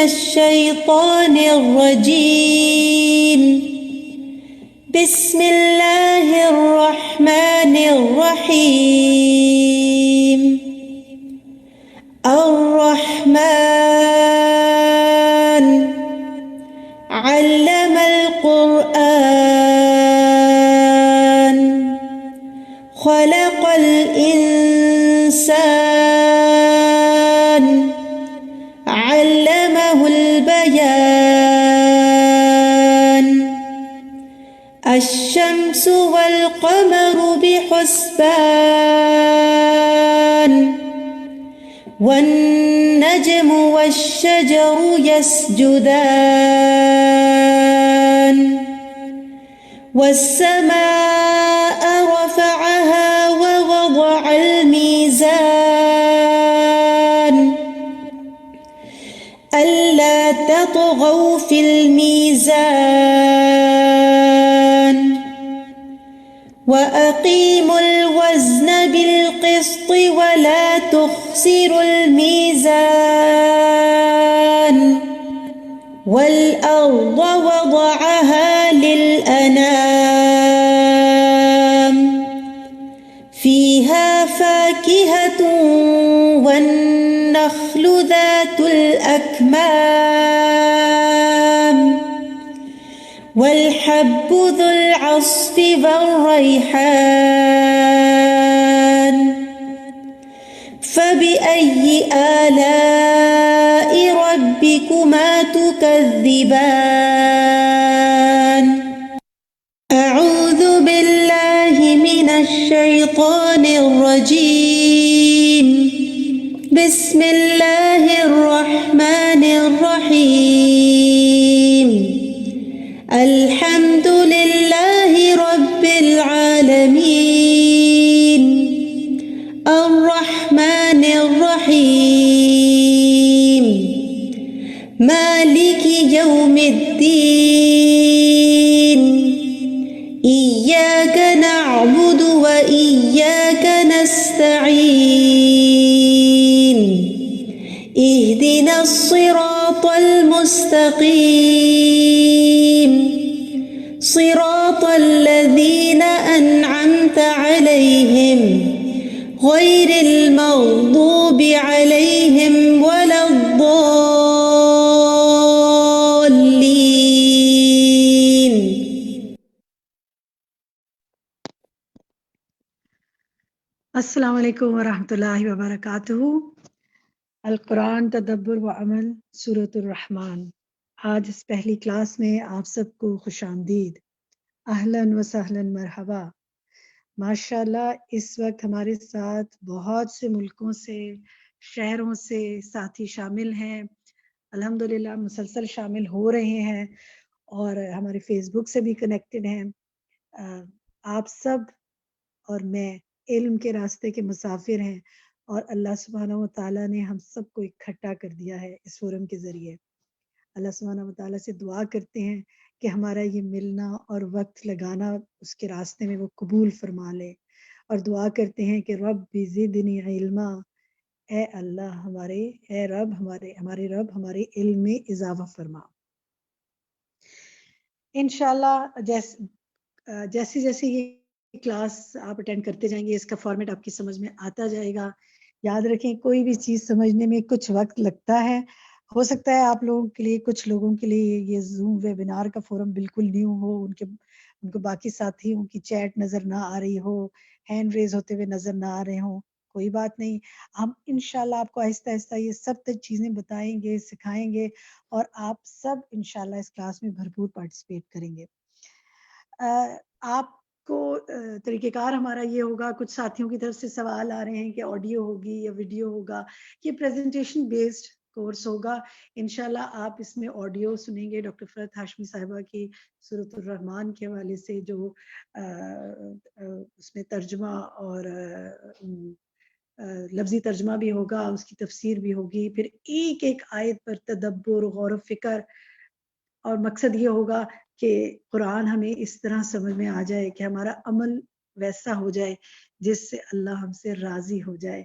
الشيطان الرجيم. بسم الله الرحمن الرحيم. الرحمن علم القرآن خلق الإنسان علمه البيان. الشمس والقمر بحسبان والنجم والشجر يسجدان. والسماء رفعها ووضع الميزان ألا تطغوا في الميزان وأقيموا الوزن بالقسط ولا تخسروا الميزان. والأرض وضعها للأنام فيها فاكهة والنخل ذات الأكمام والحب ذو العصف والريحان. فبأي آلاء ربكما تكذبان؟ أعوذ بالله من الشيطان الرجيم. بسم الله الرحمن الرحيم. الحمد لله رب العالمين. الرحمن الرحيم. مالك يوم الدين. إياك نعبد وإياك نستعين. اهدنا الصراط المستقيم صراط الذين أنعمت عليهم غير المغضوب عليهم ولا الضالين. السلام علیکم ورحمۃ اللہ وبرکاتہ. القرآن تدبر و عمل سورۃ الرحمن. آج اس پہلی کلاس میں آپ سب کو خوش آمدید. اہلاً و سہلاً مرحبا. ماشاءاللہ اس وقت ہمارے ساتھ بہت سے ملکوں سے، شہروں سے ساتھی شامل ہیں. الحمدللہ مسلسل شامل ہو رہے ہیں اور ہمارے فیس بک سے بھی کنیکٹڈ ہیں. آپ سب اور میں علم کے راستے کے مسافر ہیں اور اللہ سبحانہ و تعالیٰ نے ہم سب کو اکٹھا کر دیا ہے اس فورم کے ذریعے. اللہ سبحانہ و تعالیٰ سے دعا کرتے ہیں کہ ہمارا یہ ملنا اور وقت لگانا اس کے راستے میں وہ قبول فرما لے، اور دعا کرتے ہیں کہ رب زدنی علما، اے اللہ اے رب ہمارے رب ہمارے علم میں اضافہ فرما. انشاءاللہ جیسے جیسے یہ کلاس آپ اٹینڈ کرتے جائیں گے اس کا فارمیٹ آپ کی سمجھ میں آتا جائے گا. یاد رکھیں کوئی بھی چیز سمجھنے میں کچھ وقت لگتا ہے. ہو سکتا ہے آپ لوگوں کے لیے، کچھ لوگوں کے لیے یہ زوم ویبینار کا فورم بالکل نیو ہو، ان کو باقی ساتھیوں کی چیٹ نظر نہ آ رہی ہو، ہینڈ ریز ہوتے ہوئے نظر نہ آ رہے ہوں. کوئی بات نہیں، ہم انشاءاللہ آپ کو آہستہ آہستہ یہ سب چیزیں بتائیں گے، سکھائیں گے، اور آپ سب انشاءاللہ اس کلاس میں بھرپور پارٹیسپیٹ کریں گے. آپ کو طریقہ کار ہمارا یہ ہوگا، کچھ ساتھیوں کی طرف سے سوال آ رہے ہیں کہ آڈیو ہوگی یا ویڈیو ہوگا. یہ پریزنٹیشن بیسڈ کورس ہوگا. انشاءاللہ آپ اس میں آڈیو سنیں گے ڈاکٹر فرحت ہاشمی صاحبہ کی سورۃ الرحمن کے حوالے سے، جو اس میں ترجمہ اور لفظی ترجمہ بھی ہوگا، اس کی تفسیر بھی ہوگی. پھر ایک ایک آیت پر تدبر، غور و فکر، اور مقصد یہ ہوگا کہ قرآن ہمیں اس طرح سمجھ میں آ جائے کہ ہمارا عمل ویسا ہو جائے جس سے اللہ ہم سے راضی ہو جائے،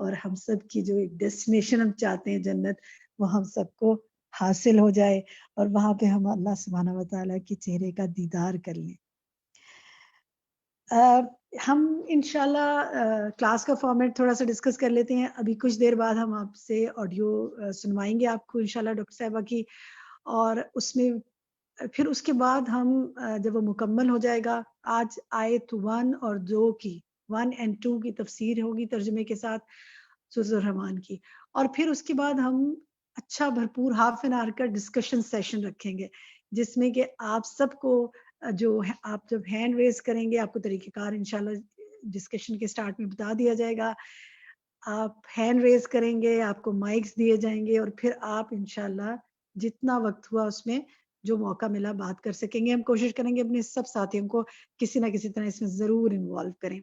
اور ہم سب کی جو ایک ڈیسٹینیشن ہم چاہتے ہیں جنت، وہ ہم سب کو حاصل ہو جائے اور وہاں پہ ہم اللہ سبحانہ و تعالیٰ کے چہرے کا دیدار کر لیں. ہم انشاءاللہ کلاس کا فارمیٹ تھوڑا سا ڈسکس کر لیتے ہیں. ابھی کچھ دیر بعد ہم آپ سے آڈیو سنوائیں گے آپ کو انشاءاللہ ڈاکٹر صاحبہ کی, اور اس میں پھر اس کے بعد ہم جب وہ مکمل ہو جائے گا, آج آیت 1 اور 2 کی 1 and 2 کی تفسیر ہوگی ترجمے کے ساتھ سورۃ الرحمن کی, اور پھر اس کے بعد ہم اچھا بھرپور ہاف این آور کا ڈسکشن سیشن رکھیں گے, جس میں کہ آپ سب کو جو آپ جب ہینڈ ریز کریں گے آپ کو طریقہ کار انشاءاللہ ڈسکشن کے سٹارٹ میں بتا دیا جائے گا. آپ ہینڈ ریز کریں گے, آپ کو مائکس دیے جائیں گے, اور پھر آپ انشاءاللہ جتنا وقت ہوا اس میں جو موقع ملا بات کر سکیں گے. ہم کوشش کریں گے اپنے سب ساتھیوں کو کسی نہ کسی طرح اس میں ضرور انوالو کریں.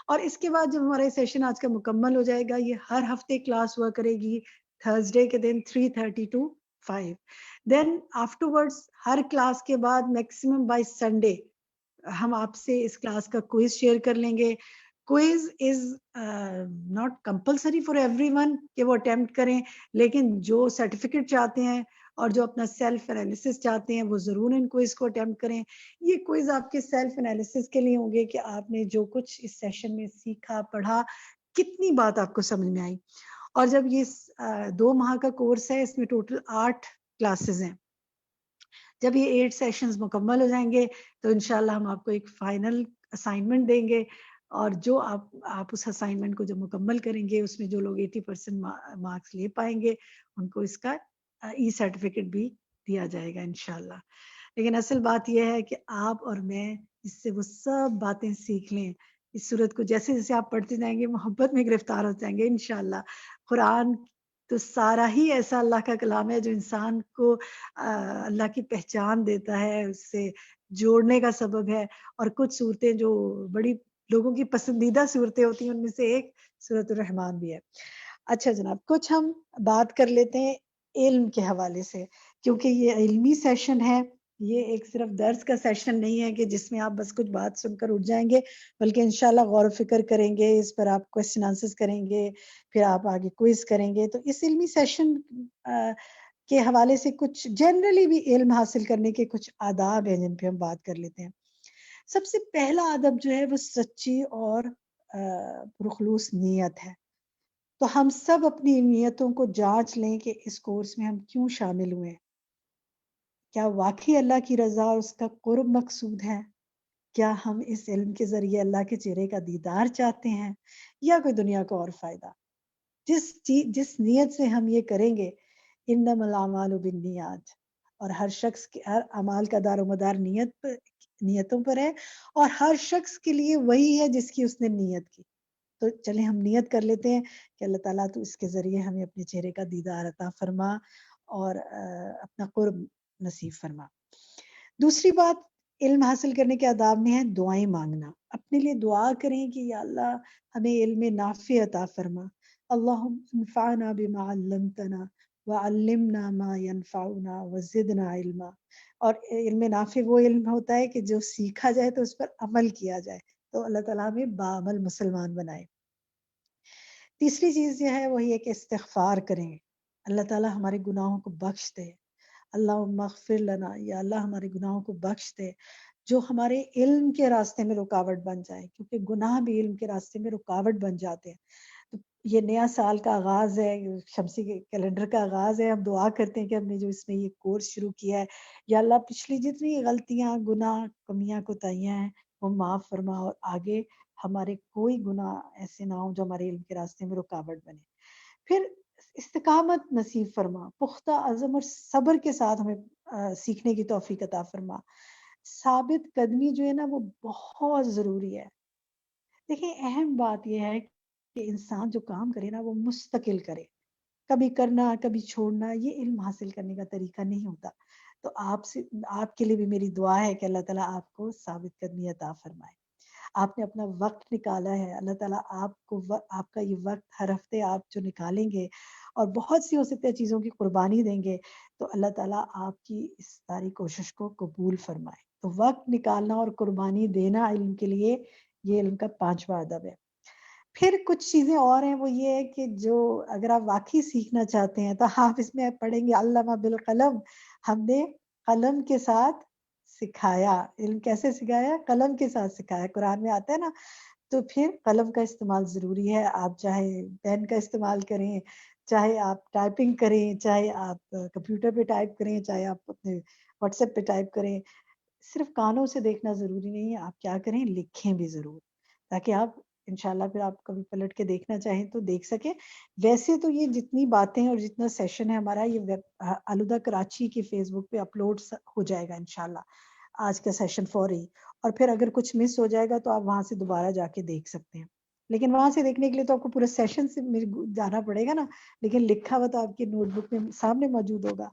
اور اس کے بعد جب ہمارا یہ سیشن آج کا مکمل ہو جائے گا, یہ ہر ہفتے کلاس ہوا کرے گی تھرسڈے کے دن 3:30 to 5. دین آفٹر ورڈس ہر کلاس کے بعد میکسیمم بائی سنڈے ہم آپ سے اس کلاس کا کوئز شیئر کر لیں گے. Quiz is not compulsory for everyone کہ وہ اٹیمپٹ کریں, لیکن جو سرٹیفکیٹ چاہتے ہیں اور جو اپنا سیلف انالیسس چاہتے ہیں وہ ضرور ان کوئز کو اٹیمپٹ کریں. یہ کوئز آپ کے سیلف انالیسس کے لیے ہوں گے کہ آپ نے جو کچھ اس سیشن میں سیکھا پڑھا کتنی بات آپ کو سمجھ میں آئی. اور جب یہ 2 ماہ کا کورس ہے, اس میں ٹوٹل 8 کلاسز ہیں. جب یہ 8 سیشنز مکمل ہو جائیں گے تو انشاءاللہ ہم آپ کو ایک فائنل اسائنمنٹ دیں گے, اور جو آپ اس اسائنمنٹ کو جب مکمل کریں گے اس میں جو لوگ 80% مارکس لے پائیں گے ان کو اس کا ای سرٹیفکیٹ بھی دیا جائے گا انشاءاللہ. لیکن اصل بات یہ ہے کہ آپ اور میں اس سے وہ سب باتیں سیکھ لیں. اس صورت کو جیسے جیسے آپ پڑھتے جائیں گے محبت میں گرفتار ہو جائیں گے انشاءاللہ. قرآن تو سارا ہی ایسا اللہ کا کلام ہے جو انسان کو اللہ کی پہچان دیتا ہے, اس سے جوڑنے کا سبب ہے. اور کچھ صورتیں جو بڑی لوگوں کی پسندیدہ صورتیں ہوتی ہیں ان میں سے ایک سورۃ الرحمن بھی ہے. اچھا جناب, کچھ ہم بات کر لیتے ہیں علم کے حوالے سے, کیونکہ یہ علمی سیشن ہے. یہ ایک صرف درس کا سیشن نہیں ہے کہ جس میں آپ بس کچھ بات سن کر اٹھ جائیں گے, بلکہ انشاءاللہ غور و فکر کریں گے, اس پر آپ کوسچن آنسرز کریں گے, پھر آپ آگے کوئز کریں گے. تو اس علمی سیشن کے حوالے سے کچھ جنرلی بھی علم حاصل کرنے کے کچھ آداب ہیں جن پہ ہم بات کر لیتے ہیں. سب سے پہلا ادب جو ہے وہ سچی اور پرخلوص نیت ہے. تو ہم سب اپنی نیتوں کو جانچ لیں کہ اس کورس میں ہم کیوں شامل ہوئے. کیا واقعی اللہ کی رضا اور اس کا قرب مقصود ہے؟ کیا ہم اس علم کے ذریعے اللہ کے چہرے کا دیدار چاہتے ہیں, یا کوئی دنیا کا اور فائدہ؟ جس نیت سے ہم یہ کریں گے, انما الاعمال بالنیات, اور ہر شخص کے ہر اعمال کا دار و مدار نیتوں پر ہے, اور ہر شخص کے لیے وہی ہے جس کی اس نے نیت کی. تو چلیں ہم نیت کر لیتے ہیں کہ اللہ تعالیٰ تو اس کے ذریعے ہمیں اپنے چہرے کا دیدار عطا فرما اور اپنا قرب نصیب فرما. دوسری بات علم حاصل کرنے کے آداب میں ہے دعائیں مانگنا. اپنے لیے دعا کریں کہ یا اللہ ہمیں علم نافع عطا فرما. اللہم انفعنا بما علمتنا وعلمنا ما ينفعنا وزدنا علما. اور علم نافع وہ علم ہوتا ہے کہ جو سیکھا جائے تو اس پر عمل کیا جائے. تو اللہ تعالیٰ ہمیں باعمل مسلمان بنائے. تیسری چیز یہ ہے وہی ہے کہ استغفار کریں. اللہ تعالیٰ ہمارے گناہوں کو بخش دے. اللہم اغفر لنا, یا اللہ ہمارے گناہوں کو بخش دے جو ہمارے علم کے راستے میں رکاوٹ بن جائے, کیونکہ گناہ بھی علم کے راستے میں رکاوٹ بن جاتے ہیں. تو یہ نیا سال کا آغاز ہے, شمسی کے کیلنڈر کا آغاز ہے. ہم دعا کرتے ہیں کہ ہم نے جو اس میں یہ کورس شروع کیا ہے, یا اللہ پچھلی جتنی غلطیاں گناہ کمیاں کوتاہیاں ہیں وہ معاف فرما, اور آگے ہمارے کوئی گناہ ایسے نہ ہوں جو ہمارے علم کے راستے میں رکاوٹ بنے. پھر استقامت نصیب فرما, پختہ عزم اور صبر کے ساتھ ہمیں سیکھنے کی توفیق عطا فرما. ثابت قدمی جو ہے نا وہ بہت ضروری ہے. دیکھیں اہم بات یہ ہے کہ انسان جو کام کرے نا وہ مستقل کرے, کبھی کرنا کبھی چھوڑنا, یہ علم حاصل کرنے کا طریقہ نہیں ہوتا. تو آپ کے لیے بھی میری دعا ہے کہ اللہ تعالیٰ آپ کو ثابت قدمی عطا فرمائے. آپ نے اپنا وقت نکالا ہے, اللہ تعالیٰ آپ کا یہ وقت ہر ہفتے آپ جو نکالیں گے اور بہت سی ہو سکتے ہیں چیزوں کی قربانی دیں گے, تو اللہ تعالیٰ آپ کی اس ساری کوشش کو قبول فرمائے. تو وقت نکالنا اور قربانی دینا علم کے لیے, یہ علم کا 5واں ادب ہے. پھر کچھ چیزیں اور ہیں، وہ یہ ہے کہ جو اگر آپ واقعی سیکھنا چاہتے ہیں تو آپ اس میں پڑھیں گے علامہ بالقلم، ہم نے قلم کے ساتھ سکھایا. علم کیسے سکھایا؟ قلم کے ساتھ سکھایا. قرآن میں آتا ہے نا، تو پھر قلم کا استعمال ضروری ہے. آپ چاہے پین کا استعمال کریں، چاہے آپ ٹائپنگ کریں، چاہے آپ کمپیوٹر پہ ٹائپ کریں، چاہے آپ اپنے واٹس ایپ پہ ٹائپ کریں. صرف کانوں سے دیکھنا ضروری نہیں ہے، آپ کیا کریں، لکھیں بھی ضرور، تاکہ آپ انشاءاللہ پھر آپ کبھی پلٹ کے دیکھنا چاہیں تو دیکھ سکیں. ویسے تو یہ جتنی باتیں اور جتنا سیشن ہے ہمارا، یہ الہدیٰ کراچی کے فیس بک پہ اپلوڈ ہو جائے گا انشاءاللہ، آج کا سیشن فوری. اور پھر اگر کچھ مس ہو جائے گا تو آپ وہاں سے دوبارہ جا کے دیکھ سکتے ہیں. لیکن وہاں سے دیکھنے کے لیے تو آپ کو پورے سیشن سے جانا پڑے گا نا، لیکن لکھا ہوا تو آپ کی نوٹ بک میں سامنے موجود ہوگا.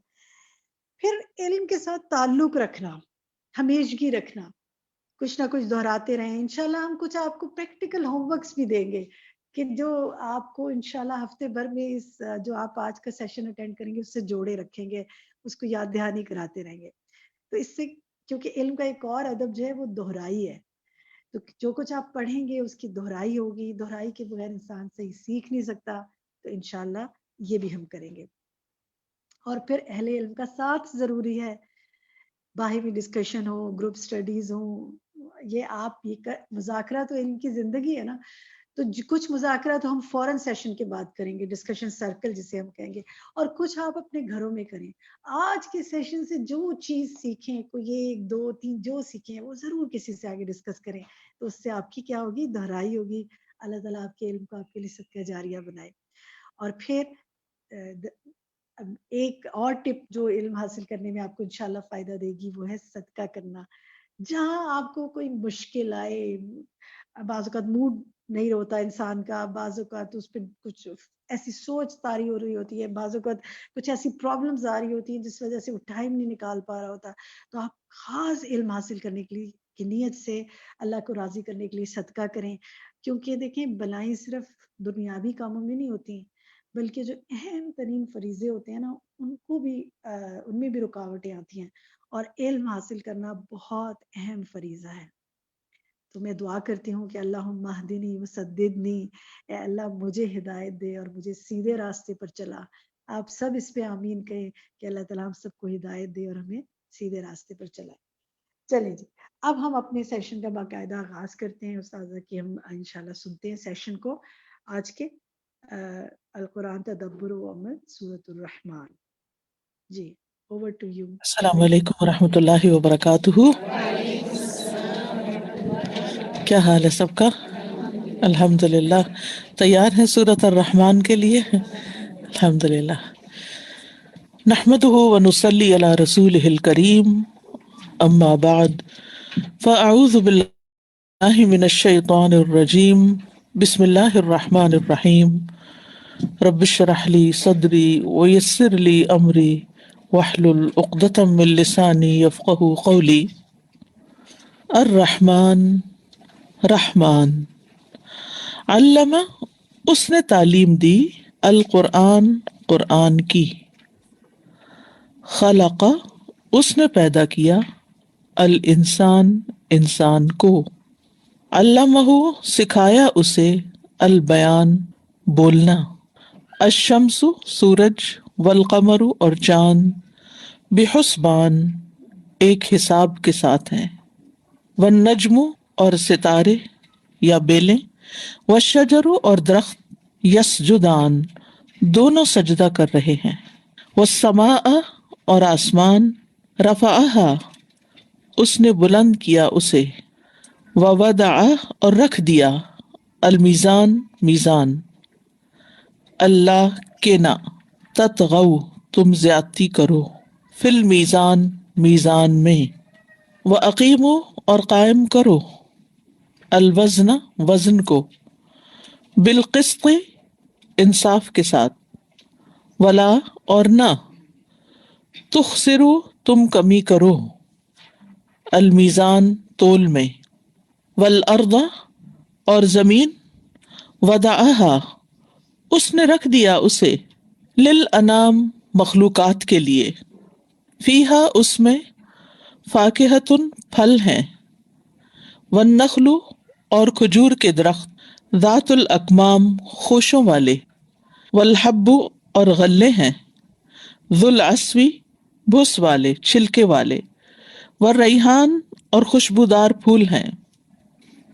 پھر علم کے ساتھ تعلق رکھنا، ہمیشگی رکھنا، کچھ نہ کچھ دہراتے رہیں. انشاءاللہ ہم کچھ آپ کو پریکٹیکل ہوم ورکس بھی دیں گے کہ جو آپ کو انشاءاللہ ہفتے بھر میں اس جو آپ آج کا سیشن اٹینڈ کریں گے اس سے جوڑے رکھیں گے، اس کو یاد دہانی کراتے رہیں گے. تو اس سے، کیونکہ علم کا ایک اور ادب جو ہے وہ دہرائی ہے، تو جو کچھ آپ پڑھیں گے اس کی دہرائی ہوگی. دہرائی کے بغیر انسان صحیح سیکھ نہیں سکتا. تو انشاءاللہ یہ بھی ہم کریں گے. اور پھر اہل علم کا ساتھ ضروری ہے، باہمی ڈسکشن ہو، گروپ سٹڈیز ہوں. یہ آپ یہ مذاکرہ تو علم کی زندگی ہے نا، تو کچھ مذاکرہ تو ہم فوراً سیشن کے بعد کریں گے، ڈسکشن سرکل جسے ہم کہیں گے، اور کچھ آپ اپنے گھروں میں کریں. آج کے سیشن سے جو چیز سیکھیں، کوئی ایک دو تین جو سیکھیں، وہ ضرور کسی سے آگے ڈسکس کریں. تو اس سے آپ کی کیا ہوگی؟ دہرائی ہوگی. اللہ تعالیٰ آپ کے علم کو آپ کے لیے صدقہ جاریہ بنائے. اور پھر ایک اور ٹپ جو علم حاصل کرنے میں آپ کو انشاءاللہ فائدہ دے گی، وہ ہے صدقہ کرنا. جہاں آپ کو کوئی مشکل آئے، بعض اوقات موڈ نہیں ہوتا انسان کا، بعض اوقات اس پہ کچھ ایسی سوچ طاری ہو رہی ہوتی ہے، بعض اوقات کچھ ایسی پرابلمز آ رہی ہوتی ہیں جس وجہ سے وہ ٹائم نہیں نکال پا رہا ہوتا، تو آپ خاص علم حاصل کرنے کے لیے کی نیت سے اللہ کو راضی کرنے کے لیے صدقہ کریں. کیونکہ دیکھیں، بلائیں صرف دنیاوی کاموں میں نہیں ہوتی، بلکہ جو اہم ترین فریضے ہوتے ہیں نا، ان میں بھی رکاوٹیں آتی ہیں. اور علم حاصل کرنا بہت اہم فریضہ ہے. تو میں دعا کرتی ہوں کہ اللہم اہدنی وسددنی، اے اللہ مجھے ہدایت دے اور مجھے سیدھے راستے پر چلا. آپ سب اس پہ آمین کہیں کہ اللہ تعالیٰ ہم سب کو ہدایت دے اور ہمیں سیدھے راستے پر چلائے. چلیں جی، اب ہم اپنے سیشن کا باقاعدہ آغاز کرتے ہیں. استاذہ کی ہم انشاءاللہ سنتے ہیں سیشن کو، آج کے القرآن تدبر و عمل سورۃ الرحمن. جی، اوور ٹو یو. السلام علیکم ورحمۃ اللہ وبرکاتہ. کیا حال ہے سب کا؟ الحمدللہ. تیار ہیں سورۃ الرحمن کے لیے؟ الحمدللہ. نحمده ونصلی علی رسولہ الکریم، اما بعد فاعوذ باللہ من الشیطان الرجیم. بسم اللہ الرحمن الرحیم. رب اشرح لی صدری ویسر لی امری واحلل عقدۃ من لسانی یفقہوا قولی. الرحمن، رحمان. علامہ، اس نے تعلیم دی، القرآن، قرآن کی. خلق، اس نے پیدا کیا، الانسان، انسان کو. علمہ، سکھایا اسے، البیان، بولنا. الشمس، سورج، والقمر، اور چاند، بحسبان، ایک حساب کے ساتھ ہیں. والنجم، اور ستارے یا بیلیں. والشجر، اور درخت، یسجدان، دونوں سجدہ کر رہے ہیں. والسماء، اور آسمان، رفعہا، اس نے بلند کیا اسے. ووضع، اور رکھ دیا، المیزان، میزان. اللہ، کہ نہ، تطغوا، تم زیادتی کرو، فی المیزان، میزان میں. واقیموا، اور قائم کرو، الوزن، وزن کو، بالقسط، انصاف کے ساتھ. ولا، اور نہ، تخسروا، تم کمی کرو، المیزان، تول میں. والارض، اور زمین، وضعہا، اس نے رکھ دیا اسے، للانام، مخلوقات کے لیے. فیہا، اس میں، فاکہۃ، پھل ہیں. والنخل، اور کھجور کے درخت، ذات الاکمام خوشوں والے، والحب اور غلے ہیں، ذو العصفی بھس والے چھلکے والے، والریحان اور خوشبودار پھول ہیں،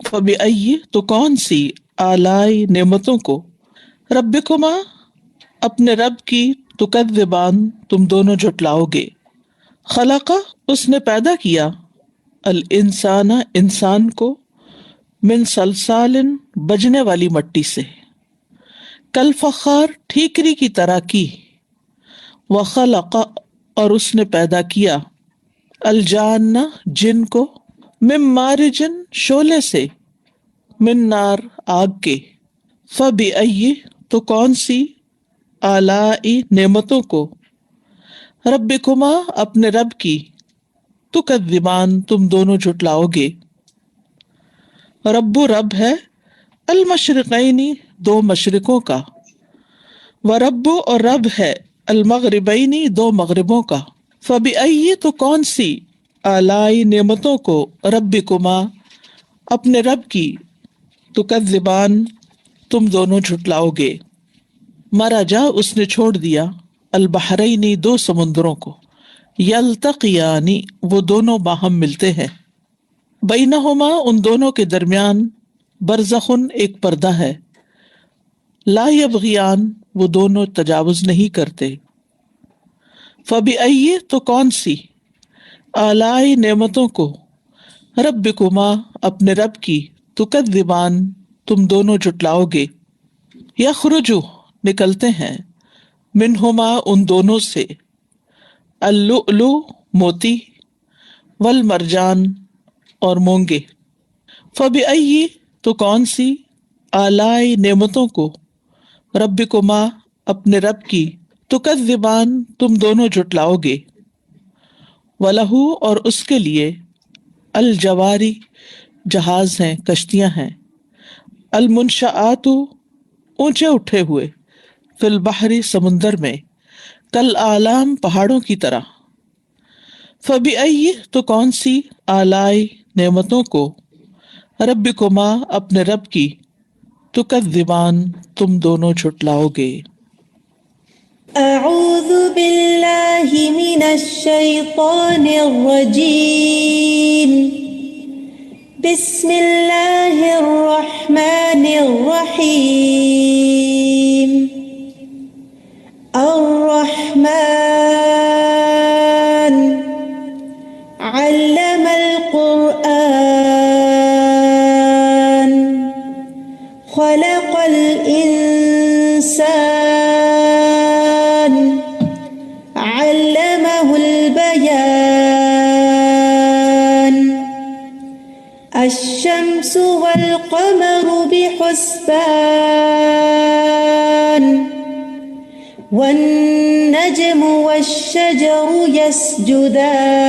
فبأی تو کون سی، آلائی نعمتوں کو، ربکما اپنے رب کی، تکذبان تم دونوں جھٹلاؤ گے، خلقہ اس نے پیدا کیا، الانسان انسان کو، من صلصال بجنے والی مٹی سے، کالفخار ٹھیکری کی طرح کی، وخلق اور اس نے پیدا کیا، الجان جن کو، من مارج شعلے سے، من نار آگ کے، فبأی تو کون سی، آلائی نعمتوں کو، ربکما اپنے رب کی، تکذبان تم دونوں جھٹلاؤ گے، رب ہے، المشرقین دو مشرقوں کا، ورب اور رب ہے، المغربین دو مغربوں کا، فبأی تو کون سی، آلائی نعمتوں کو، ربکما اپنے رب کی، تکذبان تم دونوں جھٹلاؤ گے، مرجا اس نے چھوڑ دیا، البحرین دو سمندروں کو، یلتقیانی وہ دونوں باہم ملتے ہیں، بینہما ان دونوں کے درمیان، برزخن ایک پردہ ہے، لا یبغیان وہ دونوں تجاوز نہیں کرتے، فبأی تو کون سی، آلائی نعمتوں کو، ربکما اپنے رب کی، تکذبان تم دونوں جھٹلاؤ گے، یخرج نکلتے ہیں، منہما ان دونوں سے، اللؤلؤ موتی، والمرجان اور مونگے، فبأی تو کون سی، آلائی نعمتوں کو، ربکما اپنے رب کی، تکذبان تم دونوں جھٹلاؤ گے، وَلَہُ اور اس کے لیے، الجواری جہاز ہیں کشتیاں ہیں، المنشآت اونچے اٹھے ہوئے، فی البحر سمندر میں، کالآلام پہاڑوں کی طرح، فبأی تو کون سی، آلائی نعمتوں کو، ربکما اپنے رب کی، تکذبان تم دونوں جھٹلاؤ گے۔ اعوذ باللہ من الشیطان الرجیم، بسم اللہ الرحمن الرحیم، الرحمن علم القرآن، خلق الإنسان، علمه البيان، الشمس والقمر بحسبان، والنجم والشجر يسجدان،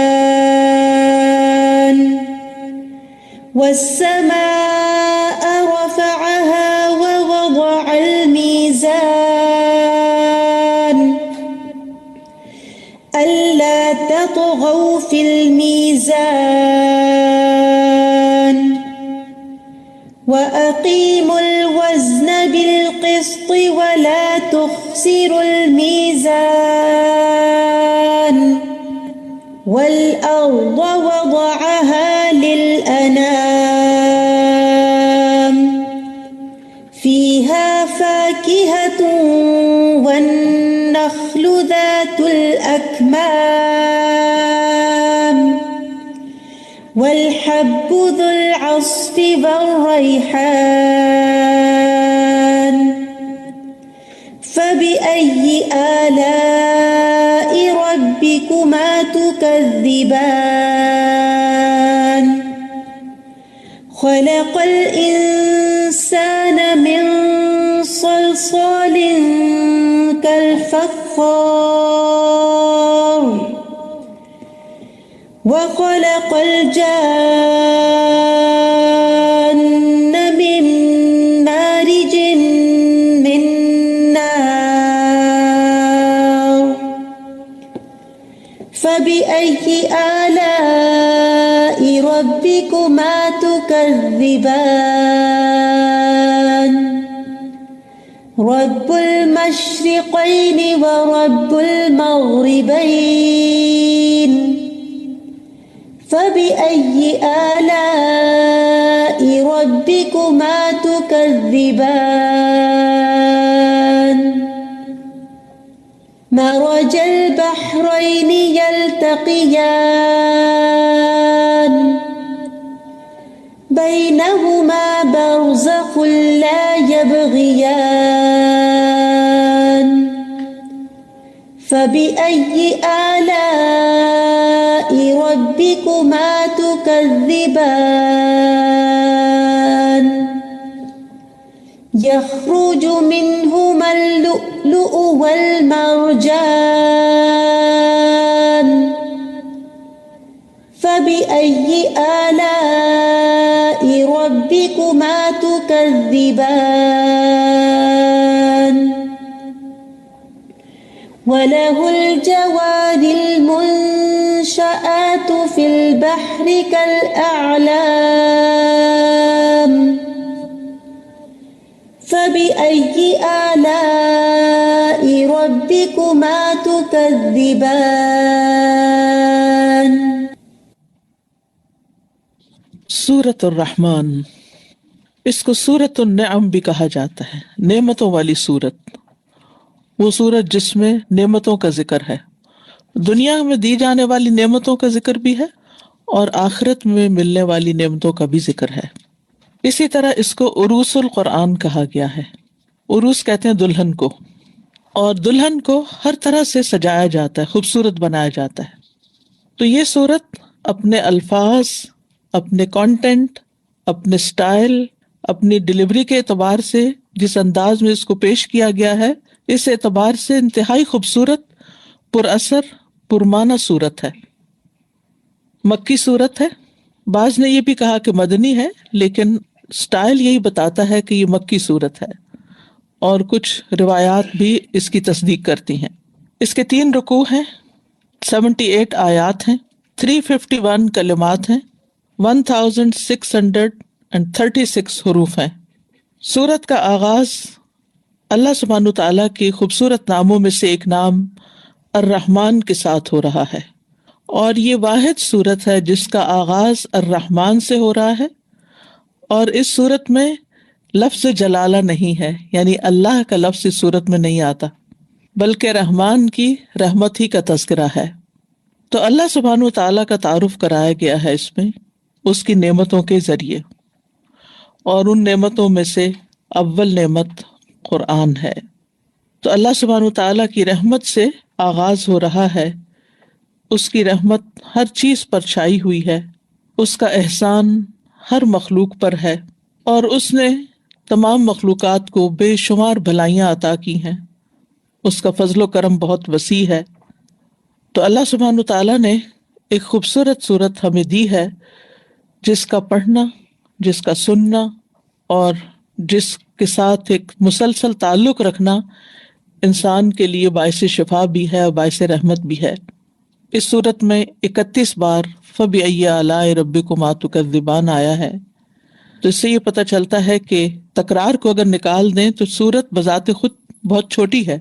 والسماء رفعها ووضع الميزان، ألا تطغوا في الميزان، وأقيموا الوزن بالقسط ولا تخسروا الميزان، والأرض وضعها للأنام، فيها فاكهة والنخل ذات الأكمام، والحب ذو العصف والريحان، فبأي آلاء ربكما تكذبان، خلق الإنسان من صلصال كالفخار، وخلق الجان من مارج من نار، فبأي آلاء ربكما تكذبان، رب المشرقين ورب المغربين فبأي آلاء ربكما تكذبان مرج البحرين يلتقيان بينهما برزخ لا يبغيان فبأي آلاء ربكما تكذبان يخرج منهما اللؤلؤ والمرجان فبأي آلاء ربكما تكذبان وله الجوار المنشآت في البحر كالأعلام فبأي آلاء ربكما تكذبان سورۃ الرحمن، اس کو سورۃ النعم بھی کہا جاتا ہے، نعمتوں والی سورت، وہ سورت جس میں نعمتوں کا ذکر ہے، دنیا میں دی جانے والی نعمتوں کا ذکر بھی ہے اور آخرت میں ملنے والی نعمتوں کا بھی ذکر ہے۔ اسی طرح اس کو عروس القرآن کہا گیا ہے۔ عروس کہتے ہیں دلہن کو، اور دلہن کو ہر طرح سے سجایا جاتا ہے، خوبصورت بنایا جاتا ہے۔ تو یہ سورت اپنے الفاظ، اپنے کانٹینٹ، اپنے سٹائل، اپنی ڈلیوری کے اعتبار سے جس انداز میں اس کو پیش کیا گیا ہے، اس اعتبار سے انتہائی خوبصورت، پر اثر، پرمعنی سورت ہے۔ مکی سورت ہے، بعض نے یہ بھی کہا کہ مدنی ہے، لیکن سٹائل یہی بتاتا ہے کہ یہ مکی سورت ہے، اور کچھ روایات بھی اس کی تصدیق کرتی ہیں۔ اس کے 3 رکوع ہیں، 78 آیات ہیں، 351 کلمات ہیں، 1636 حروف ہیں۔ سورت کا آغاز اللہ سبحانہ تعالیٰ کے خوبصورت ناموں میں سے ایک نام الرحمن کے ساتھ ہو رہا ہے، اور یہ واحد سورت ہے جس کا آغاز الرحمن سے ہو رہا ہے، اور اس سورت میں لفظ جلالہ نہیں ہے، یعنی اللہ کا لفظ اس سورت میں نہیں آتا، بلکہ رحمان کی رحمت ہی کا تذکرہ ہے۔ تو اللہ سبحانہ تعالیٰ کا تعارف کرایا گیا ہے اس میں اس کی نعمتوں کے ذریعے، اور ان نعمتوں میں سے اول نعمت قرآن ہے۔ تو اللہ سبحانہ تعالیٰ کی رحمت سے آغاز ہو رہا ہے، اس کی رحمت ہر چیز پر چھائی ہوئی ہے، اس کا احسان ہر مخلوق پر ہے، اور اس نے تمام مخلوقات کو بے شمار بھلائیاں عطا کی ہیں، اس کا فضل و کرم بہت وسیع ہے۔ تو اللہ سبحانہ تعالیٰ نے ایک خوبصورت صورت ہمیں دی ہے، جس کا پڑھنا، جس کا سننا، اور جس کے ساتھ ایک مسلسل تعلق رکھنا انسان کے لیے باعث شفا بھی ہے اور باعث رحمت بھی ہے۔ اس صورت میں 31 بار فَبِأَيِّ آلَاءِ رَبِّكُمَا تُكَذِّبَانِ آیا ہے، تو اس سے یہ پتہ چلتا ہے کہ تکرار کو اگر نکال دیں تو صورت بذات خود بہت چھوٹی ہے،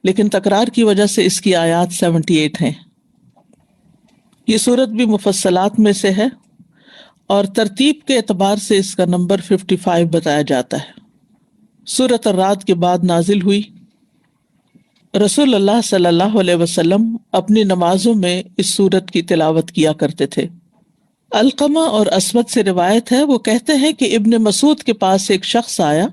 لیکن تکرار کی وجہ سے اس کی آیات 78 ہیں۔ یہ صورت بھی مفصلات میں سے ہے، اور ترتیب کے اعتبار سے اس کا نمبر 55 بتایا جاتا ہے۔ سورۃ الرعد کے بعد نازل ہوئی۔ رسول اللہ صلی اللہ علیہ وسلم اپنی نمازوں میں اس سورت کی تلاوت کیا کرتے تھے۔ علقمہ اور اسود سے روایت ہے، وہ کہتے ہیں کہ ابن مسعود کے پاس ایک شخص آیا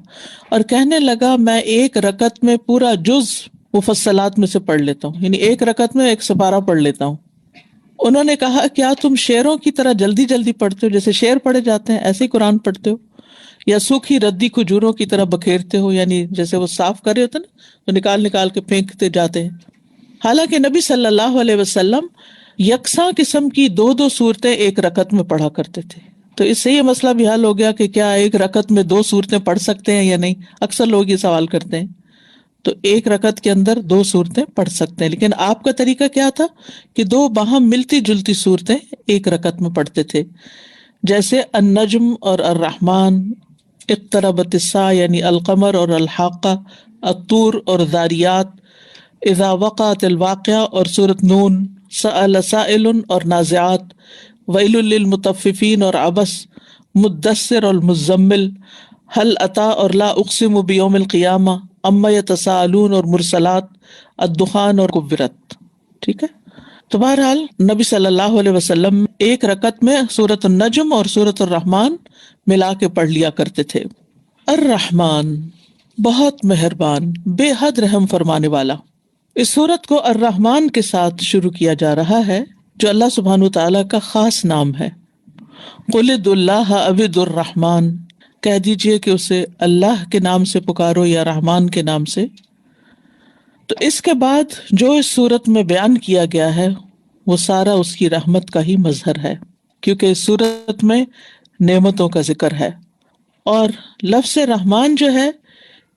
اور کہنے لگا میں ایک رکعت میں پورا جز مفصلات میں سے پڑھ لیتا ہوں، یعنی ایک رکعت میں ایک سپارہ پڑھ لیتا ہوں۔ انہوں نے کہا کیا تم شعروں کی طرح جلدی جلدی پڑھتے ہو، جیسے شعر پڑھے جاتے ہیں ایسے ہی قرآن پڑھتے ہو، یا سوکھی ردی کھجوروں کی طرح بکھیرتے ہو، یعنی جیسے وہ صاف کر رہے ہوتے ہیں نا تو نکال نکال کے پھینکتے جاتے ہیں۔ حالانکہ نبی صلی اللہ علیہ وسلم یکساں قسم کی 2 سورتیں ایک رکعت میں پڑھا کرتے تھے۔ تو اس سے یہ مسئلہ بھی حل ہو گیا کہ کیا ایک رکعت میں 2 سورتیں پڑھ سکتے ہیں یا نہیں، اکثر لوگ یہ سوال کرتے ہیں۔ تو ایک رکعت کے اندر 2 سورتیں پڑھ سکتے ہیں، لیکن آپ کا طریقہ کیا تھا کہ 2 باہم ملتی جلتی سورتیں ایک رکعت میں پڑھتے تھے، جیسے النجم اور الرحمن اقتربت الساعة یعنی القمر اور الحاقہ، الطور اور ذاریات، اذا وقعت الواقعہ اور سورۃ نون، سأل سائل اور نازعات، ویل للمطففین اور عبس، مدثر اور مزمل، هل اتا اور لا اقسم بیوم القیامہ، اما یتساءلون اور مرسلات، الدخان اور کبرت. ٹھیک ہے. تو بہرحال نبی صلی اللہ علیہ وسلم ایک رکعت میں سورۃ النجم اور سورۃ الرحمن ملا کے پڑھ لیا کرتے تھے. الرحمن بہت مہربان، بے حد رحم فرمانے والا. اس سورت کو الرحمن کے ساتھ شروع کیا جا رہا ہے جو اللہ سبحانہ وتعالیٰ کا خاص نام ہے. قل ادعوا اللہ او ادعوا الرحمن، کہہ دیجئے کہ اسے اللہ کے نام سے پکارو یا رحمان کے نام سے. تو اس کے بعد جو اس صورت میں بیان کیا گیا ہے وہ سارا اس کی رحمت کا ہی مظہر ہے، کیونکہ اس صورت میں نعمتوں کا ذکر ہے. اور لفظ رحمان جو ہے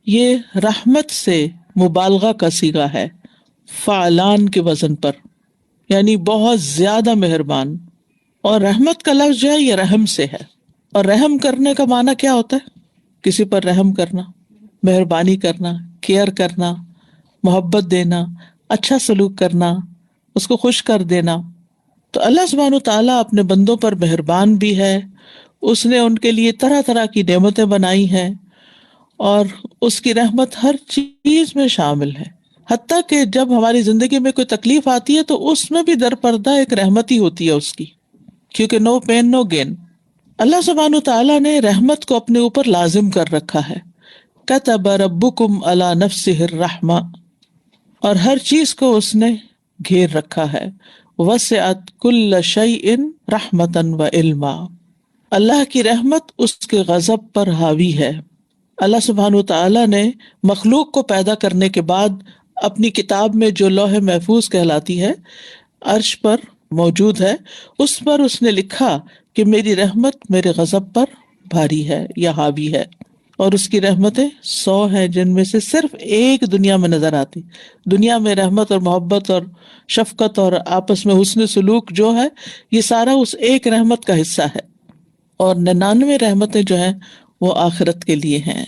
یہ رحمت سے مبالغہ کا صیغہ ہے، فعلان کے وزن پر، یعنی بہت زیادہ مہربان. اور رحمت کا لفظ جو ہے یہ رحم سے ہے. اور رحم کرنے کا معنی کیا ہوتا ہے؟ کسی پر رحم کرنا، مہربانی کرنا، کیئر کرنا، محبت دینا، اچھا سلوک کرنا، اس کو خوش کر دینا. تو اللہ سبحانہ تعالیٰ اپنے بندوں پر مہربان بھی ہے. اس نے ان کے لیے طرح طرح کی نعمتیں بنائی ہیں اور اس کی رحمت ہر چیز میں شامل ہے. حتیٰ کہ جب ہماری زندگی میں کوئی تکلیف آتی ہے تو اس میں بھی در پردہ ایک رحمت ہی ہوتی ہے اس کی، کیونکہ نو پین نو گین. اللہ سبحانہ تعالیٰ نے رحمت کو اپنے اوپر لازم کر رکھا ہے. کتب ربکم علی نفسہ الرحمہ، اور ہر چیز کو اس نے گھیر رکھا ہے. وسعت کل شیء رحمتا و علما، اللہ کی رحمت اس کے غضب پر حاوی ہے. اللہ سبحانہ تعالیٰ نے مخلوق کو پیدا کرنے کے بعد اپنی کتاب میں جو لوح محفوظ کہلاتی ہے عرش پر موجود ہے، اس پر اس نے لکھا کہ میری رحمت میرے غضب پر بھاری ہے یا حاوی ہے. اور اس کی رحمتیں 100 ہیں جن میں سے صرف ایک دنیا میں نظر آتی. دنیا میں رحمت اور محبت اور شفقت اور آپس میں حسن سلوک جو ہے یہ سارا اس ایک رحمت کا حصہ ہے. اور 99 رحمتیں جو ہیں وہ آخرت کے لیے ہیں.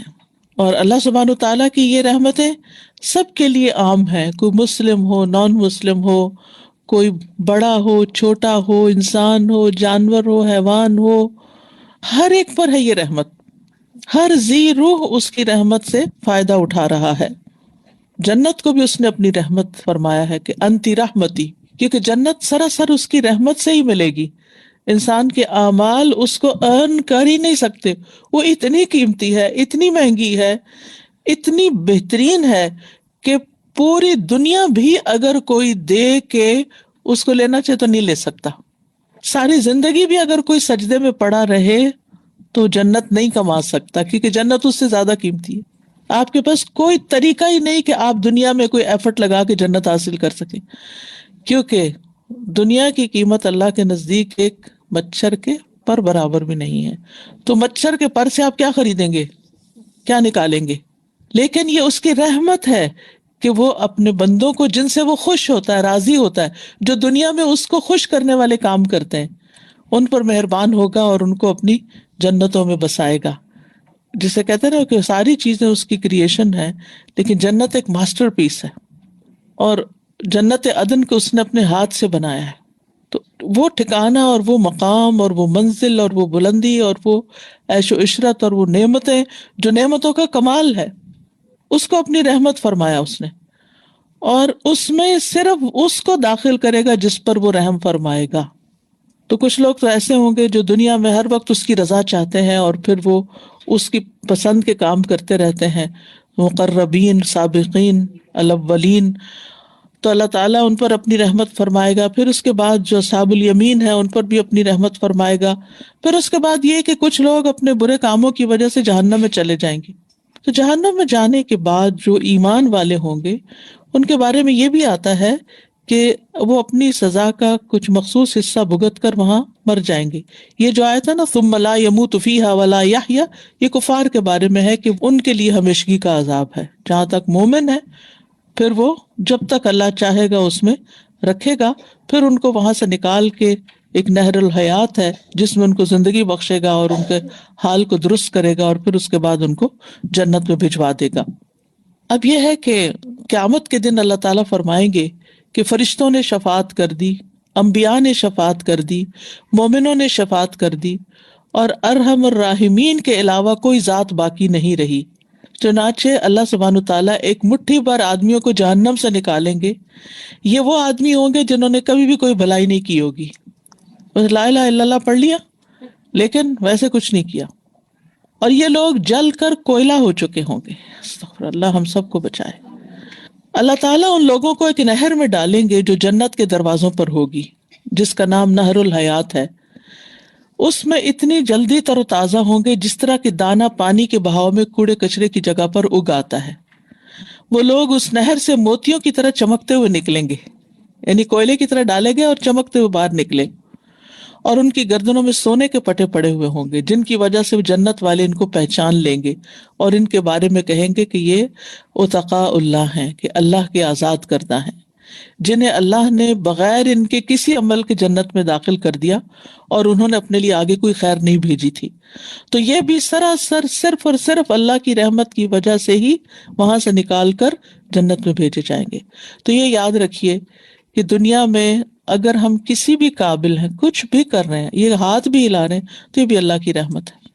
اور اللہ سبحانہ تعالیٰ کی یہ رحمتیں سب کے لیے عام ہیں، کوئی مسلم ہو، نان مسلم ہو، کوئی بڑا ہو، چھوٹا ہو، انسان ہو، جانور ہو، حیوان ہو، ہر ایک پر ہے یہ رحمت. ہر ذی روح اس کی رحمت سے فائدہ اٹھا رہا ہے. جنت کو بھی اس نے اپنی رحمت فرمایا ہے کہ انتی رحمتی، کیونکہ جنت سراسر اس کی رحمت سے ہی ملے گی. انسان کے اعمال اس کو ارن کر ہی نہیں سکتے. وہ اتنی قیمتی ہے، اتنی مہنگی ہے، اتنی بہترین ہے کہ پوری دنیا بھی اگر کوئی دے کے اس کو لینا چاہے تو نہیں لے سکتا. ساری زندگی بھی اگر کوئی سجدے میں پڑا رہے تو جنت نہیں کما سکتا، کیونکہ جنت اس سے زیادہ قیمتی ہے. آپ کے پاس کوئی طریقہ ہی نہیں کہ آپ دنیا میں کوئی ایفرٹ لگا کے جنت حاصل کر سکیں، کیونکہ دنیا کی قیمت اللہ کے نزدیک ایک مچھر کے پر برابر بھی نہیں ہے. تو مچھر کے پر سے آپ کیا خریدیں گے، کیا نکالیں گے؟ لیکن یہ اس کی رحمت ہے کہ وہ اپنے بندوں کو جن سے وہ خوش ہوتا ہے، راضی ہوتا ہے، جو دنیا میں اس کو خوش کرنے والے کام کرتے ہیں، ان پر مہربان ہوگا اور ان کو اپنی جنتوں میں بسائے گا. جسے کہتے ہیں نا کہ ساری چیزیں اس کی کریشن ہے، لیکن جنت ایک ماسٹر پیس ہے. اور جنت عدن کو اس نے اپنے ہاتھ سے بنایا ہے. تو وہ ٹھکانہ اور وہ مقام اور وہ منزل اور وہ بلندی اور وہ عیش و عشرت اور وہ نعمتیں جو نعمتوں کا کمال ہے، اس کو اپنی رحمت فرمایا اس نے. اور اس میں صرف اس کو داخل کرے گا جس پر وہ رحم فرمائے گا. تو کچھ لوگ تو ایسے ہوں گے جو دنیا میں ہر وقت اس کی رضا چاہتے ہیں اور پھر وہ اس کی پسند کے کام کرتے رہتے ہیں، مقربین، سابقین، الاولین. تو اللہ تعالیٰ ان پر اپنی رحمت فرمائے گا. پھر اس کے بعد جو اصحاب الیمین ہیں ان پر بھی اپنی رحمت فرمائے گا. پھر اس کے بعد یہ کہ کچھ لوگ اپنے برے کاموں کی وجہ سے جہنم میں چلے جائیں گے. تو جہنم میں جانے کے بعد جو ایمان والے ہوں گے ان کے بارے میں یہ بھی آتا ہے کہ وہ اپنی سزا کا کچھ مخصوص حصہ بھگت کر وہاں مر جائیں گے. یہ جو آیت ہے نا ثم لا يموت فيها ولا يحيى، یہ کفار کے بارے میں ہے کہ ان کے لیے ہمیشگی کا عذاب ہے. جہاں تک مومن ہے پھر وہ جب تک اللہ چاہے گا اس میں رکھے گا، پھر ان کو وہاں سے نکال کے ایک نہر الحیات ہے جس میں ان کو زندگی بخشے گا اور ان کے حال کو درست کرے گا اور پھر اس کے بعد ان کو جنت میں بھجوا دے گا۔ اب یہ ہے کہ قیامت کے دن اللہ تعالیٰ فرمائیں گے کہ فرشتوں نے شفاعت کر دی، انبیاء نے شفاعت کر دی، مومنوں نے شفاعت کر دی، اور ارحم الراحمین کے علاوہ کوئی ذات باقی نہیں رہی۔ چنانچہ اللہ سبحانہ تعالیٰ ایک مٹھی بھر آدمیوں کو جہنم سے نکالیں گے۔ یہ وہ آدمی ہوں گے جنہوں نے کبھی بھی کوئی بھلائی نہیں کی ہوگی، بس لا الہ الا اللہ پڑھ لیا لیکن ویسے کچھ نہیں کیا، اور یہ لوگ جل کر کوئلہ ہو چکے ہوں گے۔ استغفر اللہ، ہم سب کو بچائے۔ اللہ تعالیٰ ان لوگوں کو ایک نہر میں ڈالیں گے جو جنت کے دروازوں پر ہوگی، جس کا نام نہر الحیات ہے۔ اس میں اتنی جلدی تر و تازہ ہوں گے جس طرح کہ دانا پانی کے بہاؤ میں کوڑے کچرے کی جگہ پر اگ آتا ہے۔ وہ لوگ اس نہر سے موتیوں کی طرح چمکتے ہوئے نکلیں گے، یعنی کوئلے کی طرح ڈالے گئے اور چمکتے ہوئے باہر نکلے، اور ان کی گردنوں میں سونے کے پٹے پڑے ہوئے ہوں گے جن کی وجہ سے جنت والے ان کو پہچان لیں گے اور ان کے بارے میں کہیں گے کہ یہ اتقاء اللہ ہیں، کہ اللہ کے آزاد کردہ ہیں، جنہیں اللہ نے بغیر ان کے کسی عمل کے جنت میں داخل کر دیا اور انہوں نے اپنے لیے آگے کوئی خیر نہیں بھیجی تھی۔ تو یہ بھی سراسر صرف اور صرف اللہ کی رحمت کی وجہ سے ہی وہاں سے نکال کر جنت میں بھیجے جائیں گے۔ تو یہ یاد رکھیے کہ دنیا میں اگر ہم کسی بھی قابل ہیں، کچھ بھی کر رہے ہیں، یہ ہاتھ بھی ہلا رہے ہیں، تو یہ بھی اللہ کی رحمت ہے،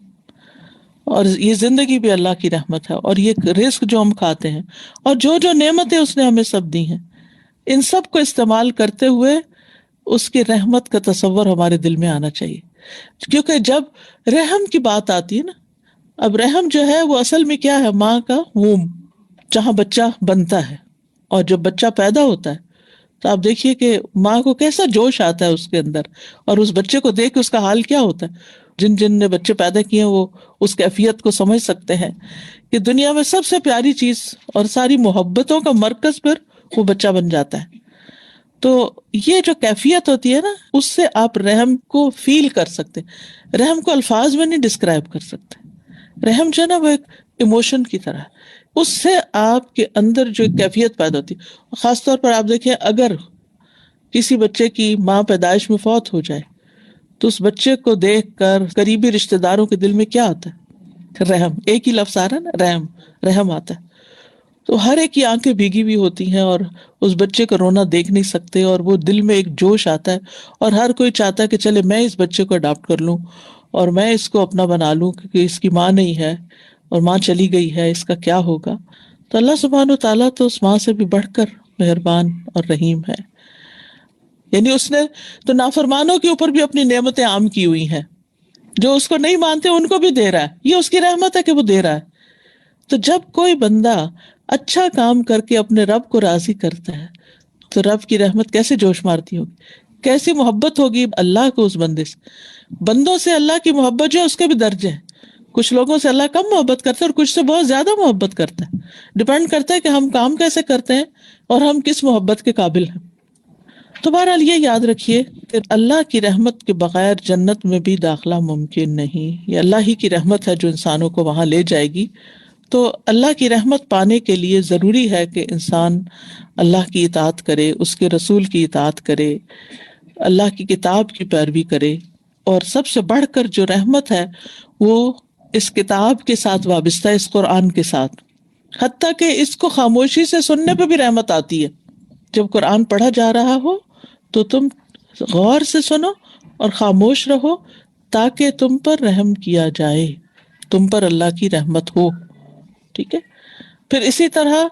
اور یہ زندگی بھی اللہ کی رحمت ہے، اور یہ رزق جو ہم کھاتے ہیں اور جو جو نعمتیں اس نے ہمیں سب دی ہیں، ان سب کو استعمال کرتے ہوئے اس کی رحمت کا تصور ہمارے دل میں آنا چاہیے۔ کیونکہ جب رحم کی بات آتی ہے نا، اب رحم جو ہے وہ اصل میں کیا ہے؟ ماں کا ووم، جہاں بچہ بنتا ہے، اور جب بچہ پیدا ہوتا ہے تو آپ دیکھیے کہ ماں کو کیسا جوش آتا ہے اس کے اندر، اور اس بچے کو دیکھ کے اس کا حال کیا ہوتا ہے۔ جن نے بچے پیدا کیے ہیں وہ اس کیفیت کو سمجھ سکتے ہیں کہ دنیا میں سب سے پیاری چیز اور ساری محبتوں کا مرکز پر وہ بچہ بن جاتا ہے۔ تو یہ جو کیفیت ہوتی ہے نا، اس سے آپ رحم کو فیل کر سکتے، رحم کو الفاظ میں نہیں ڈسکرائب کر سکتے۔ رحم جو ہے نا وہ ایک ایموشن کی طرح ہے، اس سے آپ کے اندر جو کیفیت پیدا ہوتی ہے۔ خاص طور پر آپ دیکھیں، اگر کسی بچے کی ماں پیدائش میں فوت ہو جائے تو اس بچے کو دیکھ کر قریبی رشتہ داروں کے دل میں کیا آتا ہے؟ رحم، ایک ہی لفظ آ رہا ہے نا، رحم آتا ہے۔ تو ہر ایک کی آنکھیں بھیگی ہوئی ہوتی ہیں اور اس بچے کا رونا دیکھ نہیں سکتے، اور وہ دل میں ایک جوش آتا ہے، اور ہر کوئی چاہتا ہے کہ چلے میں اس بچے کو اڈاپٹ کر لوں اور میں اس کو اپنا بنا لوں، کیونکہ اس کی ماں نہیں ہے اور ماں چلی گئی ہے، اس کا کیا ہوگا۔ تو اللہ سبحانہ وتعالیٰ تو اس ماں سے بھی بڑھ کر مہربان اور رحیم ہے، یعنی اس نے تو نافرمانوں کے اوپر بھی اپنی نعمتیں عام کی ہوئی ہیں، جو اس کو نہیں مانتے ان کو بھی دے رہا ہے، یہ اس کی رحمت ہے کہ وہ دے رہا ہے۔ تو جب کوئی بندہ اچھا کام کر کے اپنے رب کو راضی کرتا ہے تو رب کی رحمت کیسے جوش مارتی ہوگی، کیسی محبت ہوگی اللہ کو اس بندے سے۔ بندوں سے اللہ کی محبت جو ہے اس کے بھی درجے ہیں، کچھ لوگوں سے اللہ کم محبت کرتا ہے اور کچھ سے بہت زیادہ محبت کرتا ہے، ڈپینڈ کرتا ہے کہ ہم کام کیسے کرتے ہیں اور ہم کس محبت کے قابل ہیں۔ تو بہرحال یہ یاد رکھیے کہ اللہ کی رحمت کے بغیر جنت میں بھی داخلہ ممکن نہیں، یہ اللہ ہی کی رحمت ہے جو انسانوں کو وہاں لے جائے گی۔ تو اللہ کی رحمت پانے کے لیے ضروری ہے کہ انسان اللہ کی اطاعت کرے، اس کے رسول کی اطاعت کرے، اللہ کی کتاب کی پیروی کرے، اور سب سے بڑھ کر جو رحمت ہے وہ اس کتاب کے ساتھ وابستہ ہے، اس قرآن کے ساتھ، حتیٰ کہ اس کو خاموشی سے سننے پہ بھی رحمت آتی ہے۔ جب قرآن پڑھا جا رہا ہو تو تم غور سے سنو اور خاموش رہو تاکہ تم پر رحم کیا جائے، تم پر اللہ کی رحمت ہو، ٹھیک ہے۔ پھر اسی طرح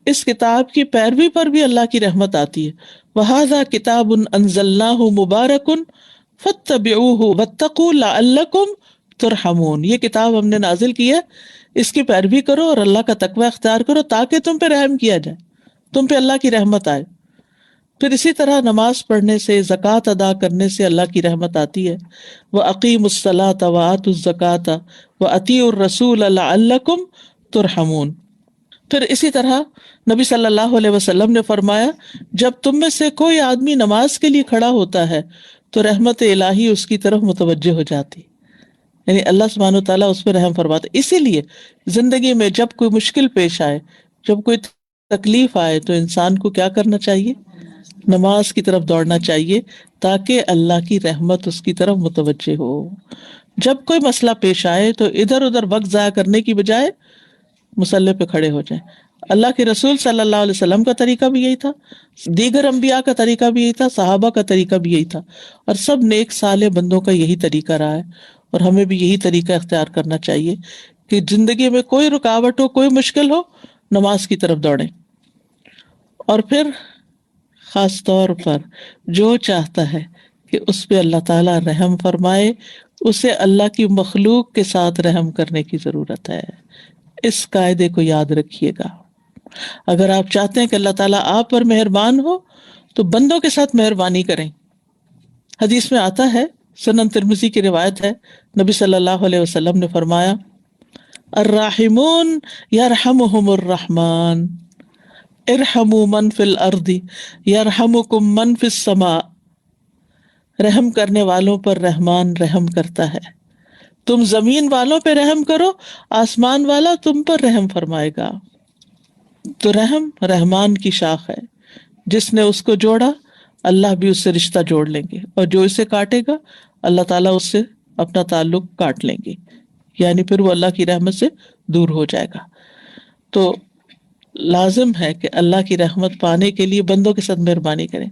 اس کتاب کی پیروی پر بھی اللہ کی رحمت آتی ہے۔ وَهَذَا كِتَابٌ أَنزَلْنَاهُ مُبَارَكٌ فَاتَّبِعُوهُ وَاتَّقُوا لَعَلَّكُمْ تُرْحَمُونَ، یہ کتاب ہم نے نازل کی ہے، اس کی پیروی کرو اور اللہ کا تقوی اختیار کرو تاکہ تم پہ رحم کیا جائے، تم پہ اللہ کی رحمت آئے۔ پھر اسی طرح نماز پڑھنے سے، زکوٰۃ ادا کرنے سے اللہ کی رحمت آتی ہے۔ وَأَقِيمُوا الصَّلَاةَ وَآتُوا الزَّكَاةَ وَأَطِيعُوا الرَّسُولَ لَعَلَّكُمْ تُرْحَمُونَ۔ پھر اسی طرح نبی صلی اللہ علیہ وسلم نے فرمایا، جب تم میں سے کوئی آدمی نماز کے لیے کھڑا ہوتا ہے تو رحمت الہی اس کی طرف متوجہ ہو جاتی، یعنی اللہ سبحانہ و تعالیٰ اس پہ رحم فرماتے۔ اسی لیے زندگی میں جب کوئی مشکل پیش آئے، جب کوئی تکلیف آئے تو انسان کو کیا کرنا چاہیے؟ نماز کی طرف دوڑنا چاہیے تاکہ اللہ کی رحمت اس کی طرف متوجہ ہو. جب کوئی مسئلہ پیش آئے تو ادھر ادھر وقت ضائع کرنے کی بجائے مصلی پہ کھڑے ہو جائیں. اللہ کے رسول صلی اللہ علیہ وسلم کا طریقہ بھی یہی تھا, دیگر انبیاء کا طریقہ بھی یہی تھا, صحابہ کا طریقہ بھی یہی تھا, اور سب نیک صالح بندوں کا یہی طریقہ رہا ہے. اور ہمیں بھی یہی طریقہ اختیار کرنا چاہیے کہ زندگی میں کوئی رکاوٹ ہو, کوئی مشکل ہو, نماز کی طرف دوڑیں. اور پھر خاص طور پر جو چاہتا ہے کہ اس پہ اللہ تعالیٰ رحم فرمائے, اسے اللہ کی مخلوق کے ساتھ رحم کرنے کی ضرورت ہے. اس قاعدے کو یاد رکھیے گا. اگر آپ چاہتے ہیں کہ اللہ تعالیٰ آپ پر مہربان ہو تو بندوں کے ساتھ مہربانی کریں. حدیث میں آتا ہے, سنن ترمذی کی روایت ہے, نبی صلی اللہ علیہ وسلم نے فرمایا, الراحمون یرحمہم الرحمن ارحموا من فی الارض یرحمکم من فی السماء. رحم کرنے والوں پر رحمان رحم کرتا ہے, تم زمین والوں پہ رحم کرو, آسمان والا تم پر رحم فرمائے گا. تو رحم رحمان کی شاخ ہے, جس نے اس کو جوڑا اللہ بھی اس سے رشتہ جوڑ لیں گے, اور جو اسے کاٹے گا اللہ تعالیٰ اس سے اپنا تعلق کاٹ لیں گے, یعنی پھر وہ اللہ کی رحمت سے دور ہو جائے گا. تو لازم ہے کہ اللہ کی رحمت پانے کے لیے بندوں کے ساتھ مہربانی کریں.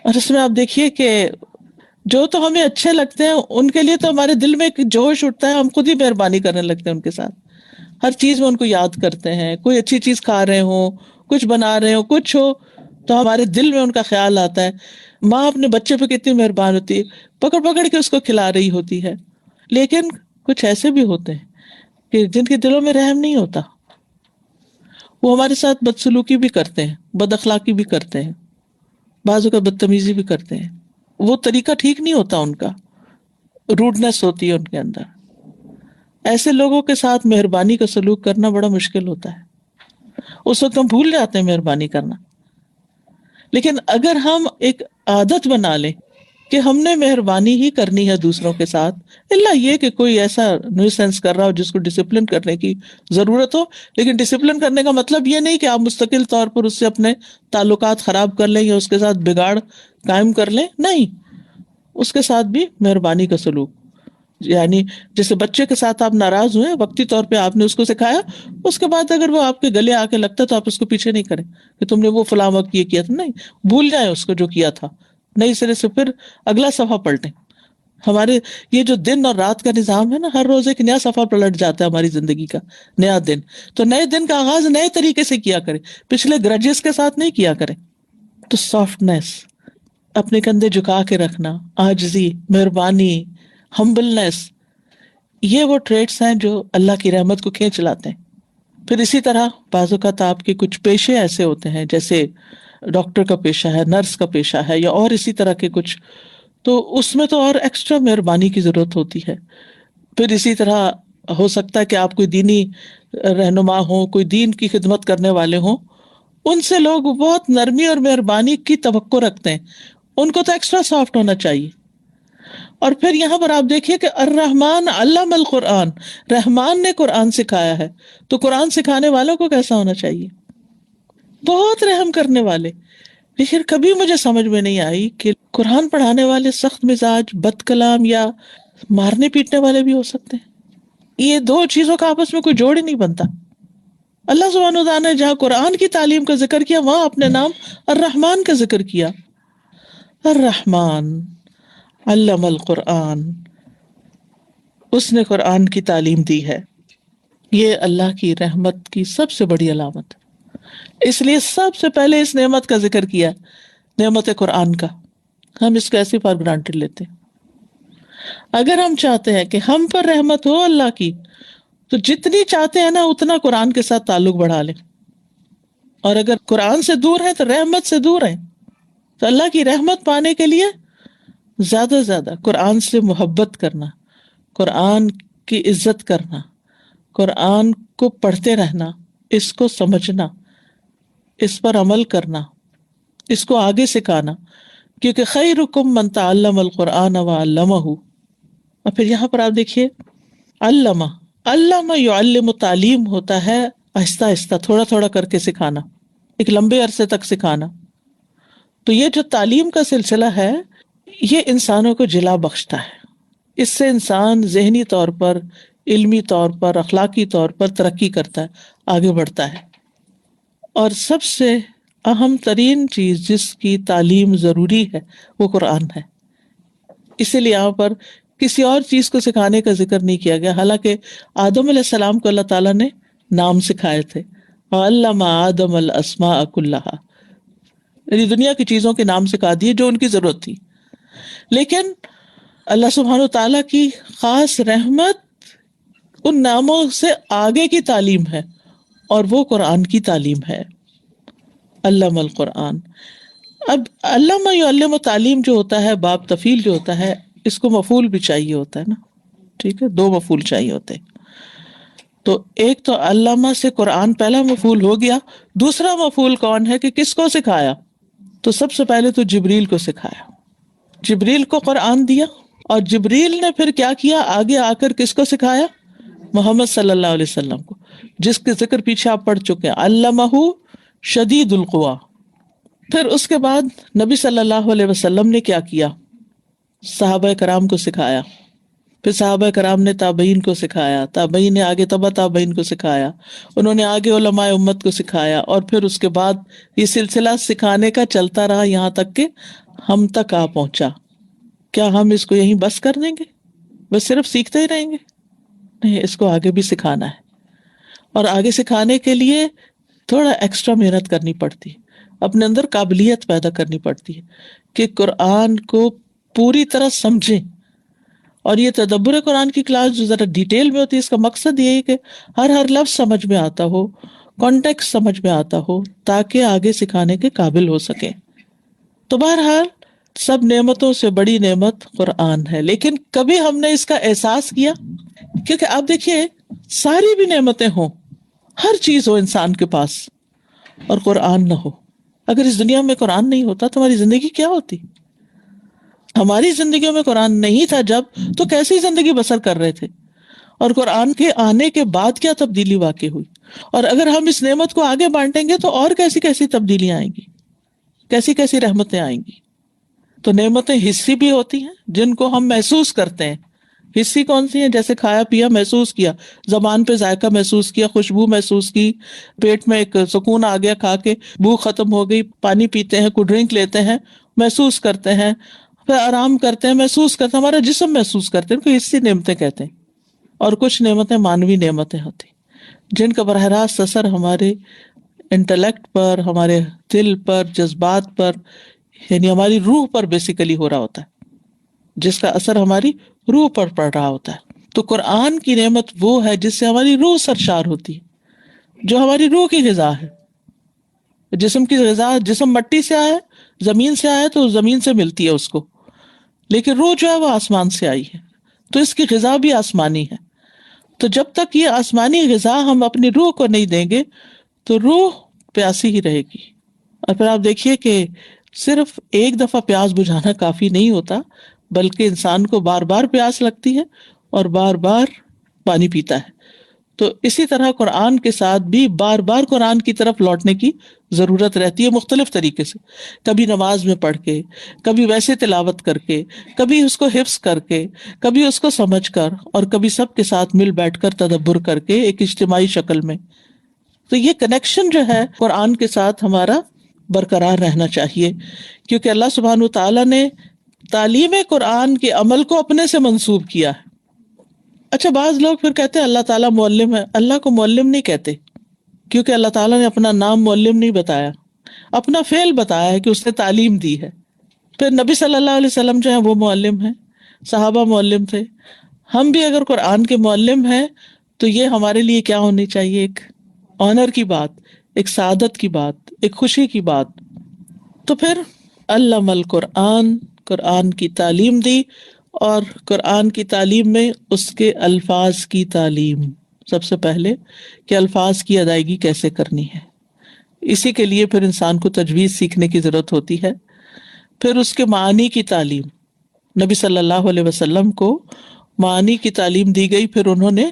اور اس میں آپ دیکھیے کہ جو تو ہمیں اچھے لگتے ہیں ان کے لیے تو ہمارے دل میں ایک جوش اٹھتا ہے, ہم خود ہی مہربانی کرنے لگتے ہیں ان کے ساتھ. ہر چیز میں ان کو یاد کرتے ہیں, کوئی اچھی چیز کھا رہے ہوں, کچھ بنا رہے ہوں, کچھ ہو تو ہمارے دل میں ان کا خیال آتا ہے. ماں اپنے بچے پہ کتنی مہربان ہوتی ہے, پکڑ پکڑ کے اس کو کھلا رہی ہوتی ہے. لیکن کچھ ایسے بھی ہوتے ہیں کہ جن کے دلوں میں رحم نہیں ہوتا, وہ ہمارے ساتھ بدسلوکی بھی کرتے ہیں, بد اخلاقی بھی کرتے ہیں, بعضوں کا بدتمیزی بھی کرتے ہیں. وہ طریقہ ٹھیک نہیں ہوتا, ان کا روڈنس ہوتی ہے ان کے اندر. ایسے لوگوں کے ساتھ مہربانی کا سلوک کرنا بڑا مشکل ہوتا ہے, اس وقت ہم بھول جاتے ہیں مہربانی کرنا. لیکن اگر ہم ایک عادت بنا لیں کہ ہم نے مہربانی ہی کرنی ہے دوسروں کے ساتھ, اللہ یہ کہ کوئی ایسا نیوسینس کر رہا ہو جس کو ڈسپلن کرنے کی ضرورت ہو, لیکن ڈسپلن کرنے کا مطلب یہ نہیں کہ آپ مستقل طور پر اس سے اپنے تعلقات خراب کر لیں یا اس کے ساتھ بگاڑ قائم کر لیں. نہیں, اس کے ساتھ بھی مہربانی کا سلوک, یعنی جیسے بچے کے ساتھ آپ ناراض ہوئے, وقتی طور پہ آپ نے اس کو سکھایا, اس کے بعد اگر وہ آپ کے گلے آ کے لگتا تو آپ اس کو پیچھے نہیں کریں کہ تم نے وہ فلاں وقت یہ کیا تھا. نہیں, بھول جائیں اس کو جو کیا تھا, نئی سرے سے پھر اگلا صفحہ پلٹیں. ہمارے یہ جو دن اور رات کا نظام ہے نا, ہر روز ایک نیا صفحہ پلٹ جاتا ہے ہماری زندگی کا, نیا دن. تو نئے دن کا آغاز نئے طریقے سے کیا کریں, پچھلے گرجز کے ساتھ نہیں کیا کریں. تو سافٹنیس, اپنے کندھے جھکا کے رکھنا, عاجزی, مہربانی, ہمبلنس, یہ وہ ٹریٹس ہیں جو اللہ کی رحمت کو کھینچ لاتے ہیں. پھر اسی طرح بعض اوقات آپ کے کچھ پیشے ایسے ہوتے ہیں, جیسے ڈاکٹر کا پیشہ ہے, نرس کا پیشہ ہے, یا اور اسی طرح کے کچھ, تو اس میں تو اور ایکسٹرا مہربانی کی ضرورت ہوتی ہے. پھر اسی طرح ہو سکتا ہے کہ آپ کوئی دینی رہنما ہوں, کوئی دین کی خدمت کرنے والے ہوں, ان سے لوگ بہت نرمی اور مہربانی کی توقع رکھتے ہیں, ان کو تو ایکسٹرا سافٹ ہونا چاہیے. اور پھر یہاں پر آپ دیکھیے کہ الرحمن علم القرآن, رحمان نے قرآن سکھایا ہے, تو قرآن سکھانے والوں کو کیسا ہونا چاہیے؟ بہت رحم کرنے والے. لیکن کبھی مجھے سمجھ میں نہیں آئی کہ قرآن پڑھانے والے سخت مزاج, بد کلام یا مارنے پیٹنے والے بھی ہو سکتے ہیں. یہ دو چیزوں کا آپس میں کوئی جوڑ ہی نہیں بنتا. اللہ سبحانہ وتعالیٰ نے جہاں قرآن کی تعلیم کا ذکر کیا, وہاں اپنے نام الرحمن کا ذکر کیا. الرحمن علم القرآن, اس نے قرآن کی تعلیم دی ہے. یہ اللہ کی رحمت کی سب سے بڑی علامت, اس لیے سب سے پہلے اس نعمت کا ذکر کیا, نعمت قرآن کا. ہم اس کو ایسے فار گرانٹیڈ لیتے ہیں. اگر ہم چاہتے ہیں کہ ہم پر رحمت ہو اللہ کی, تو جتنی چاہتے ہیں نا اتنا قرآن کے ساتھ تعلق بڑھا لیں, اور اگر قرآن سے دور ہیں تو رحمت سے دور ہیں. تو اللہ کی رحمت پانے کے لیے زیادہ سے زیادہ قرآن سے محبت کرنا, قرآن کی عزت کرنا, قرآن کو پڑھتے رہنا, اس کو سمجھنا, اس پر عمل کرنا, اس کو آگے سکھانا, کیونکہ خیرکم من تعلم القرآن وعلمہ. اور پھر یہاں پر آپ دیکھیے علمہ, علمہ یعلم, تعلیم ہوتا ہے آہستہ آہستہ, تھوڑا تھوڑا کر کے سکھانا, ایک لمبے عرصے تک سکھانا. تو یہ جو تعلیم کا سلسلہ ہے یہ انسانوں کو جلا بخشتا ہے، اس سے انسان ذہنی طور پر، علمی طور پر، اخلاقی طور پر ترقی کرتا ہے، آگے بڑھتا ہے۔ اور سب سے اہم ترین چیز جس کی تعلیم ضروری ہے وہ قرآن ہے، اسی لیے یہاں پر کسی اور چیز کو سکھانے کا ذکر نہیں کیا گیا، حالانکہ آدم علیہ السلام کو اللہ تعالیٰ نے نام سکھائے تھے، وَعَلَّمَ آدَمَ الْأَسْمَاءَ كُلَّهَا، یعنی دنیا کی چیزوں کے نام سکھا دیے جو ان کی ضرورت تھی۔ لیکن اللہ سبحانہ و تعالیٰ کی خاص رحمت ان ناموں سے آگے کی تعلیم ہے، اور وہ قرآن کی تعلیم ہے، علم القرآن۔ اب علم یعلم و تعلیم جو ہوتا ہے، باب تفیل جو ہوتا ہے، اس کو مفعول بھی چاہیے ہوتا ہے نا، ٹھیک ہے، دو مفعول چاہیے ہوتے ہیں۔ تو ایک تو علامہ سے قرآن پہلا مفعول ہو گیا، دوسرا مفعول کون ہے کہ کس کو سکھایا؟ تو سب سے پہلے تو جبریل کو سکھایا، جبریل کو قرآن دیا، اور جبریل نے پھر کیا کیا؟ آگے آ کر کس کو سکھایا؟ محمد صلی اللہ علیہ وسلم کو، جس کے ذکر پیچھے آپ پڑھ چکے ہیں، علمہ شدید القویٰ۔ پھر اس کے بعد نبی صلی اللہ علیہ وسلم نے کیا کیا؟ صحابہ کرام کو سکھایا، پھر صحابہ کرام نے تابعین کو سکھایا، تابعین نے آگے تبع تابعین کو سکھایا، انہوں نے آگے علماء امت کو سکھایا، اور پھر اس کے بعد یہ سلسلہ سکھانے کا چلتا رہا یہاں تک کہ ہم تک آ پہنچا۔ کیا ہم اس کو یہیں بس کر دیں گے، بس صرف سیکھتے ہی رہیں گے؟ نہیں، اس کو آگے بھی سکھانا ہے، اور آگے سکھانے کے لیے تھوڑا ایکسٹرا محنت کرنی پڑتی ہے، اپنے اندر قابلیت پیدا کرنی پڑتی ہے کہ قرآن کو پوری طرح سمجھیں۔ اور یہ تدبر قرآن کی کلاس جو ذرا ڈیٹیل میں ہوتی ہے، اس کا مقصد یہ ہے کہ ہر لفظ سمجھ میں آتا ہو، کانٹیکسٹ سمجھ میں آتا ہو، تاکہ آگے سکھانے کے قابل ہو سکے۔ تو بہرحال سب نعمتوں سے بڑی نعمت قرآن ہے، لیکن کبھی ہم نے اس کا احساس کیا؟ کیونکہ آپ دیکھیے، ساری بھی نعمتیں ہوں، ہر چیز ہو انسان کے پاس، اور قرآن نہ ہو، اگر اس دنیا میں قرآن نہیں ہوتا تو ہماری زندگی کیا ہوتی؟ ہماری زندگیوں میں قرآن نہیں تھا جب، تو کیسی زندگی بسر کر رہے تھے؟ اور قرآن کے آنے کے بعد کیا تبدیلی واقع ہوئی؟ اور اگر ہم اس نعمت کو آگے بانٹیں گے تو اور کیسی کیسی تبدیلیاں آئیں گی، کیسی کیسی رحمتیں آئیں گی۔ تو نعمتیں حصی بھی ہوتی ہیں جن کو ہم محسوس کرتے ہیں۔ حصی کون سی ہیں؟ جیسے کھایا پیا، محسوس کیا، زبان پہ ذائقہ محسوس کیا، خوشبو محسوس کی، پیٹ میں ایک سکون آ گیا، کھا کے بھوک ختم ہو گئی، پانی پیتے ہیں، کوئی ڈرنک لیتے ہیں، محسوس کرتے ہیں، پھر آرام کرتے ہیں، محسوس کرتے ہیں، ہمارا جسم محسوس کرتے ہیں، کوئی حصی نعمتیں کہتے ہیں۔ اور کچھ نعمتیں مانوی نعمتیں ہوتی جن کا براہ راست اثر ہمارے انٹلیکٹ پر، ہمارے دل پر، جذبات پر، یعنی ہماری روح پر بیسیکلی ہو رہا ہوتا ہے، جس کا اثر ہماری روح پر پڑ رہا ہوتا ہے۔ تو قرآن کی نعمت وہ ہے جس سے ہماری روح سرشار ہوتی ہے، جو ہماری روح کی غذا ہے۔ جسم کی غذا، جسم مٹی سے آیا، زمین سے آیا تو زمین سے ملتی ہے اس کو، لیکن روح جو ہے وہ آسمان سے آئی ہے، تو اس کی غذا بھی آسمانی ہے۔ تو جب تک یہ آسمانی غذا ہم اپنی روح کو نہیں دیں گے تو روح پیاسی ہی رہے گی۔ اور پھر آپ دیکھیے کہ صرف ایک دفعہ پیاس بجھانا کافی نہیں ہوتا، بلکہ انسان کو بار بار پیاس لگتی ہے اور بار بار پانی پیتا ہے۔ تو اسی طرح قرآن کے ساتھ بھی بار بار قرآن کی طرف لوٹنے کی ضرورت رہتی ہے، مختلف طریقے سے، کبھی نماز میں پڑھ کے، کبھی ویسے تلاوت کر کے، کبھی اس کو حفظ کر کے، کبھی اس کو سمجھ کر، اور کبھی سب کے ساتھ مل بیٹھ کر تدبر کر کے ایک اجتماعی شکل میں۔ تو یہ کنیکشن جو ہے قرآن کے ساتھ ہمارا برقرار رہنا چاہیے، کیونکہ اللہ سبحانہ وتعالیٰ نے تعلیم قرآن کے عمل کو اپنے سے منسوب کیا ہے۔ اچھا، بعض لوگ پھر کہتے ہیں اللہ تعالیٰ معلم ہے۔ اللہ کو معلم نہیں کہتے، کیونکہ اللہ تعالیٰ نے اپنا نام معلم نہیں بتایا، اپنا فعل بتایا ہے کہ اس نے تعلیم دی ہے۔ پھر نبی صلی اللہ علیہ وسلم جو ہیں وہ معلم ہیں، صحابہ معلم تھے۔ ہم بھی اگر قرآن کے معلم ہیں تو یہ ہمارے لیے کیا ہونی چاہیے؟ ایک آنر کی بات، ایک سعادت کی بات، ایک خوشی کی بات۔ تو پھر علم القرآن، قرآن کی تعلیم دی، اور قرآن کی تعلیم میں اس کے الفاظ کی تعلیم، سب سے پہلے کہ الفاظ کی ادائیگی کیسے کرنی ہے۔ اسی کے لیے پھر انسان کو تجوید سیکھنے کی ضرورت ہوتی ہے۔ پھر اس کے معانی کی تعلیم، نبی صلی اللہ علیہ وسلم کو معانی کی تعلیم دی گئی، پھر انہوں نے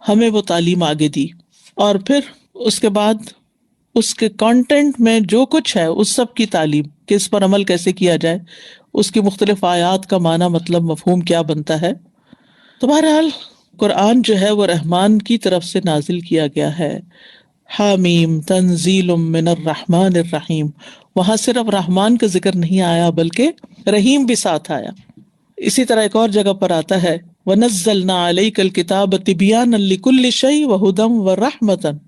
ہمیں وہ تعلیم آگے دی۔ اور پھر اس کے بعد اس کے کانٹینٹ میں جو کچھ ہے اس سب کی تعلیم کہ اس پر عمل کیسے کیا جائے، اس کی مختلف آیات کا معنی مطلب مفہوم کیا بنتا ہے. تو بہرحال قرآن جو ہے وہ رحمان کی طرف سے نازل کیا گیا ہے. حامیم تنزیل من الرحمن الرحیم، وہاں صرف رحمان کا ذکر نہیں آیا بلکہ رحیم بھی ساتھ آیا. اسی طرح ایک اور جگہ پر آتا ہے وَنَزَّلْنَا عَلَيْكَ الْكِتَابَ تِبْيَانًا لِكُلِّ شَيْءٍ وَهُدًى وَرَحْمَةً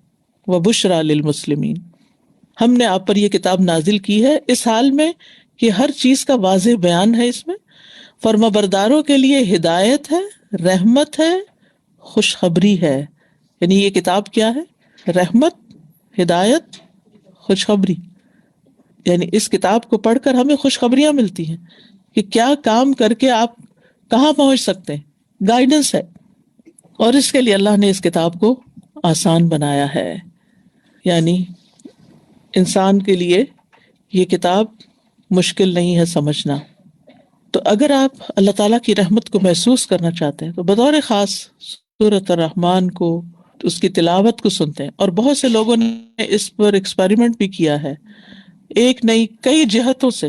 وَبُشْرَى لِلْمُسْلِمِينَ. ہم نے آپ پر یہ کتاب نازل کی ہے اس حال میں کہ ہر چیز کا واضح بیان ہے، اس میں فرمانبرداروں کے لیے ہدایت ہے، رحمت ہے، خوشخبری ہے. یعنی یہ کتاب کیا ہے؟ رحمت، ہدایت، خوشخبری. یعنی اس کتاب کو پڑھ کر ہمیں خوشخبریاں ملتی ہیں کہ کیا کام کر کے آپ کہاں پہنچ سکتے ہیں، گائیڈنس ہے. اور اس کے لیے اللہ نے اس کتاب کو آسان بنایا ہے. یعنی انسان کے لیے یہ کتاب مشکل نہیں ہے سمجھنا. تو اگر آپ اللہ تعالیٰ کی رحمت کو محسوس کرنا چاہتے ہیں تو بطور خاص سورۃ الرحمن کو، اس کی تلاوت کو سنتے ہیں. اور بہت سے لوگوں نے اس پر ایکسپیریمنٹ بھی کیا ہے، ایک نہیں کئی جہتوں سے.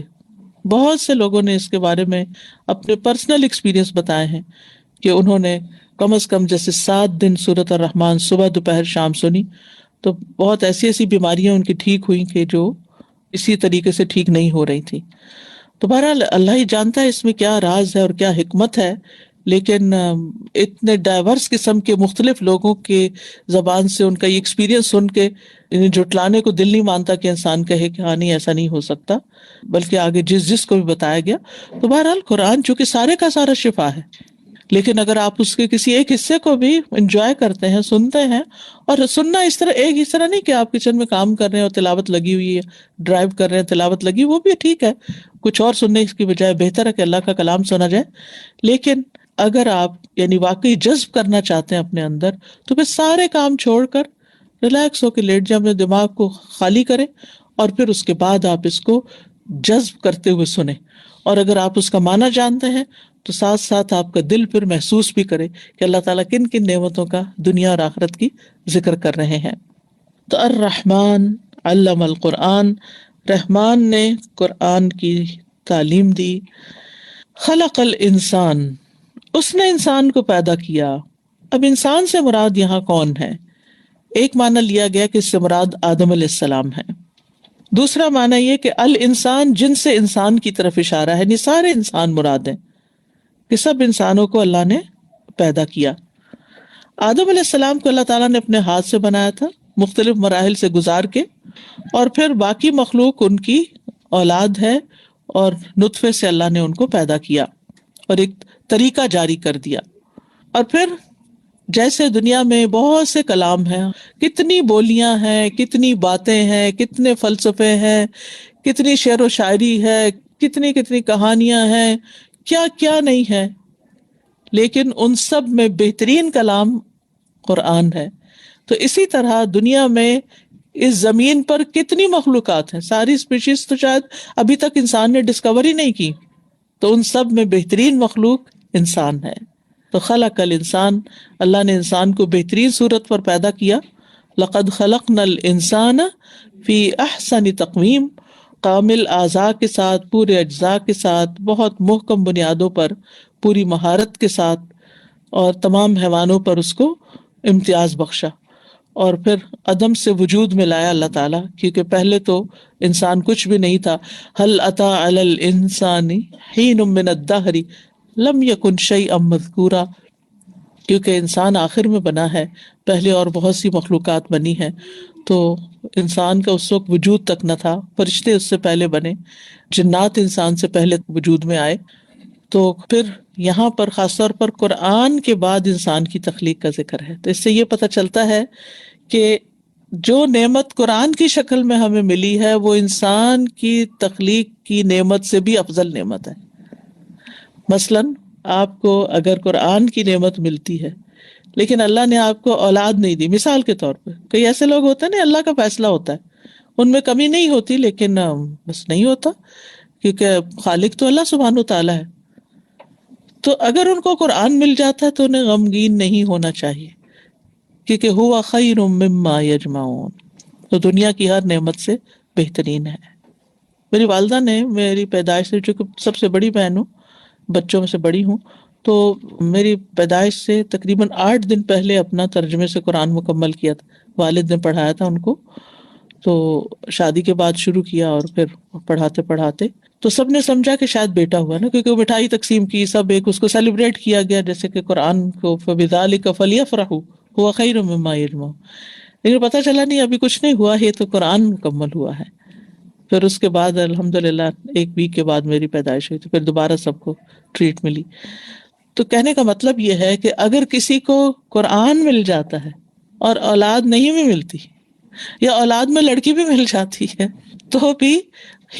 بہت سے لوگوں نے اس کے بارے میں اپنے پرسنل ایکسپیرینس بتائے ہیں کہ انہوں نے کم از کم جیسے 7 دن سورۃ الرحمن صبح دوپہر شام سنی تو بہت ایسی ایسی بیماریاں ان کی ٹھیک ہوئیں کہ جو اسی طریقے سے ٹھیک نہیں ہو رہی تھی. تو بہرحال اللہ ہی جانتا ہے اس میں کیا راز ہے اور کیا حکمت ہے، لیکن اتنے ڈائیورس قسم کے مختلف لوگوں کے زبان سے ان کا یہ ایکسپیرینس سن کے جھٹلانے کو دل نہیں مانتا کہ انسان کہے کہ ہاں نہیں ایسا نہیں ہو سکتا، بلکہ آگے جس کو بھی بتایا گیا. تو بہرحال قرآن چونکہ سارے کا سارا شفا ہے، لیکن اگر آپ اس کے کسی ایک حصے کو بھی انجوائے کرتے ہیں، سنتے ہیں، اور سننا اس طرح نہیں کہ آپ کچن میں کام کر رہے ہیں اور تلاوت لگی ہوئی ہے، ڈرائیو کر رہے ہیں تلاوت لگی، وہ بھی ٹھیک ہے، کچھ اور سننے کی بجائے بہتر ہے کہ اللہ کا کلام سنا جائے. لیکن اگر آپ یعنی واقعی جذب کرنا چاہتے ہیں اپنے اندر تو پھر سارے کام چھوڑ کر ریلیکس ہو کے لیٹ جائیں، اپنے دماغ کو خالی کریں اور پھر اس کے بعد آپ اس کو جذب کرتے ہوئے سنیں. اور اگر آپ اس کا معنی جانتے ہیں تو ساتھ ساتھ آپ کا دل پھر محسوس بھی کرے کہ اللہ تعالیٰ کن کن نعمتوں کا دنیا اور آخرت کی ذکر کر رہے ہیں. تو الرحمن علم القرآن، رحمان نے قرآن کی تعلیم دی. خلق الانسان، اس نے انسان کو پیدا کیا. اب انسان سے مراد یہاں کون ہے؟ ایک معنی لیا گیا کہ اس سے مراد آدم علیہ السلام ہے. دوسرا معنی یہ کہ الانسان جن سے انسان کی طرف اشارہ ہے، یعنی سارے انسان مراد ہیں کہ سب انسانوں کو اللہ نے پیدا کیا. آدم علیہ السلام کو اللہ تعالیٰ نے اپنے ہاتھ سے بنایا تھا مختلف مراحل سے گزار کے، اور پھر باقی مخلوق ان کی اولاد ہے اور نطفے سے اللہ نے ان کو پیدا کیا اور ایک طریقہ جاری کر دیا. اور پھر جیسے دنیا میں بہت سے کلام ہیں، کتنی بولیاں ہیں، کتنی باتیں ہیں، کتنے فلسفے ہیں، کتنی شعر و شاعری ہے، کتنی کتنی کہانیاں ہیں، کیا کیا نہیں ہے، لیکن ان سب میں بہترین کلام قرآن ہے. تو اسی طرح دنیا میں اس زمین پر کتنی مخلوقات ہیں، ساری اسپیشیز تو شاید ابھی تک انسان نے ڈسکور ہی نہیں کی، تو ان سب میں بہترین مخلوق انسان ہے. تو خلق الانسان، اللہ نے انسان کو بہترین صورت پر پیدا کیا. لقد خلقنا الانسان فی احسن تقویم، کامل اعضاء کے ساتھ، پورے اجزاء کے ساتھ، بہت محکم بنیادوں پر، پوری مہارت کے ساتھ، اور تمام حیوانوں پر اس کو امتیاز بخشا. اور پھر عدم سے وجود میں لایا اللہ تعالیٰ، کیونکہ پہلے تو انسان کچھ بھی نہیں تھا. هل اتى على الانسان حين من الدهر لم يكن شيئا مذكورا، کیونکہ انسان آخر میں بنا ہے، پہلے اور بہت سی مخلوقات بنی ہیں، تو انسان کا اس وقت وجود تک نہ تھا. فرشتے اس سے پہلے بنے، جنات انسان سے پہلے وجود میں آئے. تو پھر یہاں پر خاص طور پر قرآن کے بعد انسان کی تخلیق کا ذکر ہے. تو اس سے یہ پتہ چلتا ہے کہ جو نعمت قرآن کی شکل میں ہمیں ملی ہے وہ انسان کی تخلیق کی نعمت سے بھی افضل نعمت ہے. مثلاً آپ کو اگر قرآن کی نعمت ملتی ہے لیکن اللہ نے آپ کو اولاد نہیں دی، مثال کے طور پہ کئی ایسے لوگ ہوتے ہیں نا، اللہ کا فیصلہ ہوتا ہے، ان میں کمی نہیں ہوتی لیکن بس نہیں ہوتا، کیونکہ خالق تو اللہ سبحانہ وتعالیٰ ہے. تو اگر ان کو قرآن مل جاتا ہے تو انہیں غمگین نہیں ہونا چاہیے، کیونکہ ہوا خیر مما یجمعون، تو دنیا کی ہر نعمت سے بہترین ہے۔ میری والدہ نے میری پیدائش سے، چونکہ سب سے بڑی بہن ہوں، بچوں میں سے بڑی ہوں، تو میری پیدائش سے تقریباً 8 دن پہلے اپنا ترجمے سے قرآن مکمل کیا تھا، والد نے پڑھایا تھا ان کو، تو شادی کے بعد شروع کیا اور پھر پڑھاتے پڑھاتے تو سب نے سمجھا کہ شاید بیٹا ہوا نا، کیونکہ وہ مٹھائی تقسیم کی، سب ایک اس کو سیلیبریٹ کیا گیا جیسے کہ قرآن کو فَبِذَلِكَ فَلْيَفْرَحُوا هُوَ خَيْرٌ مِّمَّا يَجْمَعُونَ، لیکن پتہ چلا نہیں ابھی کچھ نہیں ہوا، یہ تو قرآن مکمل ہوا ہے۔ پھر اس کے بعد الحمدللہ 1 ویک کے بعد میری پیدائش ہوئی، تو پھر دوبارہ سب کو ٹریٹ ملی۔ تو کہنے کا مطلب یہ ہے کہ اگر کسی کو قرآن مل جاتا ہے اور اولاد نہیں بھی ملتی، یا اولاد میں لڑکی بھی مل جاتی ہے، تو بھی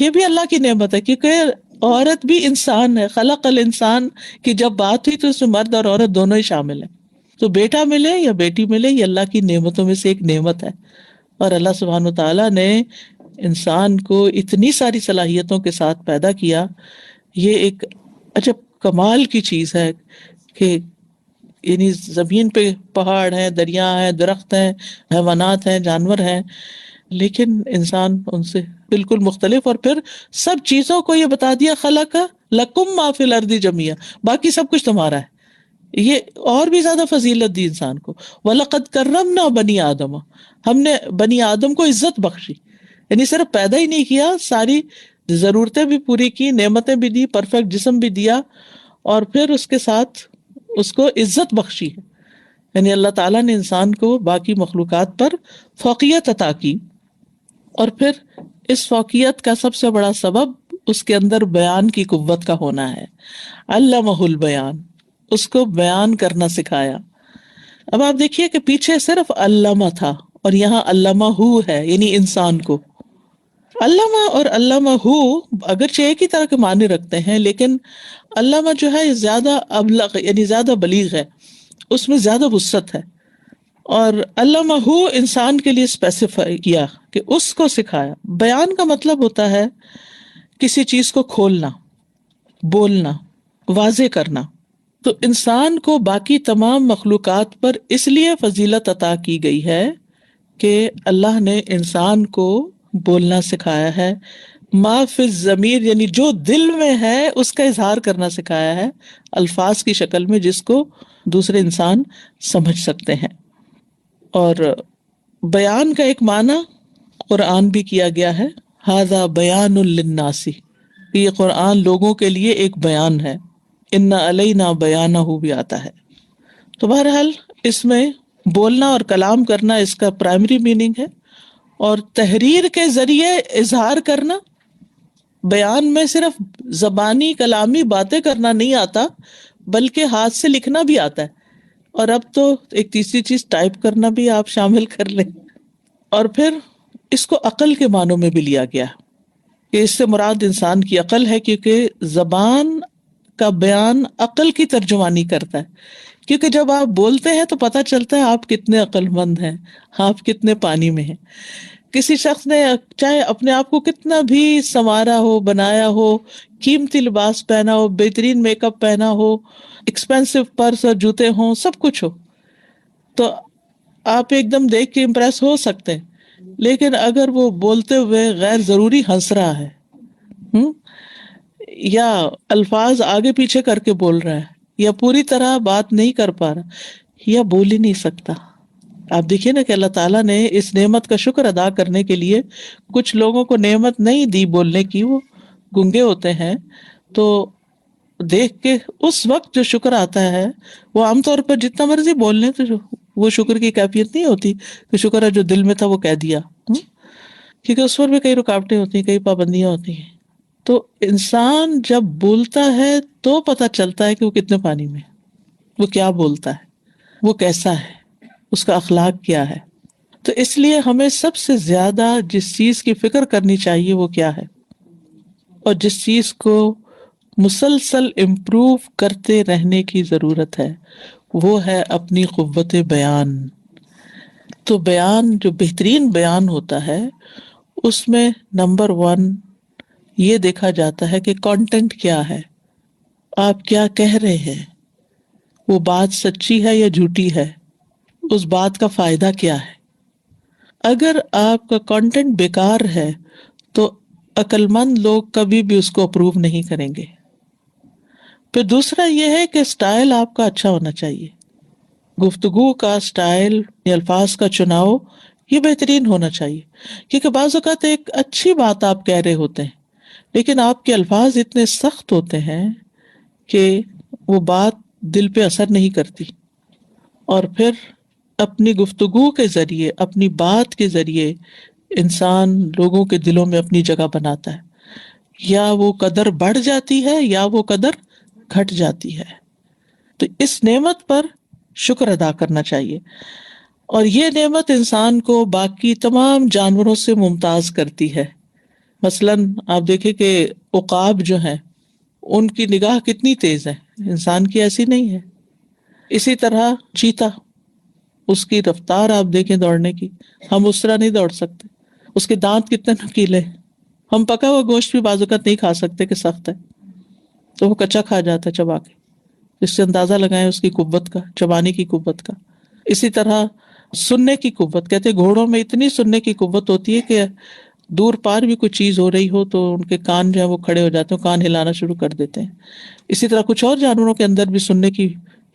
یہ بھی اللہ کی نعمت ہے، کیونکہ عورت بھی انسان ہے، خلق الانسان کی جب بات ہوئی تو اس میں مرد اور عورت دونوں ہی شامل ہیں۔ تو بیٹا ملے یا بیٹی ملے، یہ اللہ کی نعمتوں میں سے ایک نعمت ہے، اور اللہ سبحانہ وتعالیٰ نے انسان کو اتنی ساری صلاحیتوں کے ساتھ پیدا کیا، یہ ایک عجب کمال کی چیز ہے کہ یعنی زمین پہ پہاڑ ہیں، دریا ہیں، درخت ہیں، حیوانات ہیں، جانور ہیں، لیکن انسان ان سے بالکل مختلف، اور پھر سب چیزوں کو یہ بتا دیا خلق لکم ما فی الارض جميعا، باقی سب کچھ تمہارا ہے۔ یہ اور بھی زیادہ فضیلت دی انسان کو، وَلَقَدْ كَرَّمْنَا بَنِي آدَمَ، ہم نے بنی آدم کو عزت بخشی، یعنی صرف پیدا ہی نہیں کیا، ساری ضرورتیں بھی پوری کی، نعمتیں بھی دی، پرفیکٹ جسم بھی دیا، اور پھر اس کے ساتھ اس کو عزت بخشی ہے۔ یعنی اللہ تعالیٰ نے انسان کو باقی مخلوقات پر فوقیت عطا کی، اور پھر اس فوقیت کا سب سے بڑا سبب اس کے اندر بیان کی قوت کا ہونا ہے۔ علمہ البیان، اس کو بیان کرنا سکھایا۔ اب آپ دیکھیے کہ پیچھے صرف علامہ تھا اور یہاں علامہ ہو ہے، یعنی انسان کو۔ علامہ اور علامہ ہو اگرچہ ایک ہی طرح کے معنی رکھتے ہیں، لیکن علامہ جو ہے زیادہ ابلغ، یعنی زیادہ بلیغ ہے، اس میں زیادہ وسعت ہے، اور علامہ ہو انسان کے لیے اسپیسیفائی کیا کہ اس کو سکھایا۔ بیان کا مطلب ہوتا ہے کسی چیز کو کھولنا، بولنا، واضح کرنا۔ تو انسان کو باقی تمام مخلوقات پر اس لیے فضیلت عطا کی گئی ہے کہ اللہ نے انسان کو بولنا سکھایا ہے، ما فی الضمیر، یعنی جو دل میں ہے اس کا اظہار کرنا سکھایا ہے الفاظ کی شکل میں، جس کو دوسرے انسان سمجھ سکتے ہیں۔ اور بیان کا ایک معنی قرآن بھی کیا گیا ہے، ھذا بیان للناس، یہ قرآن لوگوں کے لیے ایک بیان ہے۔ ان علینا بیانہ بھی آتا ہے۔ تو بہرحال اس میں بولنا اور کلام کرنا اس کا پرائمری میننگ ہے، اور تحریر کے ذریعے اظہار کرنا، بیان میں صرف زبانی کلامی باتیں کرنا نہیں آتا، بلکہ ہاتھ سے لکھنا بھی آتا ہے، اور اب تو ایک تیسری چیز ٹائپ کرنا بھی آپ شامل کر لیں۔ اور پھر اس کو عقل کے معنوں میں بھی لیا گیا کہ اس سے مراد انسان کی عقل ہے، کیونکہ زبان کا بیان عقل کی ترجمانی کرتا ہے، کیونکہ جب آپ بولتے ہیں تو پتہ چلتا ہے آپ کتنے عقل مند ہیں، آپ کتنے پانی میں ہیں۔ کسی شخص نے چاہے اپنے آپ کو کتنا بھی سنوارا ہو، بنایا ہو، قیمتی لباس پہنا ہو، بہترین میک اپ پہنا ہو، ایکسپینسو پرس اور جوتے ہوں، سب کچھ ہو، تو آپ ایک دم دیکھ کے امپریس ہو سکتے ہیں، لیکن اگر وہ بولتے ہوئے غیر ضروری ہنس رہا ہے، یا الفاظ آگے پیچھے کر کے بول رہا ہے، یا پوری طرح بات نہیں کر پا رہا، یا بول ہی نہیں سکتا۔ آپ دیکھیے نا کہ اللہ تعالیٰ نے اس نعمت کا شکر ادا کرنے کے لیے کچھ لوگوں کو نعمت نہیں دی بولنے کی، وہ گنگے ہوتے ہیں، تو دیکھ کے اس وقت جو شکر آتا ہے، وہ عام طور پر جتنا مرضی بول لیں تو وہ شکر کی کیفیت نہیں ہوتی کہ شکر ہے جو دل میں تھا وہ کہہ دیا، کیونکہ اس پر بھی کئی رکاوٹیں ہوتی ہیں، کئی پابندیاں ہوتی ہیں۔ تو انسان جب بولتا ہے تو پتہ چلتا ہے کہ وہ کتنے پانی میں، وہ کیا بولتا ہے، وہ کیسا ہے، اس کا اخلاق کیا ہے۔ تو اس لیے ہمیں سب سے زیادہ جس چیز کی فکر کرنی چاہیے وہ کیا ہے، اور جس چیز کو مسلسل امپروو کرتے رہنے کی ضرورت ہے، وہ ہے اپنی قوت بیان۔ تو بیان، جو بہترین بیان ہوتا ہے، اس میں نمبر 1 یہ دیکھا جاتا ہے کہ کانٹینٹ کیا ہے، آپ کیا کہہ رہے ہیں، وہ بات سچی ہے یا جھوٹی ہے، اس بات کا فائدہ کیا ہے۔ اگر آپ کا کانٹینٹ بیکار ہے تو عقل مند لوگ کبھی بھی اس کو اپروو نہیں کریں گے. پھر دوسرا یہ ہے کہ سٹائل آپ کا اچھا ہونا چاہیے. گفتگو کا سٹائل، الفاظ کا چناؤ یہ بہترین ہونا چاہیے. کیونکہ بعض اوقات ایک اچھی بات آپ کہہ رہے ہوتے ہیں لیکن آپ کے الفاظ اتنے سخت ہوتے ہیں کہ وہ بات دل پہ اثر نہیں کرتی، اور پھر اپنی گفتگو کے ذریعے، اپنی بات کے ذریعے انسان لوگوں کے دلوں میں اپنی جگہ بناتا ہے. یا وہ قدر بڑھ جاتی ہے یا وہ قدر گھٹ جاتی ہے. تو اس نعمت پر شکر ادا کرنا چاہیے، اور یہ نعمت انسان کو باقی تمام جانوروں سے ممتاز کرتی ہے. مثلاً آپ دیکھیں کہ عقاب جو ہیں ان کی نگاہ کتنی تیز ہے، انسان کی ایسی نہیں ہے. اسی طرح چیتا، اس کی رفتار آپ دیکھیں دوڑنے کی، ہم اس طرح نہیں دوڑ سکتے. اس کے دانت کتنے نکیلے، ہم پکا ہوا گوشت بھی بعض اوقات نہیں کھا سکتے کہ سخت ہے، تو وہ کچا کھا جاتا ہے چبا کے. اس سے اندازہ لگائیں اس کی قوت کا، چبانے کی قوت کا. اسی طرح سننے کی قوت، کہتے گھوڑوں میں اتنی سننے کی قوت ہوتی ہے کہ دور پار بھی کوئی چیز ہو رہی ہو تو ان کے کان جو ہے وہ کھڑے ہو جاتے ہیں، کان ہلانا شروع کر دیتے ہیں. اسی طرح کچھ اور جانوروں کے اندر بھی سننے کی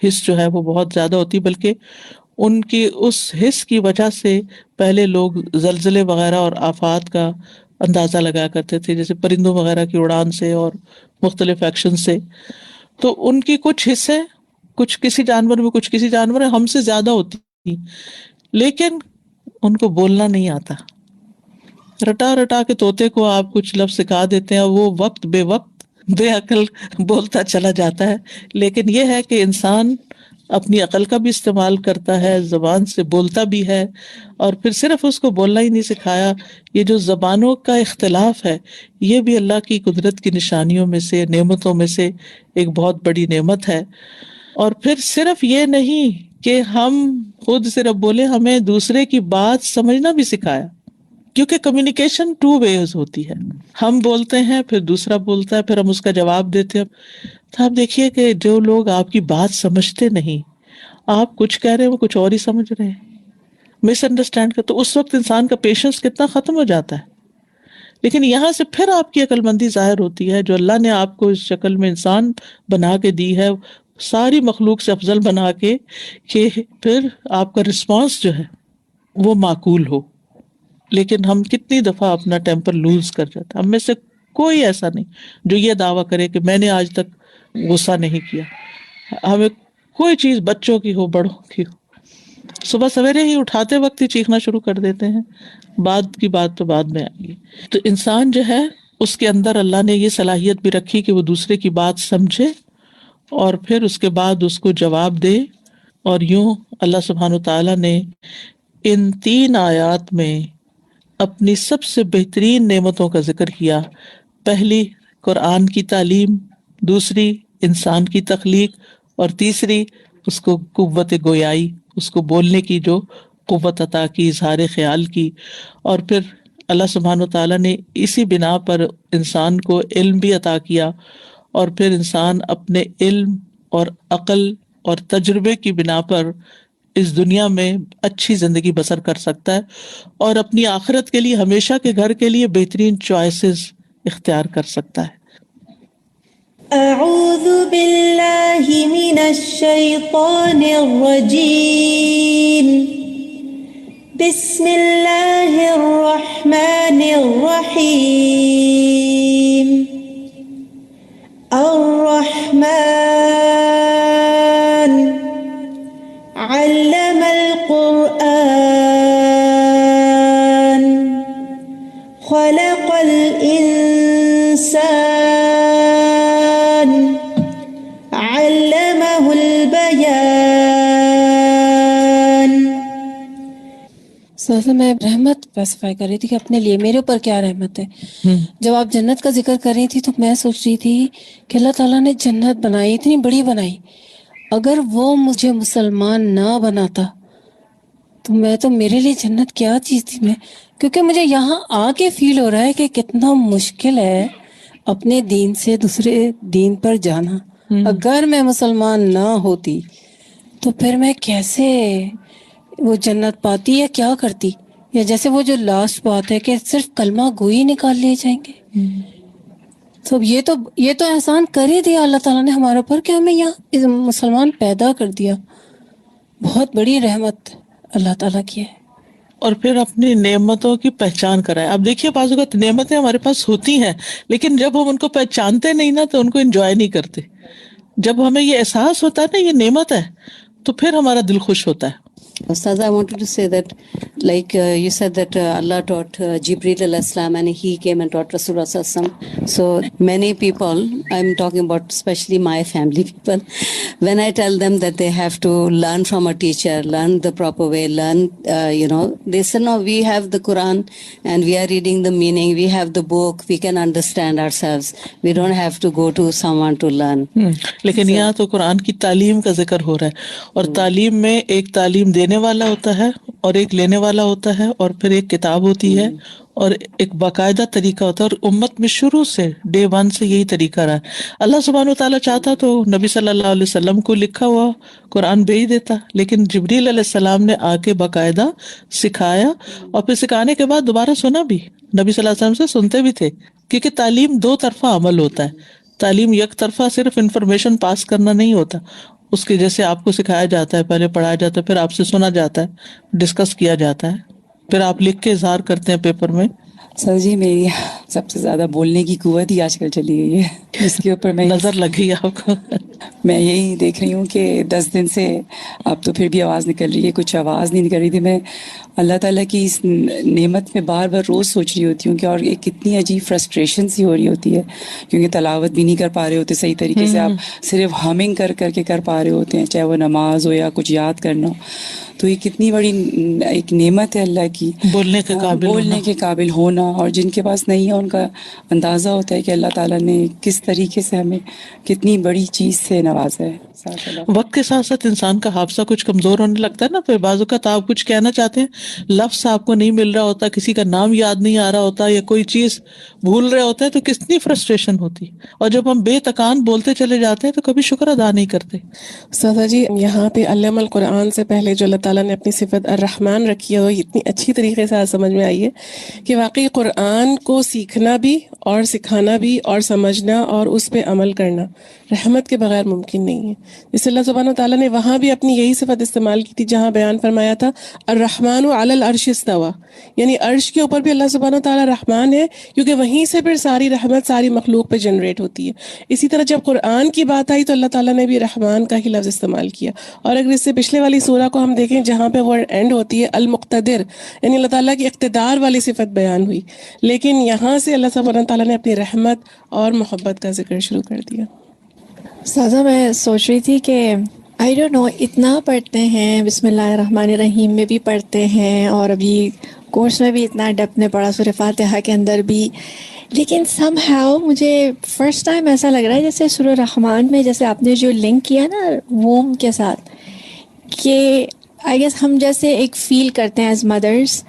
حس جو ہے وہ بہت زیادہ ہوتی، بلکہ ان کی اس حس کی وجہ سے پہلے لوگ زلزلے وغیرہ اور آفات کا اندازہ لگایا کرتے تھے، جیسے پرندوں وغیرہ کی اڑان سے اور مختلف ایکشن سے. تو ان کی کچھ حصے، کچھ کسی جانور میں، کچھ کسی جانور میں ہم سے زیادہ ہوتی تھی، لیکن ان کو بولنا نہیں آتا. رٹا رٹا کے طوطے کو آپ کچھ لفظ سکھا دیتے ہیں، وہ وقت بے عقل بولتا چلا جاتا ہے. لیکن یہ ہے کہ انسان اپنی عقل کا بھی استعمال کرتا ہے، زبان سے بولتا بھی ہے، اور پھر صرف اس کو بولنا ہی نہیں سکھایا. یہ جو زبانوں کا اختلاف ہے یہ بھی اللہ کی قدرت کی نشانیوں میں سے، نعمتوں میں سے ایک بہت بڑی نعمت ہے. اور پھر صرف یہ نہیں کہ ہم خود صرف بولے، ہمیں دوسرے کی بات سمجھنا بھی سکھایا، کیونکہ کمیونیکیشن 2 ways ہوتی ہے. ہم بولتے ہیں، پھر دوسرا بولتا ہے، پھر ہم اس کا جواب دیتے ہیں. تو آپ دیکھیے کہ جو لوگ آپ کی بات سمجھتے نہیں، آپ کچھ کہہ رہے ہیں وہ کچھ اور ہی سمجھ رہے ہیں، مس انڈرسٹینڈ کر، تو اس وقت انسان کا پیشنس کتنا ختم ہو جاتا ہے. لیکن یہاں سے پھر آپ کی عقل مندی ظاہر ہوتی ہے، جو اللہ نے آپ کو اس شکل میں انسان بنا کے دی ہے، ساری مخلوق سے افضل بنا کے، کہ پھر آپ کا رسپانس جو ہے وہ معقول ہو. لیکن ہم کتنی دفعہ اپنا ٹیمپر لوز کر جاتے ہیں. ہم میں سے کوئی ایسا نہیں جو یہ دعویٰ کرے کہ میں نے آج تک غصہ نہیں کیا. ہمیں کوئی چیز بچوں کی ہو، بڑوں کی ہو، صبح سویرے ہی اٹھاتے وقت ہی چیخنا شروع کر دیتے ہیں. بعد کی بات تو بعد میں آئے گی. تو انسان جو ہے اس کے اندر اللہ نے یہ صلاحیت بھی رکھی کہ وہ دوسرے کی بات سمجھے اور پھر اس کے بعد اس کو جواب دے. اور یوں اللہ سبحانہ وتعالیٰ نے ان 3 آیات میں اپنی سب سے بہترین نعمتوں کا ذکر کیا. پہلی قرآن کی تعلیم، دوسری انسان کی تخلیق، اور تیسری اس کو قوت گویائی، اس کو بولنے کی جو قوت عطا کی، اظہار خیال کی. اور پھر اللہ سبحانہ وتعالیٰ نے اسی بنا پر انسان کو علم بھی عطا کیا، اور پھر انسان اپنے علم اور عقل اور تجربے کی بنا پر اس دنیا میں اچھی زندگی بسر کر سکتا ہے، اور اپنی آخرت کے لیے، ہمیشہ کے گھر کے لیے بہترین چوائسز اختیار کر سکتا ہے. أعوذ بالله من الشيطان الرجيم. بسم الله الرحمن الرحيم. الرحمن علم القرآن خلق الإنسان علمه البيان. سر میں رحمت اسپیسیفائی کر رہی تھی کہ اپنے لیے میرے اوپر کیا رحمت ہے. جب آپ جنت کا ذکر کر رہی تھی تو میں سوچ رہی تھی کہ اللہ تعالیٰ نے جنت بنائی، اتنی بڑی بنائی، اگر وہ مجھے مسلمان نہ بناتا تو میں تو، میرے لیے جنت کیا چیز تھی. میں کیونکہ مجھے یہاں آ کے فیل ہو رہا ہے کہ کتنا مشکل ہے اپنے دین سے دوسرے دین پر جانا. اگر میں مسلمان نہ ہوتی تو پھر میں کیسے وہ جنت پاتی یا کیا کرتی. یا جیسے وہ جو لاسٹ بات ہے کہ صرف کلمہ گوئی نکال لیے جائیں گے. تو یہ تو احسان کر ہی دیا اللہ تعالیٰ نے ہمارے اوپر کہ ہمیں یہاں مسلمان پیدا کر دیا. بہت بڑی رحمت اللہ تعالیٰ کی ہے. اور پھر اپنی نعمتوں کی پہچان کرائے. اب دیکھیے بعض اوقات نعمتیں ہمارے پاس ہوتی ہیں لیکن جب ہم ان کو پہچانتے نہیں نا تو ان کو انجوائے نہیں کرتے. جب ہمیں یہ احساس ہوتا ہے نا یہ نعمت ہے تو پھر ہمارا دل خوش ہوتا ہے. Ustaz, I wanted to say that, like you said that Allah taught Jibreel alayhi salam and he came and taught Rasulullah sallallahu alaihi wasallam. So many people, I'm talking about especially my family people, when I tell them that they have to learn from a teacher, learn the proper way, learn, they say, no, we have the Quran and we are reading the meaning, we have the book, we can understand ourselves. We don't have to go to someone to learn. لیکن یہاں تو قرآن کی تعلیم کا ذکر ہو رہا ہے اور تعلیم میں ایک تعلیم دینے والا ہوتا ہے اور ایک لینے والا ہوتا ہے اور پھر ایک کتاب ہوتی ہے اور ایک باقاعدہ طریقہ ہوتا ہے. اور امت میں شروع سے ڈے 1 سے یہی طریقہ رہا ہے. اللہ سبحانہ و تعالیٰ چاہتا تو نبی صلی اللہ علیہ وسلم کو لکھا ہوا قرآن بھیج دیتا, لیکن جبریل علیہ السلام نے آ کے باقاعدہ سکھایا اور پھر سکھانے کے بعد دوبارہ سنا بھی. نبی صلی اللہ علیہ وسلم سے سنتے بھی تھے کیونکہ تعلیم 2 طرفہ عمل ہوتا ہے. تعلیم یک طرفہ صرف انفارمیشن پاس کرنا نہیں ہوتا, اس کے جیسے آپ کو سکھایا جاتا ہے, پہلے پڑھایا جاتا ہے, پھر آپ سے سنا جاتا ہے, ڈسکس کیا جاتا ہے, پھر آپ لکھ کے اظہار کرتے ہیں پیپر میں. سر جی میری سب سے زیادہ بولنے کی قوت ہی آج کل چلی گئی ہے, اس کے اوپر میں نظر لگ گئی آپ کو. میں یہی دیکھ رہی ہوں کہ 10 دن سے اب تو پھر بھی آواز نکل رہی ہے, کچھ آواز نہیں نکل رہی تھی. میں اللہ تعالیٰ کی اس نعمت میں بار بار روز سوچ رہی ہوتی ہوں کہ اور ایک کتنی عجیب فرسٹریشن سی ہو رہی ہوتی ہے کیونکہ تلاوت بھی نہیں کر پا رہے ہوتے صحیح طریقے سے, آپ صرف ہمنگ کر پا رہے ہوتے ہیں, چاہے وہ نماز ہو یا کچھ یاد کرنا ہو. تو یہ کتنی بڑی ایک نعمت ہے اللہ کی, بولنے کے قابل ہونا. اور جن کے پاس نہیں ہے ان کا اندازہ ہوتا ہے کہ اللہ تعالیٰ نے کس طریقے سے ہمیں کتنی بڑی چیز سے نوازا ہے. وقت کے ساتھ ساتھ انسان کا حافظہ کچھ کمزور ہونے لگتا ہے نا, پھر بعض اوقات آپ کچھ کہنا چاہتے ہیں, لفظ آپ کو نہیں مل رہا ہوتا, کسی کا نام یاد نہیں آ رہا ہوتا یا کوئی چیز بھول رہے ہوتے ہیں, تو کتنی فرسٹریشن ہوتی. اور جب ہم بے تکان بولتے چلے جاتے ہیں تو کبھی شکر ادا نہیں کرتے. سادہ جی یہاں پہ علم القرآن سے پہلے جو اللہ تعالیٰ نے اپنی صفت الرحمن رکھی ہے وہ اتنی اچھی طریقے سے آج سمجھ میں آئی ہے کہ واقعی قرآن کو سیکھنا بھی اور سکھانا بھی اور سمجھنا اور اس پہ عمل کرنا رحمت کے بغیر ممکن نہیں ہے. جس اللہ سبحانہ و تعالیٰ نے وہاں بھی اپنی یہی صفت استعمال کی تھی جہاں بیان فرمایا تھا الرحمن علی العرش استوى, یعنی عرش کے اوپر بھی اللہ سبحانہ و تعالیٰ رحمان ہے کیونکہ وہیں سے پھر ساری رحمت ساری مخلوق پہ جنریٹ ہوتی ہے. اسی طرح جب قرآن کی بات آئی تو اللہ تعالیٰ نے بھی رحمان کا ہی لفظ استعمال کیا. اور اگر اس سے پچھلے والی سورہ کو ہم دیکھیں جہاں پہ وہ اینڈ ہوتی ہے المقتدر, یعنی اللہ تعالیٰ کی اقتدار والی صفت بیان ہوئی, لیکن یہاں سے اللہ سبحانہ و تعالیٰ نے اپنی رحمت اور محبت کا ذکر شروع کر دیا. سازا میں سوچ رہی تھی کہ آئی ڈونٹ نو اتنا پڑھتے ہیں, بسم اللہ الرحمن الرحیم میں بھی پڑھتے ہیں اور ابھی کورس میں بھی اتنا ڈیپتھ میں پڑھا سورہ فاتحہ کے اندر بھی, لیکن سم ہاؤ مجھے فرسٹ ٹائم ایسا لگ رہا ہے جیسے سورہ رحمان میں جیسے آپ نے جو لنک کیا نا ووم کے ساتھ, کہ آئی گیس ہم جیسے ایک فیل کرتے ہیں ایز مدرس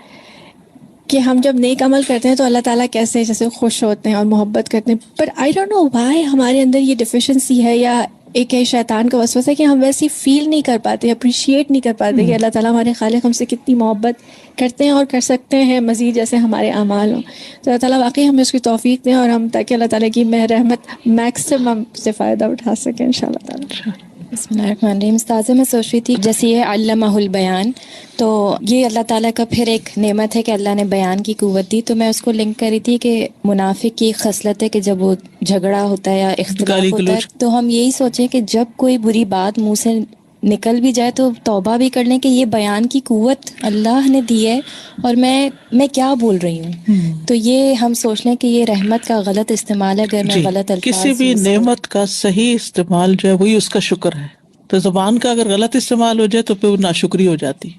کہ ہم جب نیک عمل کرتے ہیں تو اللہ تعالیٰ کیسے جیسے خوش ہوتے ہیں اور محبت کرتے ہیں. But I don't know why ہمارے اندر یہ ڈیفیشنسی ہے یا ایک شیطان کا وسوسہ ہے کہ ہم ویسی فیل نہیں کر پاتے, اپریشیٹ نہیں کر پاتے کہ اللہ تعالیٰ ہمارے خالق ہم سے کتنی محبت کرتے ہیں اور کر سکتے ہیں مزید جیسے ہمارے اعمال ہوں. تو اللہ تعالیٰ واقعی ہمیں اس کی توفیق دیں اور ہم تاکہ اللہ تعالیٰ کی رحمت میکسیمم سے فائدہ اٹھا سکیں انشاءاللہ تعالیٰ. بسم اللہ الرحمن الرحیم. استاذہ میں سوچ رہی تھی جیسے یہ علمہ البیان, تو یہ اللہ تعالیٰ کا پھر ایک نعمت ہے کہ اللہ نے بیان کی قوت دی. تو میں اس کو لنک کر رہی تھی کہ منافق کی خصلت ہے کہ جب وہ جھگڑا ہوتا ہے یا اختلاف ہوتا ہے تو ہم یہی سوچیں کہ جب کوئی بری بات منہ سے نکل بھی جائے تو توبہ بھی کر لیں کہ یہ بیان کی قوت اللہ نے دی ہے اور میں کیا بول رہی ہوں. تو یہ ہم سوچ لیں کہ یہ رحمت کا غلط استعمال ہے. اگر میں غلط الفاظ کسی بھی نعمت کا صحیح استعمال جو ہے وہی اس کا شکر ہے. تو زبان کا اگر غلط استعمال ہو جائے تو پھر ناشکری ہو جاتی.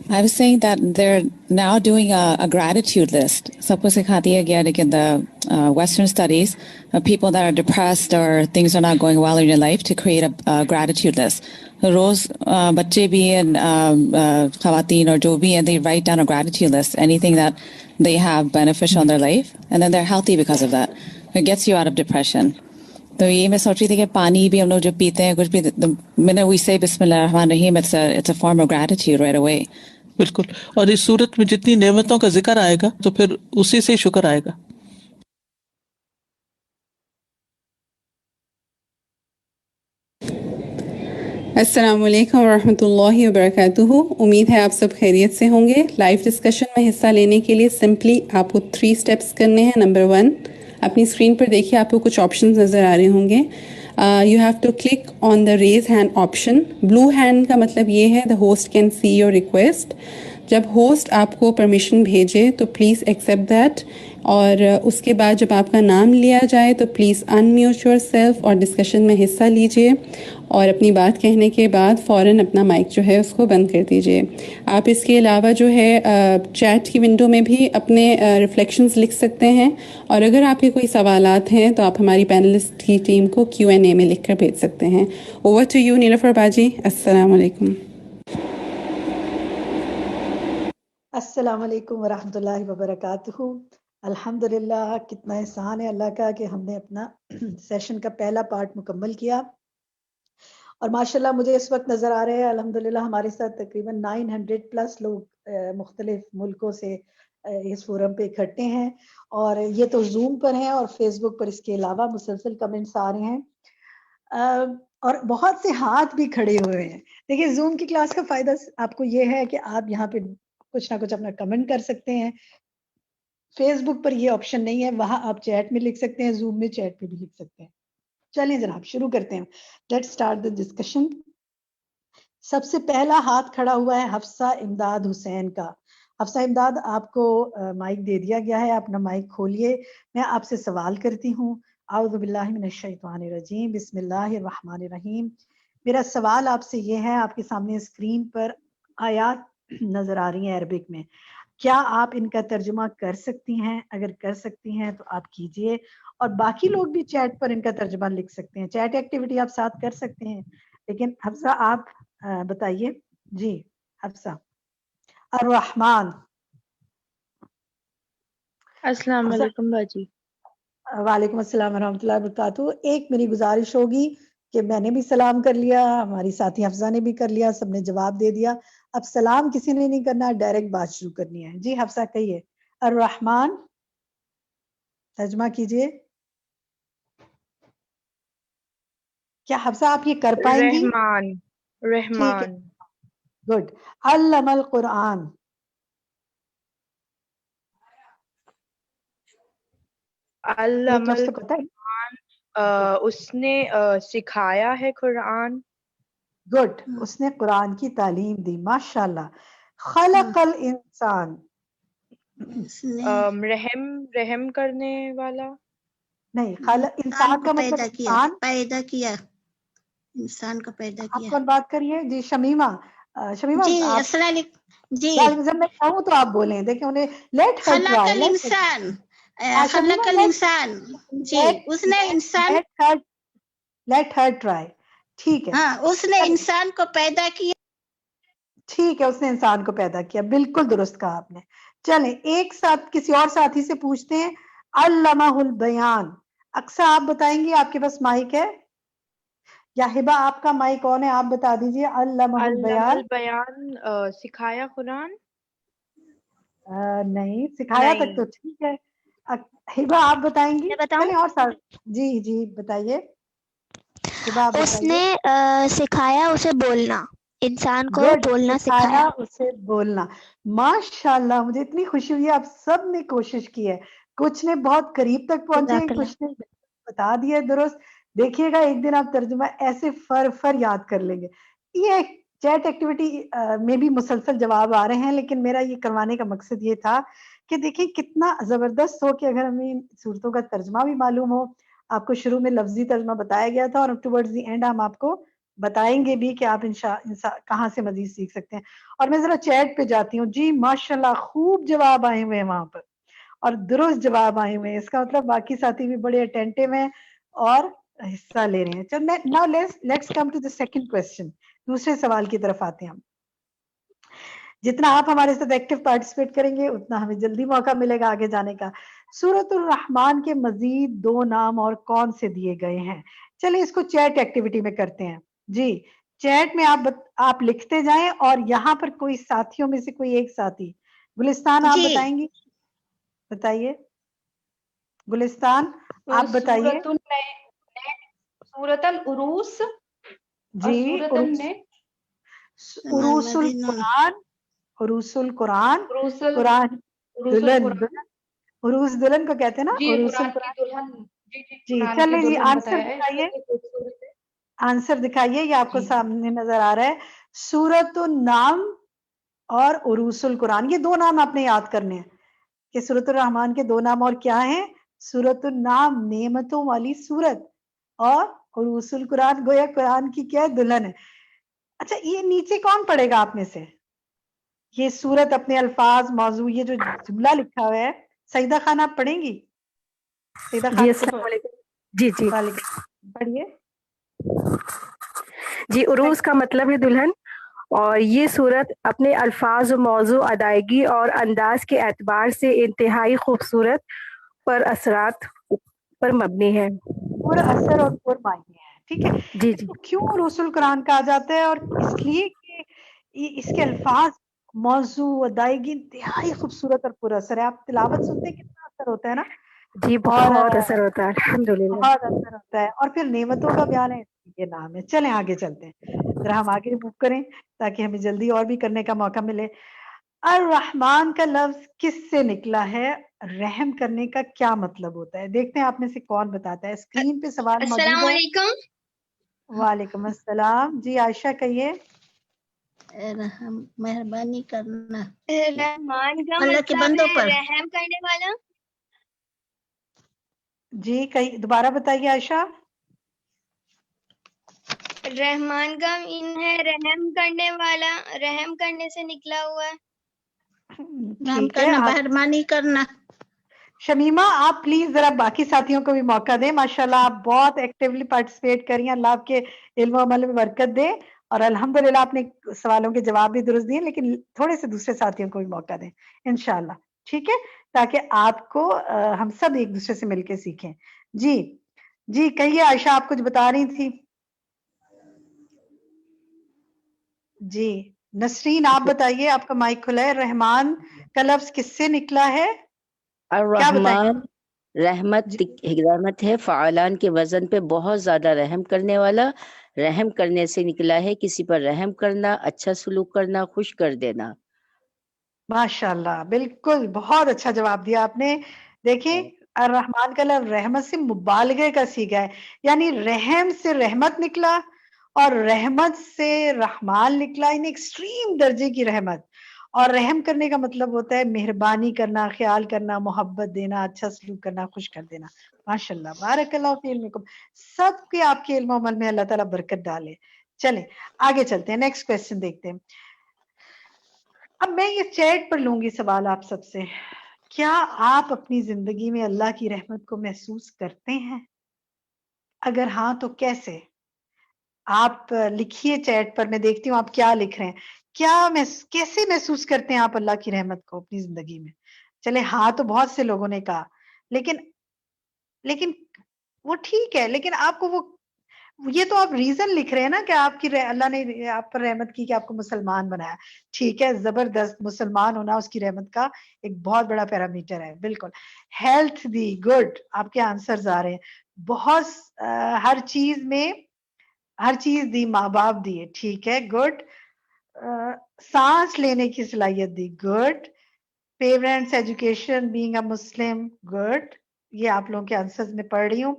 I was saying that they're now doing a gratitude list. سب کو سکھا دیا گیا like in the Western studies, people that are depressed or things are not going well in your life to create a gratitude list. روز بچے بھی ہیں خواتین اور جو بھی ہیں they write down a gratitude list, anything that they have beneficial in their life, and then they're healthy because of that. It gets you out of depression. تو یہ میں سوچ رہی تھی کہ پانی بھی ہم لوگ جو پیتے ہیں کچھ بھی, the minute we say بسم اللہ الرحمن الرحیم it's a form of gratitude right away. بالکل. اور اس صورت میں جتنی نعمتوں کا ذکر آئے گا تو پھر اسی سے شکر آئے گا. السلام علیکم ورحمۃ اللہ وبرکاتہ. امید ہے آپ سب خیریت سے ہوں گے. لائیو ڈسکشن میں حصہ لینے کے لیے سمپلی آپ کو 3 اسٹیپس کرنے ہیں. نمبر 1، اپنی اسکرین پر دیکھیے آپ کو کچھ آپشنز نظر آ رہے ہوں گے. You have to click on the raise hand option. Blue hand کا مطلب یہ ہے the host can see your request. جب ہوسٹ آپ کو پرمیشن بھیجے تو پلیز ایکسیپٹ دیٹ، اور اس کے بعد جب آپ کا نام لیا جائے تو پلیز انمیوٹ یور سیلف اور ڈسکشن میں حصہ لیجیے، اور اپنی بات کہنے کے بعد فوراً اپنا مائک جو ہے اس کو بند کر دیجیے. آپ اس کے علاوہ جو ہے چیٹ کی ونڈو میں بھی اپنے ریفلیکشنز لکھ سکتے ہیں، اور اگر آپ کے کوئی سوالات ہیں تو آپ ہماری پینلسٹ کی ٹیم کو Q&A میں لکھ کر بھیج سکتے ہیں. اوور ٹو یو نیلوفر باجی. السلام علیکم. السلام علیکم ورحمۃ اللہ وبرکاتہ. الحمدللہ، کتنا احسان ہے اللہ کا کہ ہم نے اپنا سیشن کا پہلا پارٹ مکمل کیا، اور ماشاءاللہ مجھے اس وقت نظر آ رہے ہیں الحمدللہ ہمارے ساتھ تقریباً 900+ لوگ مختلف ملکوں سے اس فورم پہ اکٹھے ہیں، اور یہ تو زوم پر ہیں اور فیس بک پر اس کے علاوہ مسلسل کمنٹس آ رہے ہیں، اور بہت سے ہاتھ بھی کھڑے ہوئے ہیں. دیکھیے زوم کی کلاس کا فائدہ آپ کو یہ ہے کہ آپ یہاں پہ کچھ نہ کچھ اپنا کمنٹ کر سکتے ہیں. فیس بک پر یہ آپشن نہیں ہے، وہاں آپ چیٹ میں لکھ سکتے ہیں، زوم میں چیٹ پہ بھی لکھ سکتے ہیں. چلیں جناب شروع کرتے ہیں. Let start the discussion. سب سے پہلا ہاتھ کھڑا ہوا ہے حفصہ امداد حسین کا. حفصہ امداد، آپ کو مائک دے دیا گیا ہے، اپنا مائک کھولیے. میں آپ سے سوال کرتی ہوں. اعوذ باللہ من الشیطان الرجیم، بسم اللہ الرحمن الرحیم. میرا سوال آپ سے یہ ہے، آپ کے سامنے اسکرین پر آیات نظر آ رہی ہیں عربک میں، کیا آپ ان کا ترجمہ کر سکتی ہیں؟ اگر کر سکتی ہیں تو آپ کیجئے، اور باقی لوگ بھی چیٹ پر ان کا ترجمہ لکھ سکتے ہیں. چیٹ ایکٹیویٹی آپ ساتھ کر سکتے ہیں، لیکن حفصہ آپ بتائیے. جی حفصہ. الرحمن. السلام علیکم باجی. وعلیکم السلام ورحمۃ اللہ وبرکاتہ. ایک میری گزارش ہوگی کہ میں نے بھی سلام کر لیا، ہماری ساتھی حفصہ نے بھی کر لیا، سب نے جواب دے دیا. اب سلام کسی نے نہیں کرنا، ڈائریکٹ بات شروع کرنی ہے. جی حفصہ کہیے. الرحمن ترجمہ کیجئے. کیا حفصہ آپ یہ کر پائیں گی؟ رحمان. ٹھیک ہے، رحمان. گڈ. علم القرآن. ایک علم لفظ تو پتہ ہے. القرآن، اس نے سکھایا ہے قرآن. گڈ، اس نے قرآن کی تعلیم دی. ماشاءاللہ. خلق الانسان. رحم کرنے والا. نہیں، خلق انسان کا مطلب انسان. پیدا کیا، انسان کو پیدا آپ کیا. کون بات کریے؟ جی شمیمہ. شمیمہ جی آپ السلام علیکم. جی جب میں کہوں تو آپ بولیں، دیکھیں انہیں لیٹ ہر خلق ٹرائی. الانسان، شمیمہ خلق الانسان. جی اس نے انسان، لیٹ ہر ٹرائی. ٹھیک ہے، ہاں اس نے انسان کو پیدا کیا. ٹھیک ہے، اس نے انسان کو پیدا کیا. بالکل درست کہا آپ نے. چلیں ایک ساتھ کسی اور ساتھی سے پوچھتے ہیں. علمہ البیان. اقصیٰ آپ بتائیں گی، آپ کے پاس مائک ہے یا ہبہ آپ کا مائک آن ہے؟ آپ بتا دیجئے. علمہ علم البیان. البیان سکھایا قرآن. نہیں، سکھایا تک نہیں. تو ٹھیک ہے. ہبہ آپ بتائیں گی؟ میں بتاؤں؟ چلیں اور ساتھ. جی جی بتائیے ہبہ، آپ اس بتائیے. نے سکھایا اسے بولنا، انسان کو گڈ، بولنا سکھایا سکھایا. اسے بولنا. ماشاءاللہ، مجھے اتنی خوشی ہوئی. آپ سب نے کوشش کی ہے، کچھ نے بہت قریب تک پہنچے، جزاک اللہ. کچھ نے بتا دیا درست. دیکھیے گا ایک دن آپ ترجمہ ایسے فر یاد کر لیں گے. یہ چیٹ ایکٹیویٹی میں بھی مسلسل جواب آ رہے ہیں، لیکن میرا یہ کروانے کا مقصد یہ تھا کہ دیکھیں کتنا زبردست ہو کہ اگر ہمیں صورتوں کا ترجمہ بھی معلوم ہو. آپ کو شروع میں لفظی ترجمہ بتایا گیا تھا، اور ٹورڈز دی اینڈ ہم آپ کو بتائیں گے بھی کہ آپ کہاں سے مزید سیکھ سکتے ہیں. اور میں ذرا چیٹ پہ جاتی ہوں. جی ماشاءاللہ خوب جواب آئے ہوئے ہیں وہاں پر، اور درست جواب آئے ہوئے ہیں. اس کا مطلب باقی ساتھی بھی بڑے اٹینٹیو ہیں اور حصہ لے رہے ہیں. Now let's come to the second question. دوسرے سوال کی طرف آتے ہیں ہم. جتنا آپ ہمارے ساتھ ایکٹیو پارٹیسپیٹ کریں گے اتنا ہمیں جلدی موقع ملے گا آگے جانے کا. سورۃ الرحمن کے مزید 2 نام اور کون سے دیے گئے ہیں؟ چلیں اس کو چیٹ ایکٹیویٹی میں کرتے ہیں. جی چیٹ میں آپ لکھتے جائیں, اور یہاں پر کوئی ساتھیوں میں سے کوئی ایک ساتھی, گلستان آپ جی. بتائیں گی؟ بتائیے گلستان, آپ بتائیے. سورۃ العروس اور جی, سورۃ النحل. عروس القرآن, عروس القرآن, قرآن عروس دلہن, القرآن. عروس دلہن کو کہتے ہیں نا, جی عروس قرآن کی القرآن. دلہن. جی جی قرآن کی چلیں جی, دلہن آنسر بتایا ہے, دکھائیے, بہت خوبصورت ہے. آنسر دکھائیے, یہ آپ کو جی. سامنے نظر آ رہا ہے. سورۃ النام اور عروس القرآن, یہ دو نام آپ نے یاد کرنے ہیں کہ سورۃ الرحمن کے دو نام اور کیا ہیں. سورۃ النام نعمتوں والی سورت, اور عروس القرآن گویا قرآن کی کیا ہے, دلہن ہے. اچھا, یہ نیچے کون پڑھے گا آپ میں سے؟ یہ سورت اپنے الفاظ, موضوع, یہ جو جملہ لکھا ہوا ہے, سعیدہ خان آپ پڑھیں گی؟ سعیدہ جی خان کو السلام علیکم. جی جی پڑھیے. جی, عروس کا مطلب ہے دلہن, اور یہ صورت اپنے الفاظ و موضوع, ادائیگی اور انداز کے اعتبار سے انتہائی خوبصورت پر اثرات پر مبنی ہے. پورا اثر اور پر معنی ہے. ٹھیک ہے, جی اس جی کو کیوں عروس القرآن کہا جاتا ہے؟ اور اس لیے کہ اس کے الفاظ, موضوع, ادائیگی انتہائی خوبصورت اور پر اثر ہے. آپ تلاوت سنتے ہیں کتنا اثر ہوتا ہے نا, جی, اور بہت اثر ہوتا ہے الحمدللہ. بہت اثر ہوتا ہے, اور پھر نعمتوں کا بیان ہے, یہ نام ہے. چلیں آگے چلتے ہیں, ذرا ہم آگے موو کریں تاکہ ہمیں جلدی اور بھی کرنے کا موقع ملے. الرحمن کا لفظ کس سے نکلا ہے؟ رحم کرنے کا کیا مطلب ہوتا ہے؟ دیکھتے ہیں آپ میں سے کون بتاتا ہے. اسکرین پہ سوال موجود السلام ہے. علیکم. وعلیکم السلام. جی عائشہ کہیے. مہربانی کرنا. رحمان کا اللہ کے مطلب بندوں ہے پر. رحم کرنے والا. جی کہیں دوبارہ بتائیے عائشہ. رحمان کا مین ہے رحم کرنے والا, رحم کرنے سے نکلا ہوا ہے. رحم ٹھیک ہے, کرنا, آپ مہربانی کرنا. شمیمہ آپ پلیز ذرا باقی ساتھیوں کو بھی موقع دیں. ماشاءاللہ آپ بہت ایکٹیولی پارٹیسپیٹ کر رہی ہیں, اللہ آپ کے علم و عمل میں برکت دے, اور الحمدللہ آپ نے سوالوں کے جواب بھی درست دیے, لیکن تھوڑے سے دوسرے ساتھیوں کو بھی موقع دیں انشاءاللہ. ٹھیک ہے, تاکہ آپ کو ہم سب ایک دوسرے سے مل کے سیکھیں. جی جی کہیے عائشہ, آپ کچھ بتا رہی تھی. جی نسرین آپ بتائیے, آپ کا مائک کھلا ہے. رحمان کا لفظ کس سے نکلا ہے؟ کیا بتائیں الرحمن رحمت رحمت ہے, فعالان کے وزن پہ بہت زیادہ رحم کرنے والا. رحم کرنے سے نکلا ہے, کسی پر رحم کرنا, اچھا سلوک کرنا, خوش کر دینا. ماشاءاللہ, بالکل بہت اچھا جواب دیا آپ نے. دیکھیں الرحمن کا لفظ رحمت سے مبالغے کا سیکھا ہے, یعنی رحم سے رحمت نکلا, اور رحمت سے رحمان نکلا, یعنی ایکسٹریم درجے کی رحمت. اور رحم کرنے کا مطلب ہوتا ہے مہربانی کرنا, خیال کرنا, محبت دینا, اچھا سلوک کرنا, خوش کر دینا. ماشاءاللہ, بارک اللہ فی علمکم. سب کے آپ کے علم و عمل میں اللہ تعالیٰ برکت ڈالے. چلیں آگے چلتے ہیں, نیکسٹ کوسچن دیکھتے ہیں. اب میں یہ چیٹ پر لوں گی سوال آپ سب سے. کیا آپ اپنی زندگی میں اللہ کی رحمت کو محسوس کرتے ہیں؟ اگر ہاں تو کیسے؟ آپ لکھیے چیٹ پر, میں دیکھتی ہوں آپ کیا لکھ رہے ہیں. کیسے محسوس کرتے ہیں آپ اللہ کی رحمت کو اپنی زندگی میں؟ چلے ہاں تو بہت سے لوگوں نے کہا, لیکن وہ ٹھیک ہے, لیکن آپ کو وہ یہ تو آپ ریزن لکھ رہے ہیں نا کہ آپ کی اللہ نے آپ پر رحمت کی کہ آپ کو مسلمان بنایا. ٹھیک ہے, زبردست, مسلمان ہونا اس کی رحمت کا ایک بہت بڑا پیرامیٹر ہے. بالکل. ہیلتھ دی, گڈ, آپ کے آنسرز آ رہے ہیں. بہت ہر چیز دی, ماں باپ دیے, ٹھیک ہے, گڈ. سانس لینے کی صلاحیت دی, good. Parents, education, being a Muslim, good. یہ آپ لوگوں کے آنسرز میں پڑھ رہی ہوں.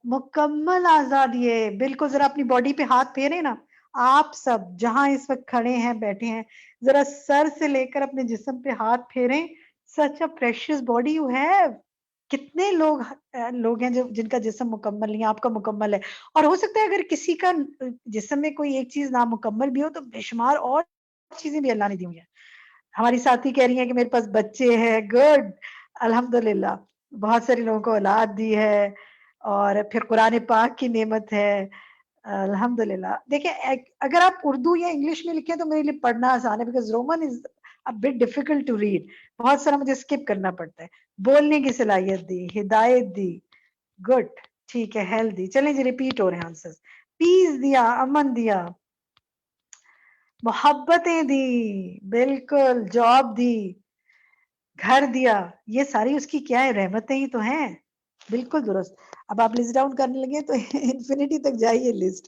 مکمل آزادی ہے, بالکل. ذرا اپنی باڈی پہ ہاتھ پھیرے نا آپ سب, جہاں اس وقت کھڑے ہیں, بیٹھے ہیں, ذرا سر سے لے کر اپنے جسم پہ ہاتھ پھیریں. سچ اے پریشیس باڈی یو ہیو. کتنے لوگ ہیں جن کا جسم مکمل نہیں, آپ کا مکمل ہے. اور ہو سکتا ہے اگر کسی کا جسم میں کوئی ایک چیز نامکمل بھی ہو تو بے شمار اور چیزیں بھی اللہ نے دی ہوئی ہیں. ہماری ساتھی کہہ رہی ہیں کہ میرے پاس بچے ہیں, گڈ, الحمدللہ. بہت سارے لوگوں کو اولاد دی ہے, اور پھر قرآن پاک کی نعمت ہے, الحمدللہ. دیکھیں اگر آپ اردو یا انگلش میں لکھیں تو میرے لیے پڑھنا آسان ہے, because Roman is a bit difficult to read. بہت سارا مجھے اسکپ کرنا پڑتا ہے. بولنے کی صلاحیت دی, ہدایت دی, گڈ, ٹھیک ہے, ہیلتھ دی. چلیں جی ریپیٹ ہو رہے ہیں آنسر. پیس دیا, امن دیا, محبتیں دی, بالکل, جاب دی, گھر دیا, یہ ساری اس کی کیا ہے, رحمتیں ہی تو ہیں. بالکل درست. اب آپ لسٹ ڈاؤن کرنے لگے تو انفینٹی تک جائیے لسٹ.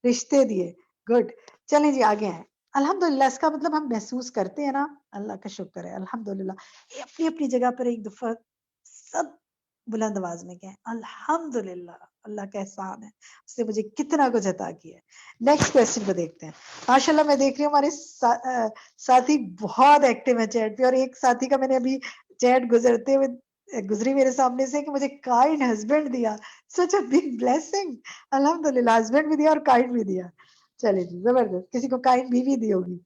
رشتے دیے, گڈ. چلیں جی آگے ہیں. الحمدللہ, اس کا مطلب ہم محسوس کرتے ہیں نا, اللہ کا شکر ہے, الحمدللہ. اپنی اپنی جگہ پر ایک دفعہ سب بلند آواز میں کہیں الحمدللہ, اللہ کا احسان ہے, اس نے مجھے کتنا کچھ عطا کیا ہے. نیکسٹ کوسچن کو دیکھتے ہیں. ماشاءاللہ میں دیکھ رہی ہوں ہمارے ساتھی بہت ایکٹیو ہے چیٹ پہ, اور ایک ساتھی کا میں نے ابھی چیٹ گزری میرے سامنے سے کہ مجھے کائنڈ ہسبینڈ دیا. سچ اے بگ بلیسنگ. الحمدللہ, ہسبینڈ بھی دیا اور کائنڈ بھی دیا. چلے جی, زبردست. کسی کو کائنڈ بیوی دی ہوگی.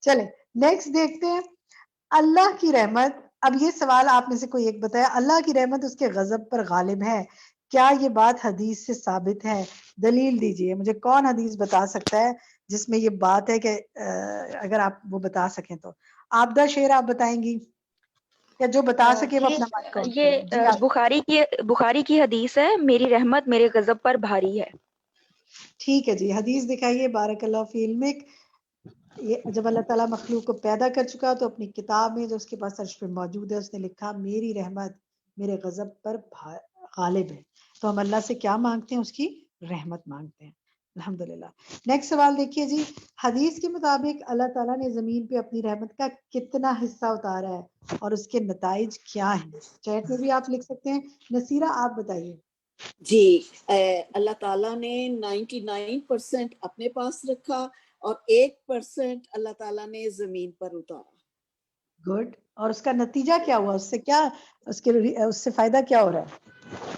چلے نیکسٹ دیکھتے ہیں. اللہ کی رحمت. اب یہ سوال آپ میں سے کوئی ایک بتایا, اللہ کی رحمت اس کے غضب پر غالب ہے, کیا یہ بات حدیث سے ثابت ہے؟ دلیل دیجئے. مجھے کون حدیث بتا سکتا ہے جس میں یہ بات ہے کہ اگر آپ وہ بتا سکیں تو. آبدہ شیر آپ بتائیں گی, یا جو بتا سکے وہ اپنا مائک آن کریں. جی یہ بخاری کی حدیث ہے, میری رحمت میرے غضب پر بھاری ہے. ٹھیک ہے جی, حدیث دکھائیے. بارک اللہ فی علمک. یہ جب اللہ تعالیٰ مخلوق کو پیدا کر چکا تو اپنی کتاب میں جو اس کے پاس عرش پہ موجود ہے, اس نے لکھا میری رحمت میرے غضب پر غالب ہے. تو ہم اللہ سے کیا مانگتے ہیں؟ اس کی رحمت مانگتے ہیں. الحمدللہ. نیکسٹ سوال دیکھیے جی. حدیث کے مطابق اللہ تعالیٰ نے زمین پہ اپنی رحمت کا کتنا حصہ اتارا ہے اور اس کے نتائج کیا ہیں؟ چیٹ میں بھی آپ لکھ سکتے ہیں. نصیرہ آپ بتائیے. جی, اللہ تعالیٰ نے 99% اپنے پاس رکھا اور 1% اللہ تعالیٰ نے زمین پر اتارا. گڈ. اور اس کا نتیجہ کیا ہوا؟ اس سے کیا, اس سے فائدہ کیا ہو رہا ہے؟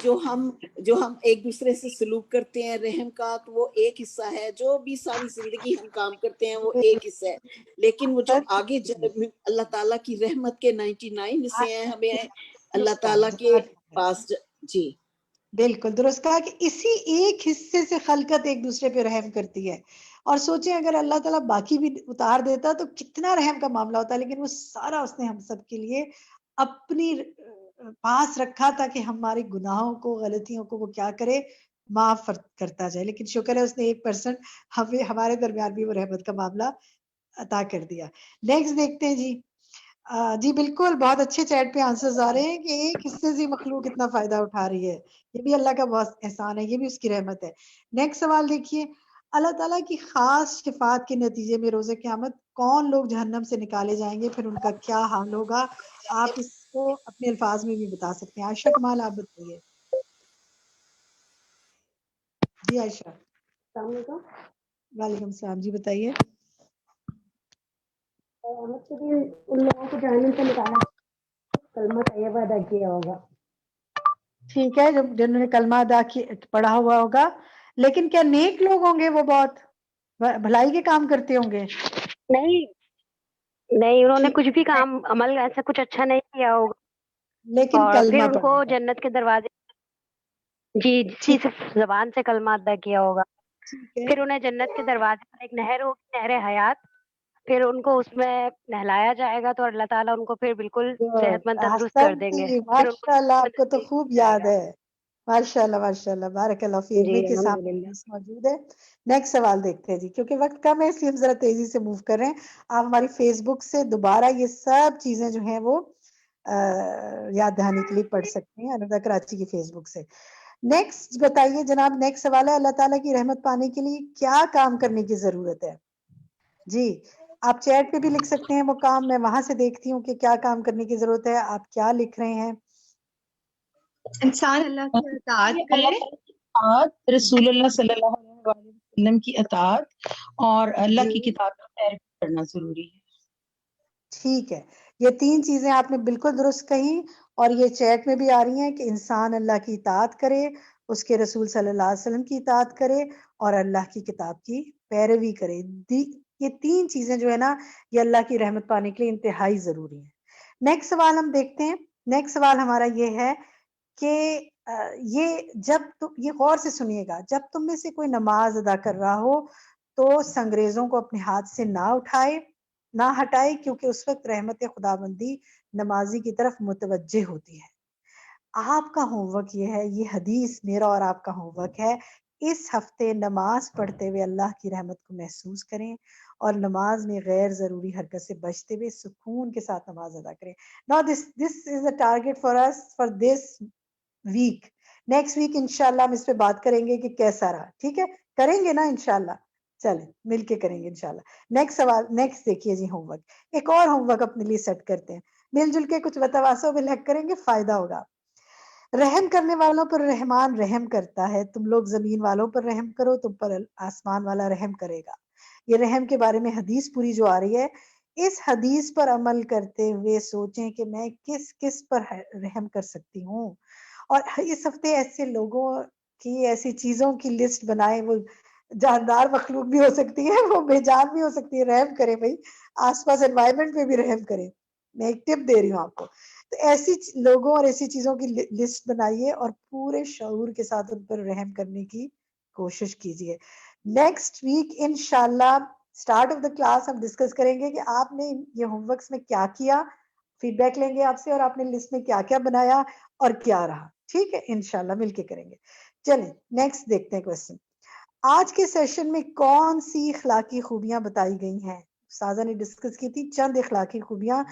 جو ہم ایک دوسرے سے سلوک کرتے ہیں رحم کا, تو وہ ایک حصہ ہے. جو بھی ساری زندگی ہم کام کرتے ہیں وہ ایک حصہ ہے, لیکن وہ جو آگے اللہ تعالیٰ کی رحمت کے 99 حصے ہیں, ہمیں اللہ تعالیٰ کے پاس. جی بالکل درست کہا کہ اسی ایک حصے سے خلقت ایک دوسرے پہ رحم کرتی ہے. اور سوچیں اگر اللہ تعالیٰ باقی بھی اتار دیتا تو کتنا رحم کا معاملہ ہوتا, لیکن وہ سارا اس نے ہم سب کے لیے اپنی پاس رکھا تاکہ ہمارے گناہوں کو, غلطیوں کو وہ کیا کرے, معاف کرتا جائے. لیکن شکر ہے اس نے 1% ہمارے درمیان بھی وہ رحمت کا معاملہ عطا کر دیا. نیکسٹ دیکھتے ہیں جی. جی بالکل, بہت اچھے چیٹ پہ آنسرز آ رہے ہیں کہ ایک حصے سے مخلوق کتنا فائدہ اٹھا رہی ہے. یہ بھی اللہ کا بہت احسان ہے, یہ بھی اس کی رحمت ہے. نیکسٹ سوال دیکھیے. اللہ تعالیٰ کی خاص شفاعت کے نتیجے میں روز قیامت کون لوگ جہنم سے نکالے جائیں گے, پھر ان کا کیا حال ہوگا؟ آپ اس کو اپنے الفاظ میں بھی بتا سکتے ہیں. عائشہ کمال آپ بتائیے. جی عائشہ. السلام علیکم. وعلیکم السلام, جی بتائیے. ان لوگوں کو جہنم سے نکالا کلمہ طیبہ ادا کیا ہوگا. ٹھیک ہے, جنہوں نے کلمہ ادا پڑھا ہوا ہوگا, لیکن کیا نیک لوگ ہوں گے؟ وہ بہت بھلائی کے کام کرتے ہوں گے. نہیں انہوں نے کچھ بھی کام عمل ایسا کچھ اچھا نہیں کیا ہوگا, لیکن اور کلمہ پھر ان کو پڑھا. جنت کے دروازے, جی جی, صرف زبان سے کلمہ ادا کیا ہوگا, پھر انہیں جنت کے دروازے پر ایک نہر ہوگی, نہر حیات, پھر ان کو اس میں نہلایا جائے گا, تو اللہ تعالیٰ ان کو پھر بالکل صحت مند تندرست کر دیں گے. پھر ان کو ماشاء اللہ, آپ کو تو خوب یاد ہے. ماشاء اللہ ماشاء اللہ, بارک اللہ فی جی علمک. کے سامنے موجود ہے. نیکسٹ سوال دیکھتے ہیں جی, کیونکہ وقت کم ہے اس لیے ہم ذرا تیزی سے موو کر رہے ہیں. آپ ہماری فیس بک سے دوبارہ یہ سب چیزیں جو ہیں وہ یاد دہانی کے لیے پڑھ سکتے ہیں, انودا کراچی کی فیس بک سے. نیکسٹ بتائیے جناب. نیکسٹ سوال ہے, اللہ تعالیٰ کی رحمت پانے کے لیے کیا کام کرنے کی ضرورت ہے؟ جی آپ چیٹ پہ بھی لکھ سکتے ہیں وہ کام, میں وہاں سے دیکھتی ہوں کہ کیا کام کرنے کی ضرورت ہے. آپ کیا لکھ رہے ہیں؟ انسان اللہ کی اطاعت کرے, رسول اللہ صلی اللہ علیہ وسلم کی اطاعت, اور اللہ کی کتاب کا پیروی کرنا ضروری ہے. ٹھیک ہے, یہ 3 چیزیں آپ نے بالکل درست کہیں, اور یہ چیٹ میں بھی آ رہی ہیں کہ انسان اللہ کی اطاعت کرے, اس کے رسول صلی اللہ علیہ وسلم کی اطاعت کرے, اور اللہ کی کتاب کی پیروی کرے. یہ 3 چیزیں جو ہے نا, یہ اللہ کی رحمت پانے کے لیے انتہائی ضروری ہیں. نیکسٹ سوال ہم دیکھتے ہیں. نیکسٹ سوال ہمارا یہ ہے کہ یہ غور سے سنیے گا, جب تم میں سے کوئی نماز ادا کر رہا ہو تو سنگریزوں کو اپنے ہاتھ سے نہ ہٹائے, کیونکہ اس وقت رحمت خداوندی نمازی کی طرف متوجہ ہوتی ہے. آپ کا ہوم ورک یہ ہے, یہ حدیث میرا اور آپ کا ہوم ورک ہے, اس ہفتے نماز پڑھتے ہوئے اللہ کی رحمت کو محسوس کریں اور نماز میں غیر ضروری حرکت سے بچتے ہوئے سکون کے ساتھ نماز ادا کریں. Now this is a target for us for this week. Next week انشاءاللہ ہم اس پہ بات کریں گے کہ کیسا رہا. ٹھیک ہے, کریں گے نا انشاءاللہ. چلیں مل کے کریں گے انشاءاللہ. نیکسٹ سوال, نیکسٹ دیکھیے جی, ہوم ورک. ایک اور ہوم ورک اپنے لیے سیٹ کرتے ہیں, مل جل کے کچھ وتواسوں میں لگ کریں گے, فائدہ ہوگا. رحم کرنے والوں پر رحمان رحم کرتا ہے. تم لوگ زمین والوں پر رحم کرو, تم پر آسمان والا رحم کرے گا. یہ رحم کے بارے میں حدیث پوری جو آ رہی ہے, اس حدیث پر عمل کرتے ہوئے سوچیں کہ میں کس کس پر رحم کر سکتی ہوں. اور اس ہفتے ایسے لوگوں کی, ایسی چیزوں کی لسٹ بنائیں, وہ جاندار مخلوق بھی ہو سکتی ہے, وہ بے جان بھی ہو سکتی ہے. رحم کریں بھائی, آس پاس انوائرمنٹ پہ بھی رحم کریں. میں ایک ٹپ دے رہی ہوں آپ کو. تو ایسی لوگوں اور ایسی چیزوں کی لسٹ بنائیے اور پورے شعور کے ساتھ ان پر رحم کرنے کی کوشش کیجیے. نیکسٹ ویک انشاءاللہ اسٹارٹ آف دا کلاس ہم ڈسکس کریں گے کہ آپ نے یہ ہوم ورکس میں کیا کیا, فیڈ بیک لیں گے آپ سے, اور آپ نے لسٹ میں کیا کیا بنایا اور کیا رہا. ٹھیک ہے, انشاءاللہ مل کے کریں گے. چلیں نیکسٹ دیکھتے ہیں کوسچن. آج کے سیشن میں کون سی اخلاقی خوبیاں بتائی گئی ہیں؟ سازا نے ڈسکس کی تھی چند اخلاقی خوبیاں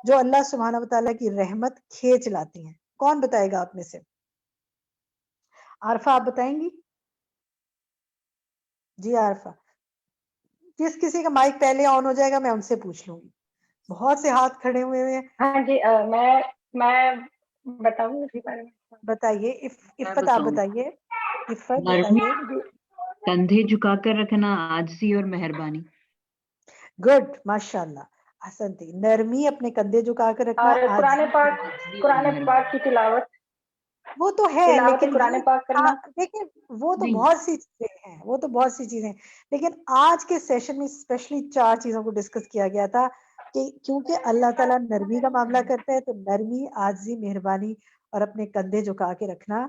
جو اللہ سبحانہ وتعالیٰ کی رحمت کھینچ لاتی ہیں. کون بتائے گا آپ میں سے؟ عارفہ آپ بتائیں گی؟ جی عارفہ. جس کسی کا مائک پہلے آن ہو جائے گا میں ان سے پوچھ لوں گی. بہت سے ہاتھ کھڑے ہوئے ہیں. ہاں جی, میں بتاؤں اسی بارے میں. بتائیے. عفت آپ بتائیے. عفت نرمی, بتائیے. کندھے جھکا کر رکھنا, عاجزی اور مہربانی. گڈ, ماشاء اللہ, حسن تھی. نرمی, اپنے کندھے جھکا کر رکھنا, اور قرآن پاک کی تلاوت, وہ تو ہے, لیکن قرآن پاک کرنا. دیکھیں وہ تو بہت سی چیزیں ہیں, وہ تو بہت سی چیزیں, لیکن آج کے سیشن میں اسپیشلی 4 چیزوں کو ڈسکس کیا گیا تھا کہ کیونکہ اللہ تعالیٰ نرمی کا معاملہ کرتا ہے, تو نرمی, عاجزی, مہربانی اور اپنے کندھے جھکا کے رکھنا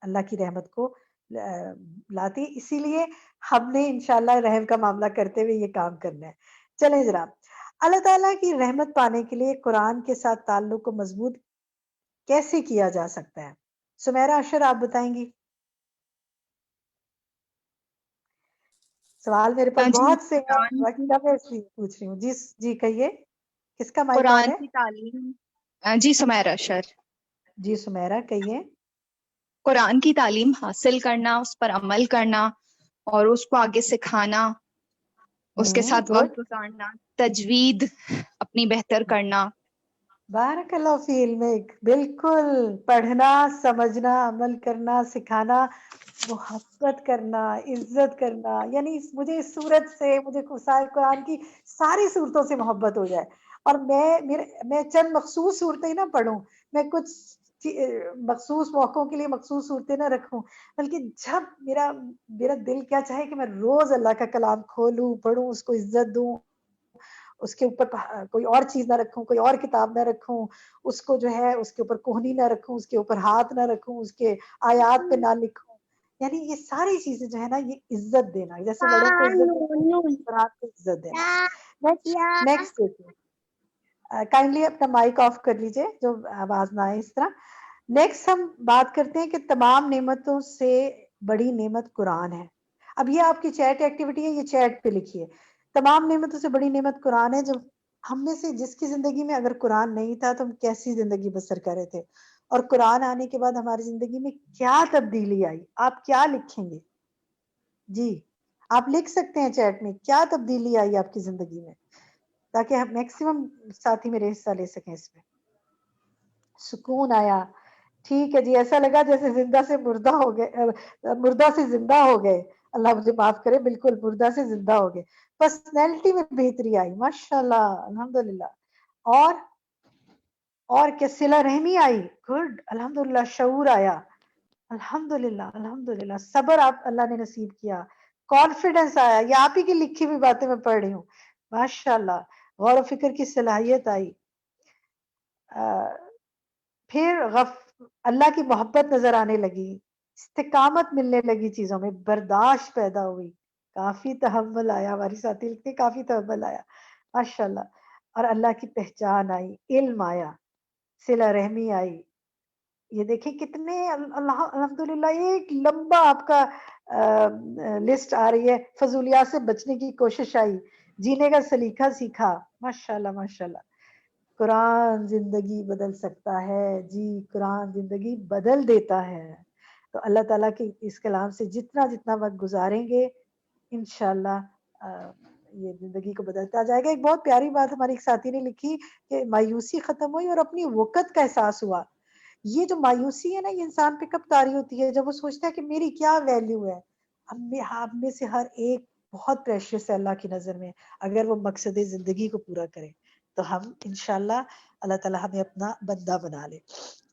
اللہ کی رحمت کو لاتی. اسی لیے ہم نے انشاءاللہ رحم کا معاملہ کرتے ہوئے یہ کام کرنا ہے. چلیں جناب, اللہ تعالیٰ کی رحمت پانے کے لیے قرآن کے ساتھ تعلق کو مضبوط کیسے کیا جا سکتا ہے؟ سمیرہ اشر آپ بتائیں گی. سوال میرے پاس بہت سے پوچھ رہی ہوں. جی کہیے, کس کا مائک آن ہے؟ قرآن کی تعلیم. جی سمیرہ اشر. جی سمیرہ کہیے. قرآن کی تعلیم حاصل کرنا, اس پر عمل کرنا اور اس کو آگے سکھانا, اس کے ساتھ وقت گزارنا, تجوید اپنی بہتر کرنا. بارک اللہ فی علمک. بالکل, پڑھنا, سمجھنا, عمل کرنا, سکھانا, محبت کرنا, عزت کرنا. یعنی مجھے اس صورت سے, مجھے قرآن کی ساری صورتوں سے محبت ہو جائے, اور میں چند مخصوص صورتیں نہ پڑھوں, میں کچھ مخصوص موقعوں کے لیے مخصوص صورتیں نہ رکھوں, بلکہ جب میرا دل کیا چاہے کہ میں روز اللہ کا کلام کھولوں, پڑھوں, اس کو عزت دوں, اس کے اوپر کوئی اور چیز نہ رکھوں, کوئی اور کتاب نہ رکھوں, اس کو جو ہے اس کے اوپر کوہنی نہ رکھوں, اس کے اوپر ہاتھ نہ رکھوں, اس کے آیات پہ نہ لکھوں. یعنی یہ ساری چیزیں جو ہے نا, یہ عزت دینا, جیسے بڑوں کو عزت دینا, قرآن کو عزت دینا. نیکسٹ دیکھیے, کائنڈلی اپنا مائک آف کر لیجئے جو آواز نہ آئے اس طرح. نیکسٹ ہم بات کرتے ہیں کہ تمام نعمتوں سے بڑی نعمت قرآن ہے. اب یہ آپ کی چیٹ ایکٹیویٹی ہے, یہ چیٹ پہ لکھیے. تمام نعمتوں سے بڑی نعمت قرآن ہے. جب ہم میں سے جس کی زندگی میں اگر قرآن نہیں تھا تو ہم کیسی زندگی بسر کر رہے تھے, اور قرآن آنے کے بعد ہماری زندگی میں کیا تبدیلی آئی, آپ کیا لکھیں گے؟ جی آپ لکھ سکتے ہیں چیٹ میں, کیا تبدیلی آئی آپ کی زندگی میں, تاکہ میکسیمم ساتھی میرے حصہ لے سکیں اس میں. سکون آیا, ٹھیک ہے جی. ایسا لگا جیسے زندہ سے مردہ ہو گئے, مردہ سے زندہ ہو گئے. اللہ مجھے معاف کرے, بالکل مردہ سے زندہ ہو گئے. پرسنالٹی میں بہتری آئی, ماشاءاللہ, الحمدللہ. اور کیا صلہ رحمی آئی, گڈ, الحمدللہ. شعور آیا, الحمدللہ, الحمدللہ. صبر آپ اللہ نے نصیب کیا. کانفیڈنس آیا, یہ آپ ہی کی لکھی ہوئی باتیں میں پڑھ رہی ہوں, ماشاءاللہ. غور و فکر کی صلاحیت آئی. پھر اللہ کی محبت نظر آنے لگی, استقامت ملنے لگی چیزوں میں, برداشت پیدا ہوئی, کافی تحمل آیا. ہماری ساتھی لکھتے کافی تحمل آیا, ماشاءاللہ. اور اللہ کی پہچان آئی, علم آیا, صلہ رحمی آئی. یہ دیکھیں کتنے الحمدللہ ایک لمبا آپ کا لسٹ آ رہی ہے. فضولیات سے بچنے کی کوشش آئی, جینے کا سلیقہ سیکھا. ماشاءاللہ ماشاءاللہ. قرآن زندگی بدل سکتا ہے. جی قرآن زندگی بدل دیتا ہے. تو اللہ تعالیٰ کے اس کلام سے جتنا جتنا وقت گزاریں گے انشاءاللہ یہ زندگی کو بدلتا جائے گا. ایک بہت پیاری بات ہماری ایک ساتھی نے لکھی کہ مایوسی ختم ہوئی اور اپنی وقت کا احساس ہوا. یہ جو مایوسی ہے نا, یہ انسان پہ کب طاری ہوتی ہے؟ جب وہ سوچتا ہے کہ میری کیا ویلیو ہے. ہم میں سے ہر ایک بہت پریشیس ہے اللہ کی نظر میں. اگر وہ مقصد زندگی کو پورا کرے تو ہم انشاءاللہ اللہ تعالیٰ ہمیں اپنا بندہ بنا لے.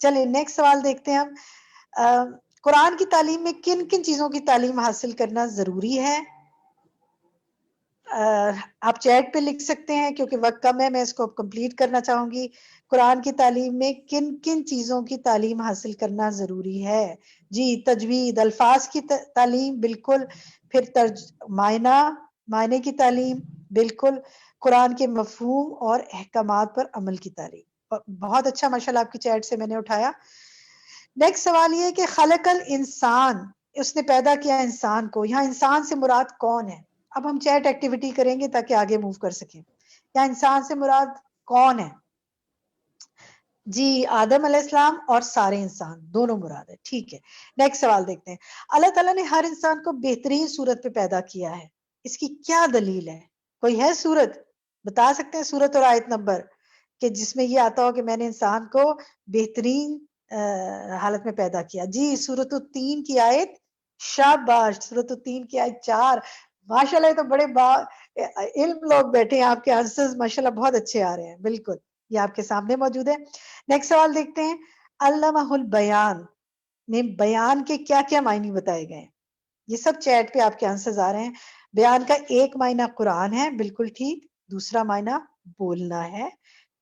چلیں نیکسٹ سوال دیکھتے ہیں ہم. قرآن کی تعلیم میں کن کن چیزوں کی تعلیم حاصل کرنا ضروری ہے؟ آپ چیٹ پہ لکھ سکتے ہیں کیونکہ وقت کم ہے, میں اس کو کمپلیٹ کرنا چاہوں گی. قرآن کی تعلیم میں کن کن چیزوں کی تعلیم حاصل کرنا ضروری ہے؟ جی تجوید, الفاظ کی تعلیم بالکل, پھر معنی کی تعلیم بالکل, قرآن کے مفہوم اور احکامات پر عمل کی تعلیم. بہت اچھا ماشاءاللہ آپ کی چیٹ سے میں نے اٹھایا. نیکسٹ سوال یہ ہے کہ خلق الانسان, اس نے پیدا کیا انسان کو. یہاں انسان سے مراد کون ہے؟ اب ہم چیٹ ایکٹیویٹی کریں گے تاکہ آگے موو کر سکیں. یہاں انسان سے مراد کون ہے؟ جی آدم علیہ السلام اور سارے انسان دونوں مراد ہے. ٹھیک ہے نیکسٹ سوال دیکھتے ہیں. اللہ تعالیٰ نے ہر انسان کو بہترین صورت پہ پیدا کیا ہے, اس کی کیا دلیل ہے؟ کوئی ہے صورت بتا سکتے ہیں, صورت اور آیت نمبر, کہ جس میں یہ آتا ہو کہ میں نے انسان کو بہترین حالت میں پیدا کیا؟ جی سورۃ التین کی آیت, شاباش, سورۃ التین کی آیت 4. ماشاءاللہ یہ تو بڑے علم لوگ بیٹھے ہیں, آپ کے آنسرز ماشاءاللہ بہت اچھے آ رہے ہیں. بالکل یہ آپ کے سامنے موجود ہے. نیکسٹ سوال دیکھتے ہیں. علمہ البیان میں بیان کے کیا کیا معنی بتائے گئے ہیں؟ یہ سب چیٹ پہ آپ کے آنسرز آ رہے ہیں. بیان کا ایک معنی قرآن ہے, بالکل ٹھیک. دوسرا معنی بولنا ہے,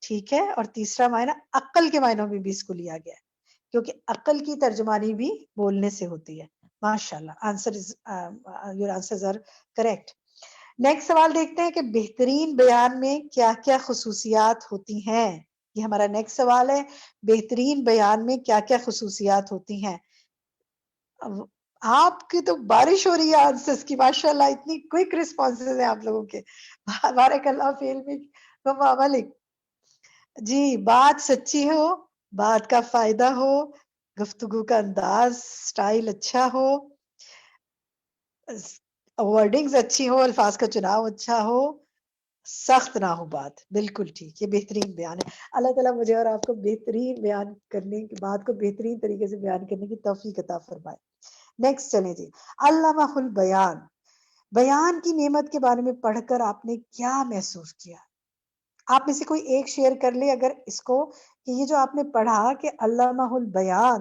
ٹھیک ہے. اور تیسرا معنی عقل کے معنوں میں بھی اس کو لیا گیا ہے, کیونکہ عقل کی ترجمانی بھی بولنے سے ہوتی ہے. ماشاءاللہ your answers are correct. Next سوال دیکھتے ہیں کہ بہترین بیان میں کیا کیا خصوصیات ہوتی ہیں. یہ ہمارا نیکسٹ سوال ہے, بہترین بیان میں کیا کیا خصوصیات ہوتی ہیں. آپ کی تو بارش ہو رہی ہے آنسرز کی, ماشاءاللہ اتنی کوئک رسپانسز ہیں آپ لوگوں کے, بارک اللہ فی علمک و ما عملک. جی بات سچی ہو, بات کا فائدہ ہو, گفتگو کا انداز سٹائل اچھا ہو, ورڈنگز اچھی ہو, الفاظ کا چناؤ اچھا ہو, سخت نہ ہو بات. بالکل ٹھیک, یہ بہترین بیان ہے. اللہ تعالیٰ مجھے اور آپ کو بہترین بیان کرنے کی, بات کو بہترین طریقے سے بیان کرنے کی توفیق عطا فرمائے. نیکسٹ چلیں جی. علمہ البیان, بیان کی نعمت کے بارے میں پڑھ کر آپ نے کیا محسوس کیا؟ آپ میں سے کوئی ایک شیئر کر لے اگر اس کو, کہ یہ جو آپ نے پڑھا کہ علمہ البیان,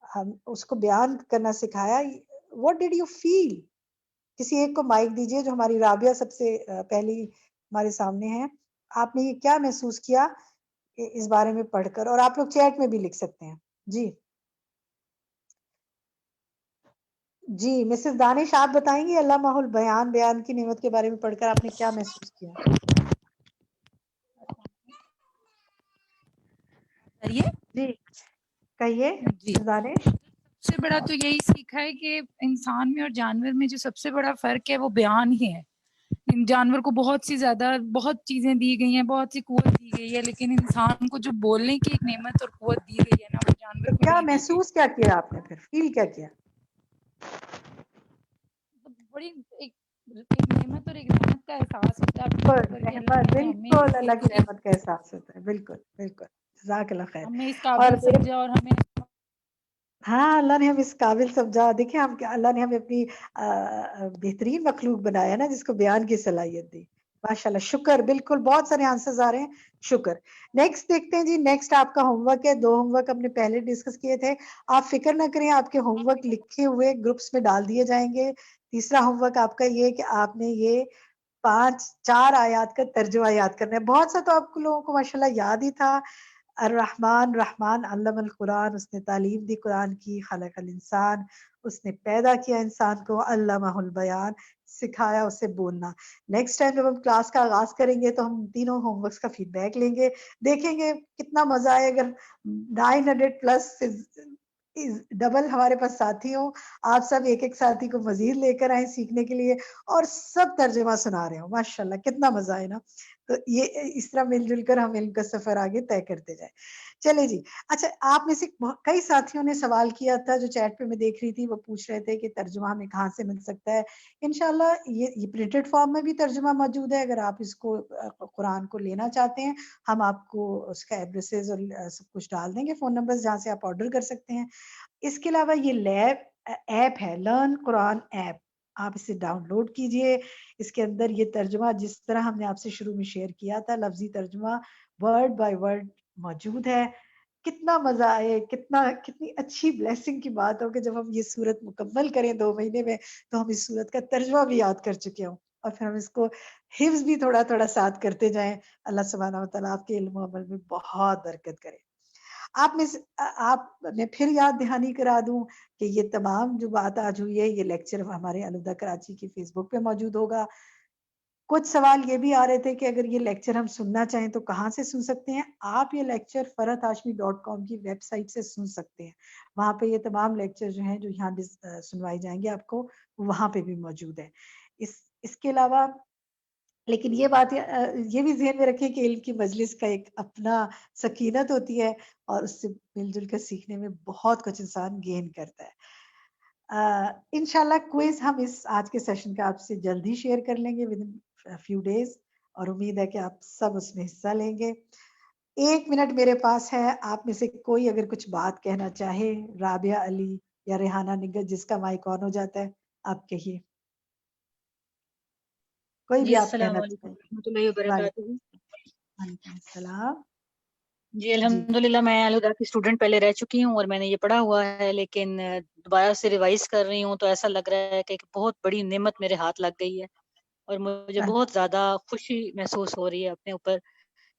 ہم اس کو بیان کرنا سکھایا, what did you feel؟ کسی ایک کو مائک دیجئے, جو ہماری رابعہ سب سے پہلی ہمارے سامنے ہے. آپ نے یہ کیا محسوس کیا اس بارے میں پڑھ کر؟ اور آپ لوگ چیٹ میں بھی لکھ سکتے ہیں. جی جی مسز دانش آپ بتائیں گی علامہ البیان, بیان کی نعمت کے بارے میں پڑھ کر آپ نے کیا محسوس کیا؟ جی کہیے دانش. سب سے بڑا تو یہی سیکھا ہے کہ انسان میں اور جانور میں جو سب سے بڑا فرق ہے وہ بیان ہی ہے. جانور کو بہت سی زیادہ بہت چیزیں دی گئی ہیں, بہت سی قوت دی گئی ہے, لیکن انسان کو جو بولنے کی ایک نعمت اور قوت دی گئی ہے نا, وہ جانور کو کیا نہیں دی گئی. محسوس کیا کیا آپ نے, پھر فیل کیا کیا؟ بڑی ایک نعمت اور ایک رحمت کا احساس ہوتا ہے. بالکل اللہ کی رحمت کا احساس ہوتا ہے. بالکل بالکل, جزاک اللہ خیر. ہمیں اس قابل سمجھا اور ہمیں, ہاں اللہ نے ہم اس قابل سمجھا. دیکھیں ہم اللہ نے ہمیں اپنی بہترین مخلوق بنایا نا, جس کو بیان کی صلاحیت دی. ماشاءاللہ شکر. بالکل بہت سارے آنسرز آ رہے ہیں, شکر. نیکسٹ دیکھتے ہیں جی. نیکسٹ آپ کا ہوم ورک ہے. 2 ہوم ورک ہم نے پہلے ڈسکس کیے تھے. آپ فکر نہ کریں, آپ کے ہوم ورک لکھے ہوئے گروپس میں ڈال دیے جائیں گے. تیسرا ہوم ورک آپ کا یہ کہ آپ نے یہ 4 آیات کا ترجمہ یاد کرنا ہے. بہت سا تو آپ لوگوں کو ماشاءاللہ یاد ہی تھا. الرحمن رحمان علم القرآن, اس نے تعلیم دی قرآن کی. خلق الانسان, اس نے پیدا کیا انسان کو. علمہ البیان, سکھایا اسے بولنا. نیکسٹ ٹائم جب ہم کلاس کا آغاز کریں گے تو ہم تینوں ہوم ورکس کا فیڈ بیک لیں گے, دیکھیں گے کتنا مزہ آئے. اگر 900+ ڈبل ہمارے پاس ساتھی ہوں, آپ سب ایک ایک ساتھی کو مزید لے کر آئیں سیکھنے کے لیے, اور سب ترجمہ سنا رہے ہوں. ماشاءاللہ کتنا مزہ ہے نا. تو یہ اس طرح مل جل کر ہم علم کا سفر آگے طے کرتے جائیں. چلے جی. اچھا, آپ میں سے کئی ساتھیوں نے سوال کیا تھا جو چیٹ پہ میں دیکھ رہی تھی, وہ پوچھ رہے تھے کہ ترجمہ ہمیں کہاں سے مل سکتا ہے. انشاءاللہ یہ پرنٹڈ فارم میں بھی ترجمہ موجود ہے. اگر آپ اس کو قرآن کو لینا چاہتے ہیں, ہم آپ کو اس کا ایڈریسز اور سب کچھ ڈال دیں گے, فون نمبر جہاں سے آپ آرڈر کر سکتے ہیں. اس کے علاوہ یہ ایپ ہے لرن قرآن ایپ, آپ اسے ڈاؤن لوڈ کیجئے. اس کے اندر یہ ترجمہ جس طرح ہم نے آپ سے شروع میں شیئر کیا تھا, لفظی ترجمہ ورڈ بائی ورڈ موجود ہے. کتنا مزہ آئے, کتنی اچھی بلیسنگ کی بات ہو کہ جب ہم یہ سورت مکمل کریں 2 مہینے میں تو ہم اس سورت کا ترجمہ بھی یاد کر چکے ہوں, اور پھر ہم اس کو حفظ بھی تھوڑا تھوڑا ساتھ کرتے جائیں. اللہ سبحانہ وتعالیٰ آپ کے علم و عمل میں بہت برکت کرے. آپ میں پھر یاد دہانی کرا دوں کہ یہ تمام جو بات آج ہوئی ہے, یہ لیکچر ہمارے الوداع کراچی کی فیس بک پہ موجود ہوگا. کچھ سوال یہ بھی آ رہے تھے کہ اگر یہ لیکچر ہم سننا چاہیں تو کہاں سے سن سکتے ہیں. آپ یہ لیکچر farhathashmi.com کی ویب سائٹ سے سن سکتے ہیں. وہاں پہ یہ تمام لیکچر جو ہیں جو یہاں بھی سنوائے جائیں گے آپ کو, وہاں پہ بھی موجود ہے. اس کے علاوہ لیکن یہ بات یہ بھی ذہن میں رکھیں کہ علم کی مجلس کا ایک اپنا سکینت ہوتی ہے, اور اس سے مل جل کر سیکھنے میں بہت کچھ انسان گین کرتا ہے. انشاءاللہ کوئز ہم اس آج کے سیشن کا آپ سے جلدی شیئر کر لیں گے within few days, اور امید ہے کہ آپ سب اس میں حصہ لیں گے. 1 منٹ میرے پاس ہے, آپ میں سے کوئی اگر کچھ بات کہنا چاہے, رابعہ علی یا ریحانہ نگہت, جس کا مائک آن ہو جاتا ہے آپ کہیے. کوئی بھی آپ السلام کہنا علیکم چاہے. ورحمۃ اللہ وبرکاتہ. وعلیکم السلام. جی الحمدللہ, میں الہدا کی اسٹوڈنٹ پہلے رہ چکی ہوں اور میں نے یہ پڑھا ہوا ہے, لیکن دوبارہ سے ریوائز کر رہی ہوں تو ایسا لگ رہا ہے کہ ایک بہت بڑی نعمت میرے ہاتھ لگ گئی ہے, اور مجھے بہت زیادہ خوشی محسوس ہو رہی ہے اپنے اوپر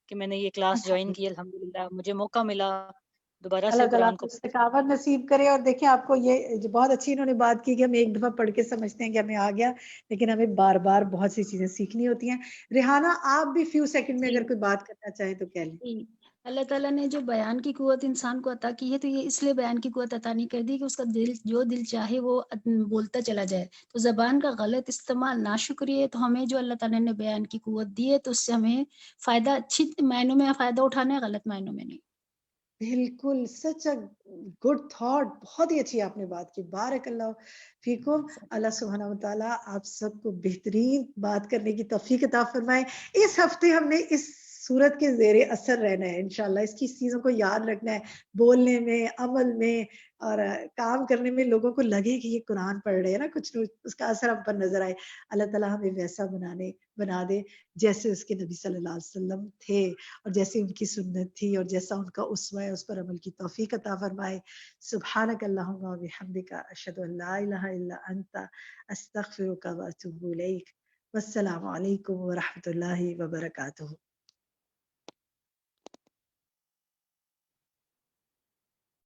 کہ میں نے یہ کلاس جوائن کی. الحمدللہ مجھے موقع ملا دوبارہ سے اللہ تعالیٰ قرآن آپ کو. کو استقامت نصیب کرے. اور دیکھیں آپ کو یہ جو بہت اچھی انہوں نے بات کی کہ ہم ایک دفعہ پڑھ کے سمجھتے ہیں کہ ہمیں آ گیا, لیکن ہمیں بار بار بہت سی چیزیں سیکھنی ہوتی ہیں. ریحانہ آپ بھی فیو سیکنڈ میں اگر کوئی بات کرنا چاہیں تو کہہ لیں. اللہ تعالیٰ نے جو بیان کی قوت انسان کو عطا کی ہے, تو یہ اس لیے بیان کی قوت عطا نہیں کر دی کہ اس کا دل جو دل چاہے وہ بولتا چلا جائے. تو زبان کا غلط استعمال ناشکری ہے. تو ہمیں جو اللہ تعالیٰ نے بیان کی قوت دی ہے تو اس سے ہمیں فائدہ اچھی معنوں میں فائدہ اٹھانا ہے, غلط معنوں میں نہیں. بالکل, سچ اے گڈ تھاٹ, بہت ہی اچھی آپ نے بات کی. بارک اللہ فیکم. اللہ سبحانہ وتعالیٰ آپ سب کو بہترین بات کرنے کی توفیق عطا فرمائے. اس ہفتے ہم نے اس صورت کے زیر اثر رہنا ہے انشاءاللہ. اس کی چیزوں کو یاد رکھنا ہے, بولنے میں, عمل میں اور کام کرنے میں لوگوں کو لگے کہ یہ قرآن پڑھ رہے ہیں نا, کچھ اس کا اثر ہم پر نظر آئے. اللہ تعالیٰ ہمیں ویسا بنا دے جیسے اس کے نبی صلی اللہ علیہ وسلم تھے, اور جیسے ان کی سنت تھی, اور جیسا ان کا اسوہ ہے اس پر عمل کی توفیق عطا فرمائے. سبحانک اللہم و بحمدک, اشہد ان لا الہ الا انت, استغفرک و اتوب الیک. والسلام علیکم ورحمۃ اللہ وبرکاتہ.